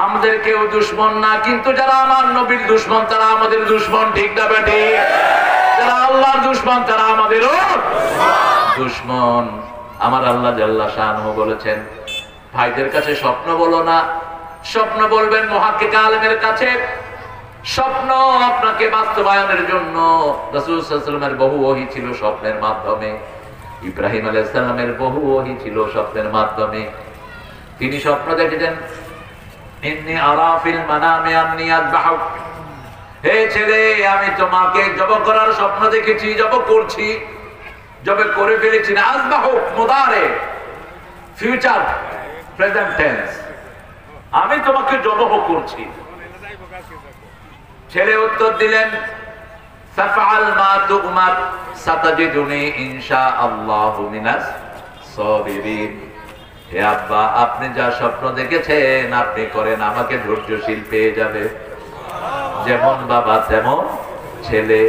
আমাদের কেউ দুশ্মন না, কিন্তু যারা আমার নবীর দুশ্মন তারা আমাদের দুশ্মন, ঠিক না বেটি? যারা আল্লাহর দুশ্মন তারা আমাদেরও দুশ্মন। আমার আল্লাহ জাল্লা শাআনহু বলেছেন, ভাইদের কাছে স্বপ্ন বলো না, স্বপ্ন বলবেন মুহাক্কিক আলেমের কাছে। স্বপ্ন আপনাকে বাস্তবায়নের জন্য রাসূল সাল্লাল্লাহু আলাইহি ওয়াসাল্লামের বহু ওহী ছিল স্বপ্নের মাধ্যমে, ইব্রাহিম আলাইহিস সালামের বহু ওহী ছিল স্বপ্নের মাধ্যমে। তিনি স্বপ্ন দেখেছেন, ইন্নী আরা ফিল মানামি আন্নী আযবাহুক, হে ছেলে আমি তোমাকে জব করার স্বপ্ন দেখেছি, জব করছি, জবে করে ফেলেছি না। আযবাহুক মুদারে, ফিউচার প্রেজেন্ট টেন্স, আমি তোমাকে জবহ করছি। ছেলে উত্তর দিলেন, ফাফআল মা তুমার সাতাজিদুনি ইনশাআল্লাহু মিনাস সাবিরিন। হে আব্বা, আপনি যা স্বপ্ন দেখেছেন আপনি করেন, আমাকে ধৈর্যশীল পেয়ে যাবে। যেমন বাবা তেমন ছেলে।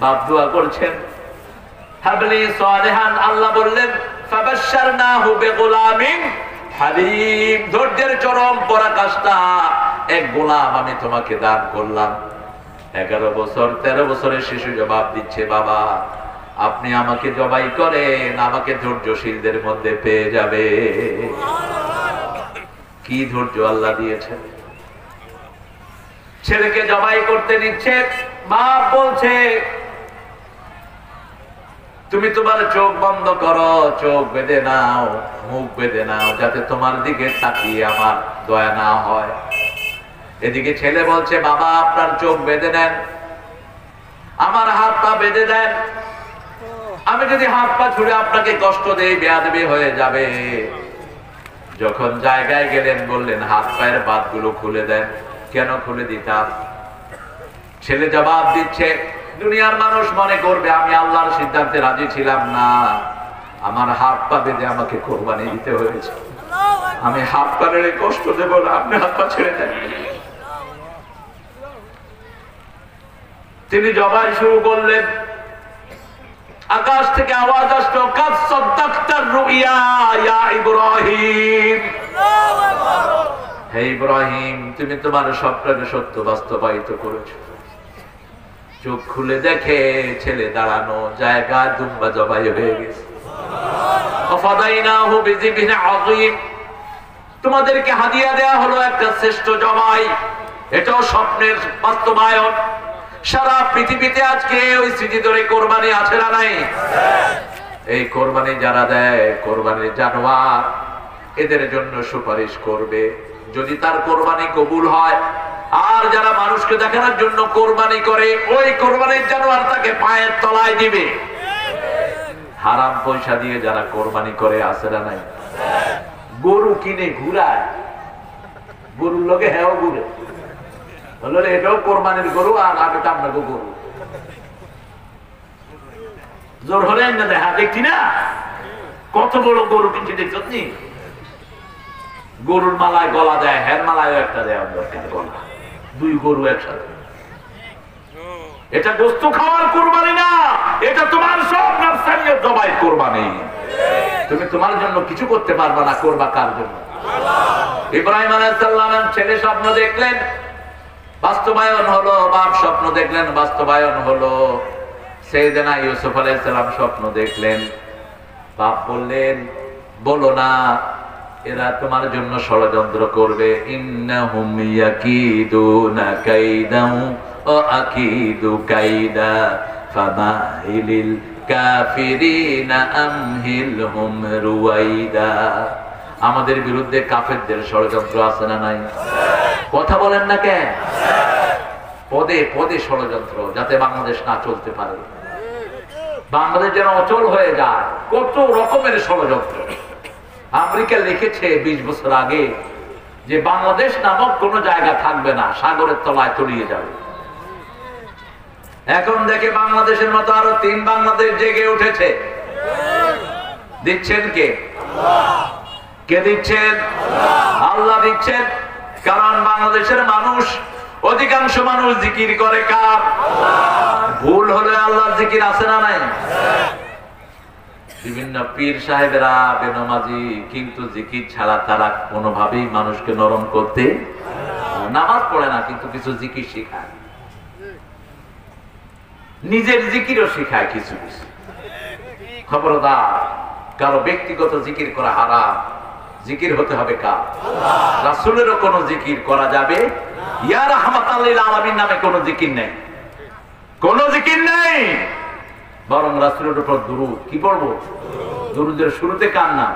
বাপ দোয়া করছেন, হাবলি সালিহান, আল্লাহ বললেন ফাবাশশারনাহু বিগুলামিন হালিম, ধৈর্যের চরম পরাকাষ্ঠা এক গোলাম আমি তোমাকে দান করলাম। 11 বছর 13 বছরের শিশু জবাব দিচ্ছে, বাবা আপনি আমাকে জবাই করেন, আমাকে ধৈর্যশীলদের মধ্যে পেয়ে যাবে। কি ধৈর্য আল্লাহ দিয়েছেন। ছেলেকে জবাই করতে নিচ্ছে, বাপ বলছে তুমি তোমার চোখ বন্ধ করো, চোখ বেঁধে নাও, মুখ বেঁধে নাও, যাতে তোমার দিকে তাকিয়ে আমার দয়া না হয়। এদিকে ছেলে বলছে বাবা আপনার চোখ বেঁধে নেন, আমার হাত পা বেঁধে দেন, আমি যদি হাত পা ছুড়ে আপনাকে কষ্ট দেই বেয়াদবি হয়ে যাবে। যখন জায়গায় গেলেন বললেন হাত পায়ের বাঁধগুলো খুলে দেন। কেন খুলে দিতাম? ছেলে জবাব দিচ্ছে দুনিয়ার মানুষ মনে করবে আমি আল্লাহর সিদ্ধান্তে রাজি ছিলাম না, আমার হাত পা বেঁধে আমাকে কোরবানি দিতে হয়েছে, আমি হাত পা বেঁধে কষ্ট দেব না, আপনি হাত পা ছেড়ে দেন। তিনি জবাই শুরু করলেন। আকাশ থেকে আওয়াজ আসলো কাদ সাদ্দাকতার রুইয়া ইয়া ইব্রাহিম, হে ইব্রাহিম তুমি তোমার স্বপ্নকে সত্য বাস্তবায়িত করেছো। চোখ খুলে দেখে ছেলে দাঁড়ানো জায়গা দুম্বা জবাই হয়ে গেছে। ফাদাইনাহু বিযিবহিন আযীম, তোমাদেরকে হাদিয়া দেয়া হলো একটা শ্রেষ্ঠ জবাই, এটাও স্বপ্নের বাস্তবায়ন। সারা পৃথিবীতে আজকে ওই স্মৃতি ধরে কোরবানি আছে না নাই? এই কোরবানি যারা দেয়, কোরবানির জানোয়ার, এদের জন্য সুপারিশ করবে যদি তার কোরবানি কবুল হয়। আর যারা মানুষকে দেখানোর জন্য কোরবানি করে, ওই কোরবানির জানোয়ার তাকে পায়ের তলায় দিবে। হারাম পয়সা দিয়ে যারা কোরবানি করে আছে না নাই? গরু কিনে ঘুরায়, গরুর লগে হেও ঘুরে, বললো এটাও কোরবানির গরু আর আমিটা আপনাকে গরু। জোর হলে না দেখা দেখছি না কত বড় গরু কিনছে দেখছি। গরুর মালায় গলা দেয়, হের মালায় একটা দেয় দরকার গলা, দুই গরু একসাথে। এটা গোস্ত খাওয়ার কোরবানি না, এটা তোমার সব নার্সারির জবাই কোরবানি। তুমি তোমার জন্য কিছু করতে পারবে না, করবা কার জন্য? ইব্রাহিম আলাইহিস সালাম ছেলে স্বপ্ন দেখলেন, বাস্তবায়ন হলো। বাপ স্বপ্ন দেখলেন, বাস্তবায়ন হলো। সাইয়েদনা ইউসুফ আলাইহিস সালাম স্বপ্ন দেখলেন। বাপ বললেন বলো না, এরা তোমার জন্য ষড়যন্ত্র করবে। ইন্নাহুম ইয়াকিদুনা কাইদাও ওয়া আকিদু কাইদা ফামাহিলিল কাফিরিনা আমহিলহুম রুয়াইদা। আমাদের বিরুদ্ধে কাফেরদের ষড়যন্ত্র আছে না নাই? কথা বলেন না কেন? পদে পদে ষড়যন্ত্র, যাতে বাংলাদেশ না চলতে পারে, বাংলাদেশ যেন অচল হয়ে যায়। কত রকমের ষড়যন্ত্র। আমেরিকা লিখেছে 20 বছর আগে যে বাংলাদেশ নামক কোন জায়গা থাকবে না, সাগরের তলায় তলিয়ে যাবে। এখন দেখে বাংলাদেশের মতো আরো 3 বাংলাদেশ জেগে উঠেছে। দিচ্ছেন কে? কে দিচ্ছেন? আল্লাহ দিচ্ছেন। কারণ বাংলাদেশের মানুষ, অধিকাংশ মানুষ জিকির করে কার? ভুল হলে আল্লাহর জিকির আছে না নাই? বিভিন্ন পীর সাহেবেরা বেনামাজি, কিন্তু জিকির ছাড়া তারা কোনোভাবেই মানুষকে নরম করতে, নামাজ পড়ে না কিন্তু কিছু জিকির শেখায়, নিজের জিকিরও শেখায় কিছু কিছু। খবরদার, কারো ব্যক্তিগত জিকির করা হারাম। জিকির হতে হবে কার? রাসূলেরও কোন জিকির করা যাবে? ইয়া রাহমাতাল লিল আলামিন নামে কোন জিকির নেই, কোন জিকির নেই। বরং রাসূলের উপর দুরূদ কি পড়বো? দুরূদের শুরুতে কার নাম?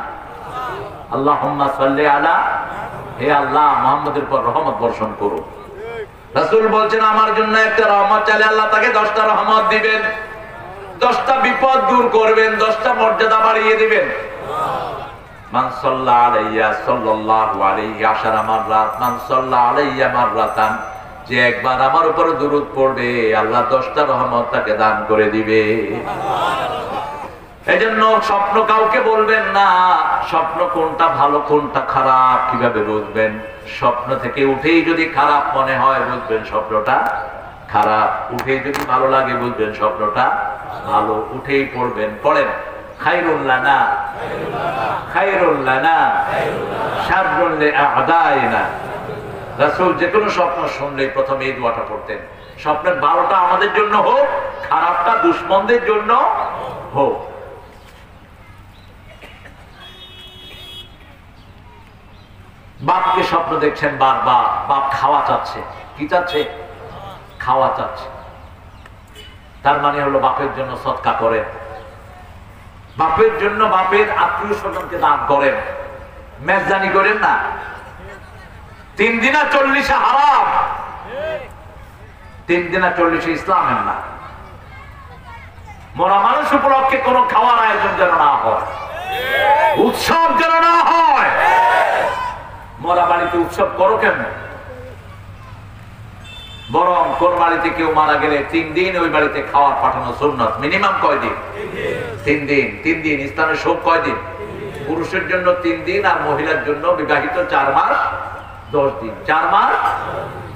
আল্লাহুম্মা সাল্লি আলা, হে আল্লাহ মুহাম্মদের উপর রহমত বর্ষণ করো। রাসূল বলছেন আমার জন্য একটা রহমত চাইলে আল্লাহ তাকে 10টা রহমত দিবেন, 10টা বিপদ দূর করবেন, 10টা মর্যাদা বাড়িয়ে দিবেন। মান সাল্লা আলাইয়া সাল্লাল্লাহু আলাইহি আশারা মাররাত, মান সাল্লা আলাইয়া মাররাতান, যে একবার আমার উপর দুরূদ পড়বে আল্লাহ 10টা রহমত তাকে দান করে দিবে। এজন্য স্বপ্ন কাউকে বলবেন না। স্বপ্ন কোনটা ভালো কোনটা খারাপ কিভাবে বুঝবেন? স্বপ্ন থেকে উঠেই যদি খারাপ মনে হয় বুঝবেন স্বপ্নটা খারাপ, উঠেই যদি ভালো লাগে বুঝবেন স্বপ্নটা ভালো। উঠেই পড়বেন, পড়েন খায়রুল লানা, খায়রুল লানা শাররুল লিআদাইনা। রাসূল যে কোনো স্বপ্ন শুনলেই প্রথমে এই দোয়াটা পড়তেন, স্বপ্নের ভালোটা আমাদের জন্য হোক, খারাপটা দুশমনদের জন্য হোক। বাপকে স্বপ্ন দেখছেন বারবার, বাপ খাওয়া চাচ্ছে। কি চাচ্ছে? খাওয়া চাচ্ছে। তার মানে হলো বাপের জন্য সদকা করেন, বাপের জন্য বাপের আত্মীয় স্বজনকে দান করেন, মেজদানি করেন না। 3 দিনা 40 হারাম, 3 দিনা 40 ইসলামের না। মরা মানুষ উপলক্ষে কোনো খাওয়ার আয়োজন যেন না হয়, উৎসব যেন না হয়। মরা বাড়িতে উৎসব করো কেন? বরং কোন বাড়িতে কেউ মারা গেলে 3 দিন ওই বাড়িতে খাওয়ার পাঠানো সুন্নাত। মিনিমাম কয় দিন? 3 দিন। 3 দিন। ইসলামের শোক কয় দিন? পুরুষের জন্য 3 দিন আর মহিলার জন্য বিবাহিত 4 মাস 10 দিন। 4 মাস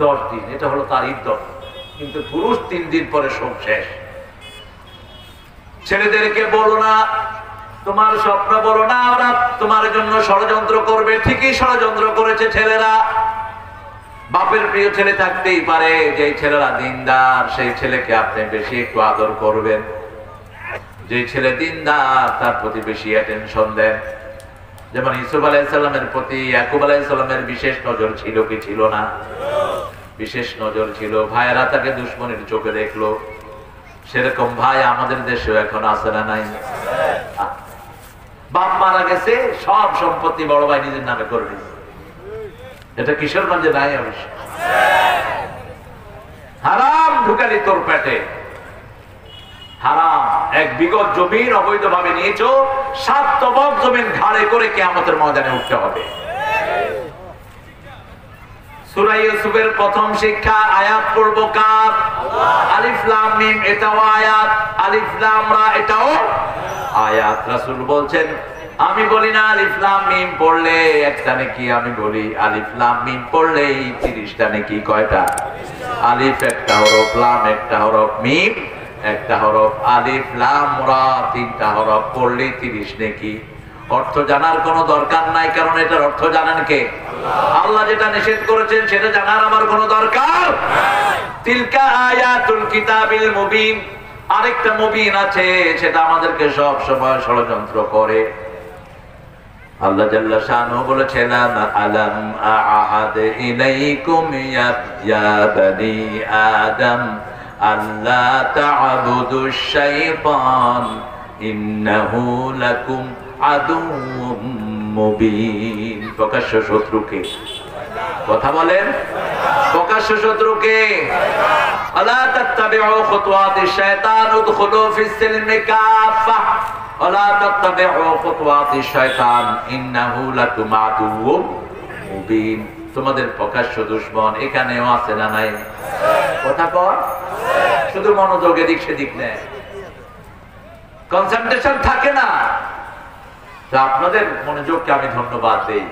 10 দিন, এটা হলো তার ইদ্যত। কিন্তু পুরুষ 3 দিন পরে শোক শেষ। ছেলেদেরকে বলো না, তোমার স্বপ্ন বলো না, ওরা তোমার জন্য ষড়যন্ত্র করবে। ঠিকই ষড়যন্ত্র করেছে ছেলেরা। বাপের প্রিয় ছেলে থাকতেই পারে, যে ছেলেরা দিনদার সেই ছেলেকে আপনি বেশি একটু আদর করবেন। যে ছেলে দিনদার তার প্রতি বেশি অ্যাটেনশন দেন। যেমন ইউসুফ আলাইহিস সালামের প্রতি ইয়াকুব আলাইহিস সালামের বিশেষ নজর ছিল কি ছিল না? বিশেষ নজর ছিল। ভাইয়েরা তাকে দুশমনের চোখে দেখলো। সেরকম ভাই আমাদের দেশেও এখন আছে না নাই? বাপ মারা গেছে, সব সম্পত্তি বড় ভাই নিজের নামে করে নিয়েছে। এটা কিশোরগঞ্জে নাই? অবশ্য হারাম ঢুকালি তোর পেটে। হারাম এক বিগত জমিন অবৈধভাবে নিয়েছো, 7 তবক জমিন ঘাড়ে করে কিয়ামতের ময়দানে উঠতে হবে। সূরা ইউসুফের প্রথম শিক্ষা আয়াত পড়ব কার? আলিফ লাম মিম, এটাও আয়াত। আলিফ লাম রা, এটাও আয়াত। রাসূল বলছেন আমি বলি না আলিফ লাম মিম পড়লে একটা নেকি, আমি বলি আলিফ লাম মিম পড়লেই 30টা নেকি। কয়টা? আলিফ একটা হরফ, লাম একটা হরফ, মিম একটা হরফ। আলিফ লাম রা 3টা হরফ পড়লে 30 নেকি। অর্থ জানার কোনো দরকার নাই, কারণ এটার অর্থ জানেন কে? আল্লাহ যেটা নিষেধ করেছেন সেটা জানার আমার কোনো দরকার নাই। তিলকা আয়াতুল কিতাবিল মুবিন। আরেকটা মুবিন আছে, সেটা আমাদেরকে সব সময় ষড়যন্ত্র করে। আল্লাহ জাল্লা শানহু বলেছেন আলাম আ'আদ ইলাইকুম ইয়া বানি আদম আল্লা তা'বুদুশ শাইতান ইন্নাহু লাকুম আদুউম মুবিন। প্রকাশ্য শত্রুকে কথা বলেন, প্রকাশ্য শত্রুকে। আলা তাত্তাবিউ খুতুওয়াতিশ শাইতান উদখুলু ফিস সিলমি কাফা ওয়ালা তাত্তাবিউ খুতুওয়াতিশ শাইতান ইন্নাহু লাকুম আদুউম মুবিন। তোমাদের প্রকাশ্য দুশমন এখানেও আছে না নাই? কথা কর, শুধু মনোযোগ এদিক সেদিক নেয়, কনসেন্ট্রেশন থাকে না। আপনাদের মনোযোগকে আমি ধন্যবাদ দেই,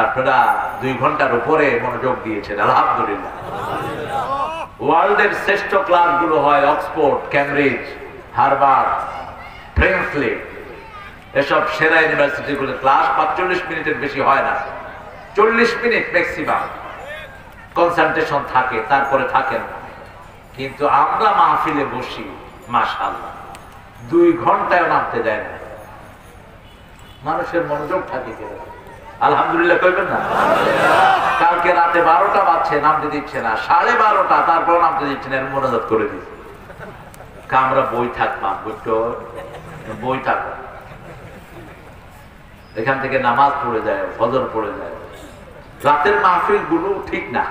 আপনারা 2 ঘন্টার উপরে মনোযোগ দিয়েছেন, আলহামদুলিল্লাহ। ওয়ার্ল্ডের শ্রেষ্ঠ ক্লাসগুলো হয় অক্সফোর্ড, ক্যামব্রিজ, হার্ভার্ড, প্রিন্সলি, এসব সেরা ইউনিভার্সিটিগুলো ক্লাস 45 মিনিটের বেশি হয় না, 40 মিনিট ম্যাক্সিমাম কনসেন্ট্রেশন থাকে, তারপরে থাকে না। কিন্তু আমরা মাহফিলে বসি মাশাআল্লাহ 2 ঘন্টায় নামতে দেয় না। মানুষের মনোযোগ থাকে কেন? আলহামদুলিল্লাহ কইবেন না? কালকে রাতে 12টা বাজছে, নামতে দিচ্ছে না, 12:30, তারপর নামতে দিচ্ছে না, এর মনোযোগ করে দিচ্ছে। আমরা বই থাকলাম, বুঝতো, বই থাক, এখান থেকে নামাজ পড়ে যায়, ফজর পড়ে যায়। রাতের মাহফিল গুলো ঠিক না,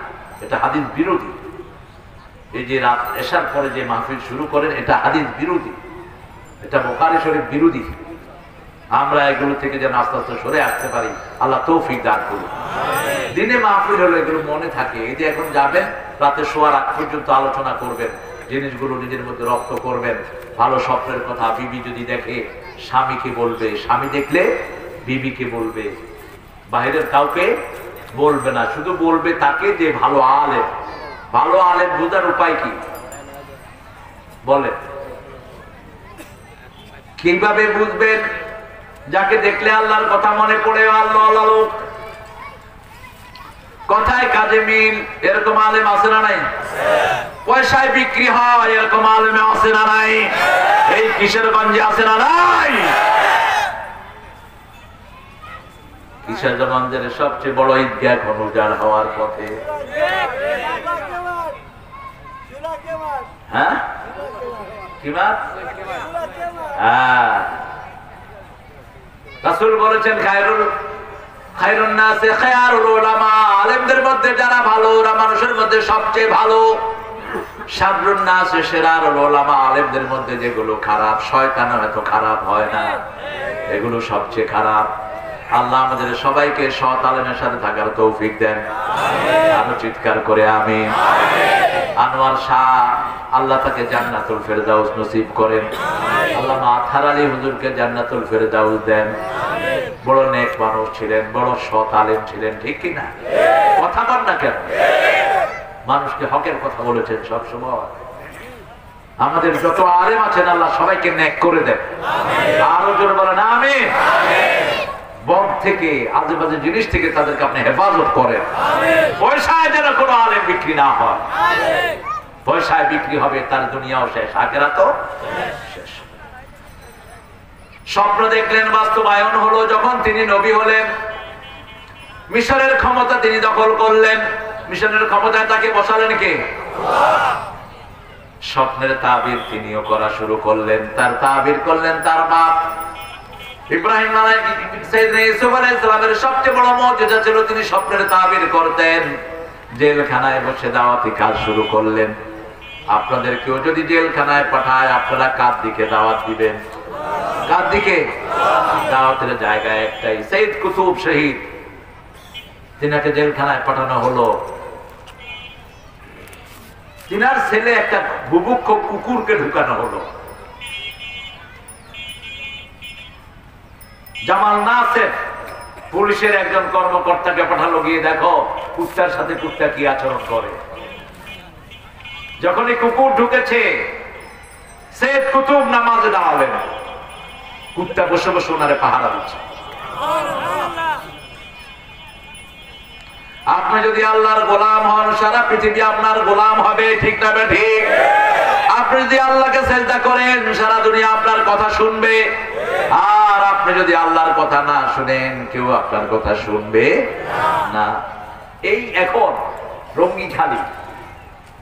এটা হাদিস বিরোধী। এই যে রাত এশার পরে যে মাহফিল শুরু করেন, এটা হাদিস বিরোধী, এটা বুখারী শরীফ বিরোধী। আমরা এগুলো থেকে যেন আস্তে আস্তে সরে আসতে পারি, আল্লাহ তৌফিক দান করুন। দিনে মাহফিল হলো এগুলো মনে থাকে। এই যে এখন যাবেন, রাতে শোয়ার আগ পর্যন্ত আলোচনা করবেন, জিনিসগুলো নিজের মধ্যে রপ্ত করবেন। ভালো স্বপ্নের কথা বিবি যদি দেখে স্বামীকে বলবে, স্বামী দেখলে বিবিকে বলবে, বাহিরের কাউকে বলবে না, শুধু বলবে তাকে যে ভালো আলেম। ভালো আলেম বোঝার উপায় কি বলেন? কিভাবে বুঝবেন? যাকে দেখলে আল্লাহর কথা মনে পড়ে, আল্লাহ আল্লাহ লোক, কথায় কাজে মিল, এরকম আলেম আছে না নাই? পয়সায় বিক্রি হয়, এরকম আলেম আছে না নাই? এই কিশোরগঞ্জে আছে না নাই? কিশোরগঞ্জের সবচেয়ে বড় ঈদগাহ এখন উজাড় হওয়ার পথে। হ্যাঁ কি মাস? রাসূল বলেছেন খায়রুন নাসে খায়রুল উলামা, আলেমদের মধ্যে যারা ভালো ওরা মানুষের মধ্যে সবচেয়ে ভালো। শাররুন নাসে শিরারুল উলামা, আলেমদের মধ্যে যেগুলো খারাপ, শয়তানও এত খারাপ হয় না, এগুলো সবচেয়ে খারাপ। আল্লাহ আমাদের সবাইকে সৎ আলেমের সাথে থাকার তৌফিক দেন। আরো চিৎকার করে আমিন। আনোয়ার শাহ, আল্লাহ তাকে জান্নাতুল ফেরদাউস নসিব করেন। আল্লাহ আতহার আলী হুজুরকে জান্নাতুল ফেরদাউস দেন। বড় নেক মানুষ ছিলেন, বড় সৎ আলেম ছিলেন, ঠিক কি না? কথা বল না কেন? মানুষকে হকের কথা বলেছেন সব সময়। আমাদের যত আলেম আছেন আল্লাহ সবাইকে নেক করে দেন। আরো জোরে বলেন আমিন। বদ থেকে আজেবাজে জিনিস থেকে তাদেরকে আপনি হেফাজত করেন। পয়সায় যেন কোনো আলেম বিক্রি না হয়। পয়সায় বিক্রি হবে তার দুনিয়াও শেষ, আখিরাতও শেষ। স্বপ্ন দেখলেন, বাস্তবায়ন হলো যখন তিনি নবী হলেন। মিশরের ক্ষমতা তিনি দখল করলেন। মিশরের ক্ষমতায় তাকে বসালেন কে? স্বপ্নের তাবির তিনিও করা শুরু করলেন। তার তাবির করলেন তার বাপ ইব্রাহিম আলাইহিস সবচেয়ে বড় মুজিজা ছিল তিনি স্বপ্নের তাবির করতেন। জেলখানায় বসে দাওয়াতি কাজ শুরু করলেন। আপনাদের কেউ যদি জেলখানায় পাঠায় আপনারা কার দিকে দাওয়াত দিবেন? কার দিকে? দাওয়াতের জায়গায় একটাই, সৈয়দ কুতুব শহীদ, তিনাকে জেলখানায় পাঠানো হলো। তিনার ছেলে একটা বুভুক্ষ কুকুরকে ঢুকানো হলো। জামাল নাসের পুলিশের একজন কর্মকর্তাকে পাঠালো, গিয়ে দেখো কুত্তার সাথে কুত্তা কি আচরণ করে। যখনই কুকুর ঢুকেছে সৈয়দ কুতুব নামাজে দাঁড়ালেন, কুত্তা বসে বসে ওনারে পাহারা দিচ্ছে। আপনি যদি আল্লাহর গোলাম হন সারা পৃথিবী আপনার গোলাম হবে, ঠিক না ঠিক? আপনি যদি আল্লাহকে সেজদা করেন সারা দুনিয়া আপনার কথা শুনবে। আর আপনি যদি আল্লাহর কথা না শুনেন কেউ আপনার কথা শুনবে না। এই এখন রঙ্গিখালি,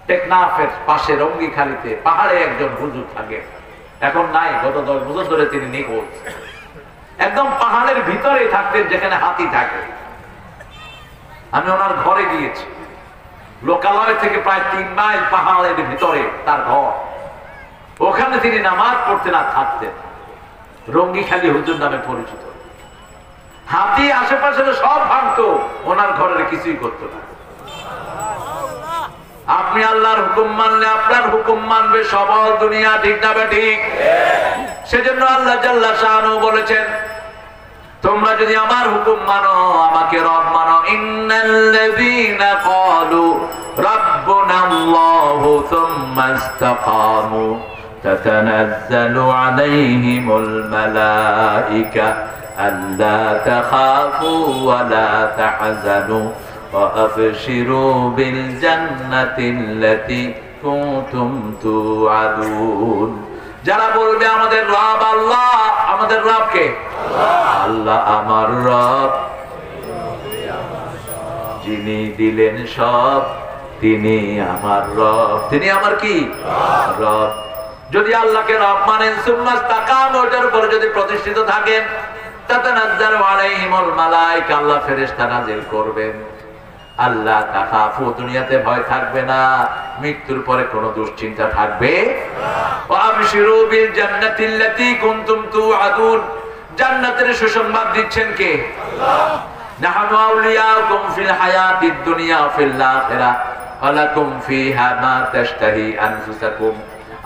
টেকনাফের পাশে রঙ্গিখালিতে পাহাড়ে একজন হুজুর থাকে, এখন নাই, গত 10 বছর ধরে তিনি নিখোঁজ। একদম পাহাড়ের ভিতরে থাকতেন যেখানে হাতি থাকে। আমি ওনার ঘরে গিয়েছি, লোকালয় থেকে প্রায় 3 মাইল পাহাড়ের ভিতরে তার ঘর। ওখানে তিনি নামাজ পড়তেন আর থাকতেন। রঙ্গিখালি হুজুর নামে পরিচিত। হাতি আশেপাশে সব ভাঙতো, ওনার ঘরের কিছুই করতো না। আপনি আল্লাহর হুকুম মানলে আপনার হুকুম মানবে সবল দুনিয়া, ঠিক না ঠিক? সেজন্য আল্লাহ জাল্লা শানু বলেছেন, তোমরা যদি আমার হুকুম মানো, আমাকে রব মানো, ইন্নাল্লাযীনা ক্বালু রাব্বুনাল্লাহু সুম্মা ইসতাকামু তাতানাজ্জালু আলাইহিমুল মালায়েকা আল্লা তাখাফু ওয়া লা তাহজানু ওয়া আবশিরু বিল জান্নাতিল্লাতী কুনতুম তুআদুন। যারা বলবে আমাদের রব আল্লাহ, আমাদের রব কে? আল্লাহ আমার রব, যিনি দিলেন সব, তিনি আমার রব। তিনি আমার কি? রব। যদি আল্লাহকে রব মানেন, সুম্মাস্তাকাম, ওটার উপরে যদি প্রতিষ্ঠিত থাকেন, তাতানাজ্জালু আলাইহিমুল মালায়েকা, আল্লাহ ফেরেশতা নাযিল করবেন। আল্লাহ তাখাফু, দুনিয়াতে ভয় থাকবে না, মৃত্যুর পরে কোনো দুশ্চিন্তা থাকবে ওয়া আবশিরু বিল জান্নাতিল্লাতী কুনতুম তুআদুন, জান্নাতের সুসংবাদ দিচ্ছেন কে? আল্লাহ। নাহনু আউলিয়াকুম ফিল হায়াতিদ দুনিয়া ফিল আখিরাহ ওয়া লাকুম ফিহা মা তাশতাহি আনফুসাকুম।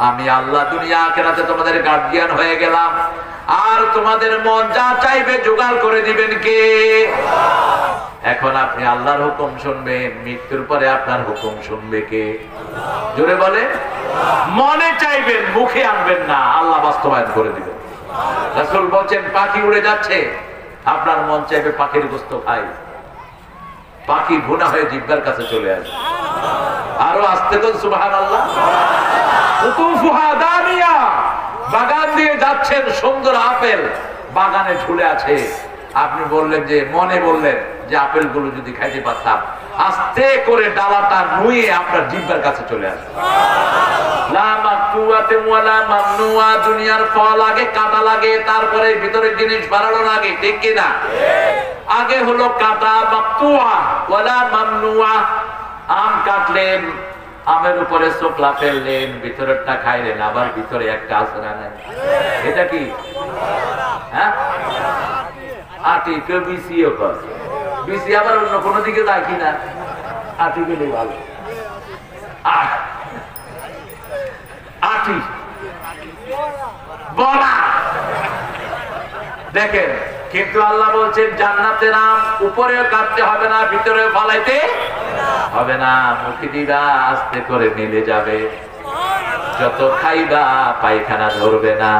আমি আল্লাহ দুনিয়া আখিরাতে তোমাদের গার্ডিয়ান হয়ে গেলাম, আর তোমাদের মন যা চাইবে জোগাড় করে দিবেন কে? আল্লাহ। এখন আপনি আল্লাহর হুকুম শুনবেন, মৃত্যুর পরে আপনার হুকুম শুনবে কে? আল্লাহ। জোরে বলে, মনে চাইবেন, মুখে আনবেন না, আল্লাহ বাস্তবায়ন করে দিবেন। রাসূল বলেন, পাখি উড়ে যাচ্ছে, আপনার মন চাইবে পাখির গোশত খাই, পাখি ভুনা হয়ে জিহ্বার কাছে চলে আসে। আরো আস্তে করে সুবহানাল্লাহ। কুতুফুহা দানিয়া, বাগান যাচ্ছেন, সুন্দর আপেল বাগানে ঝুলে আছে, আপনি বললেন যে মনে বললেন যে আপেলগুলো যদি খাইতে পারতাম, আস্তে করে ডালাটা নুয়ে আপনার জিহ্বার কাছে চলে আসে। দুনিয়ার ফল আগে কাটা লাগে, তারপরে ভিতরের জিনিস বাড়ানো লাগে, ঠিক কিনা? আগে হলো কাটা, মাকতুয়া ওয়ালা মামনুয়া। আম কাটলেন, আমের উপরে চোখলা ফেললেন, ভিতরেরটা খাইলেন, আবার ভিতরে একটা আছে না নাই, এটা কি? হ্যাঁ, আটি কেউ বিসিও কর, বিসি আবার অন্য কোনো দিকে যায় কিনা, আটি গেলে ভালো। আটি বলা দেখেন, কিন্তু আল্লাহ বলছেন জান্নাতের আম উপরেও কাটতে হবে না, ভিতরেও ফালাইতে হবে না, মুখে দিবা আস্তে করে মিলে যাবে, যত খাইবা পায়খানা ধরবে না,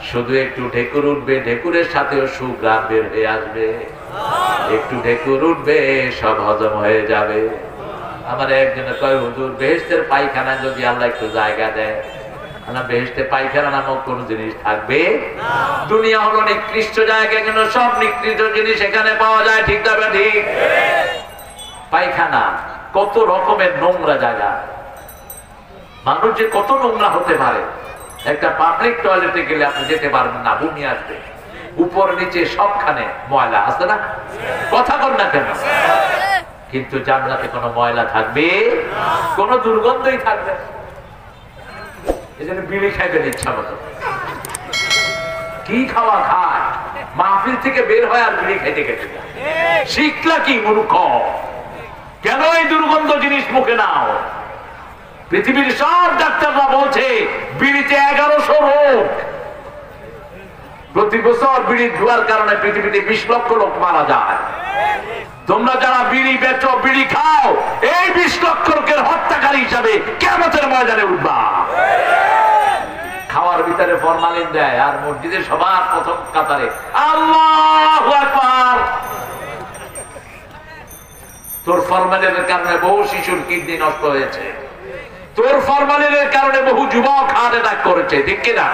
শুধু একটু ঢেকুর উঠবে, ঢেকুরের সাথেও সুগ্রাম বের হয়ে আসবে, একটু ঢেকুর উঠবে সব হজম হয়ে যাবে। আমার একজনে কয়, হুজুর বেহেশতের পায়খানা যদি আল্লাহ একটু জায়গা দেয়, বেহেশতে পায়খানা নামক কোন জিনিস থাকবে? দুনিয়া হলো নিকৃষ্ট জায়গা, কিন্তু সব নিকৃষ্ট জিনিস এখানে পাওয়া যায়, ঠিক না ঠিক? পায়খানা কত রকমের নোংরা জায়গা, মানুষ যে কত নোংরা হতে পারে। একটা পাবলিক টয়লেটে গেলে আপনি যেতে পারবেন না, বমি আসবে, উপর নিচে সবখানে ময়লা আছে না, কথা বল না কেন? কিন্তু জান্নাতে কোনো ময়লা থাকবে, কোনো দুর্গন্ধই থাকবে। এই জন্য বিড়ি খাইবেন ইচ্ছা মতো, কি খাওয়া খায়, মাহফিল থেকে বের হয় আর বিড়ি খাইতে খেতে। শিখলা কি মূর্খ? কেন এই দুর্গন্ধ জিনিস মুখে নাও? পৃথিবীর সব ডাক্তাররা বলছে বিড়িতে 1100 রোগ, প্রতি বছর বিড়ি ধোয়ার কারণে পৃথিবীতে 20 লক্ষ লোক মারা যায়। তোমরা যারা বিড়ি বেচো, বিড়ি খাও, এই 20 লক্ষ লোকের হত্যাকারী হিসাবে কিয়ামতের ময়দানে উঠবা। খাওয়ার ভিতরে ফরমালিন দেয়, আর মসজিদে সবার প্রথম কাতারে আল্লাহু আকবার। তোর ফরমালিনের কারণে বহু শিশুর কিডনি নষ্ট হয়েছে, তোর ফরমালিনের কারণে বহু যুবক হার্ট অ্যাটাক করেছে, ঠিক কিনা?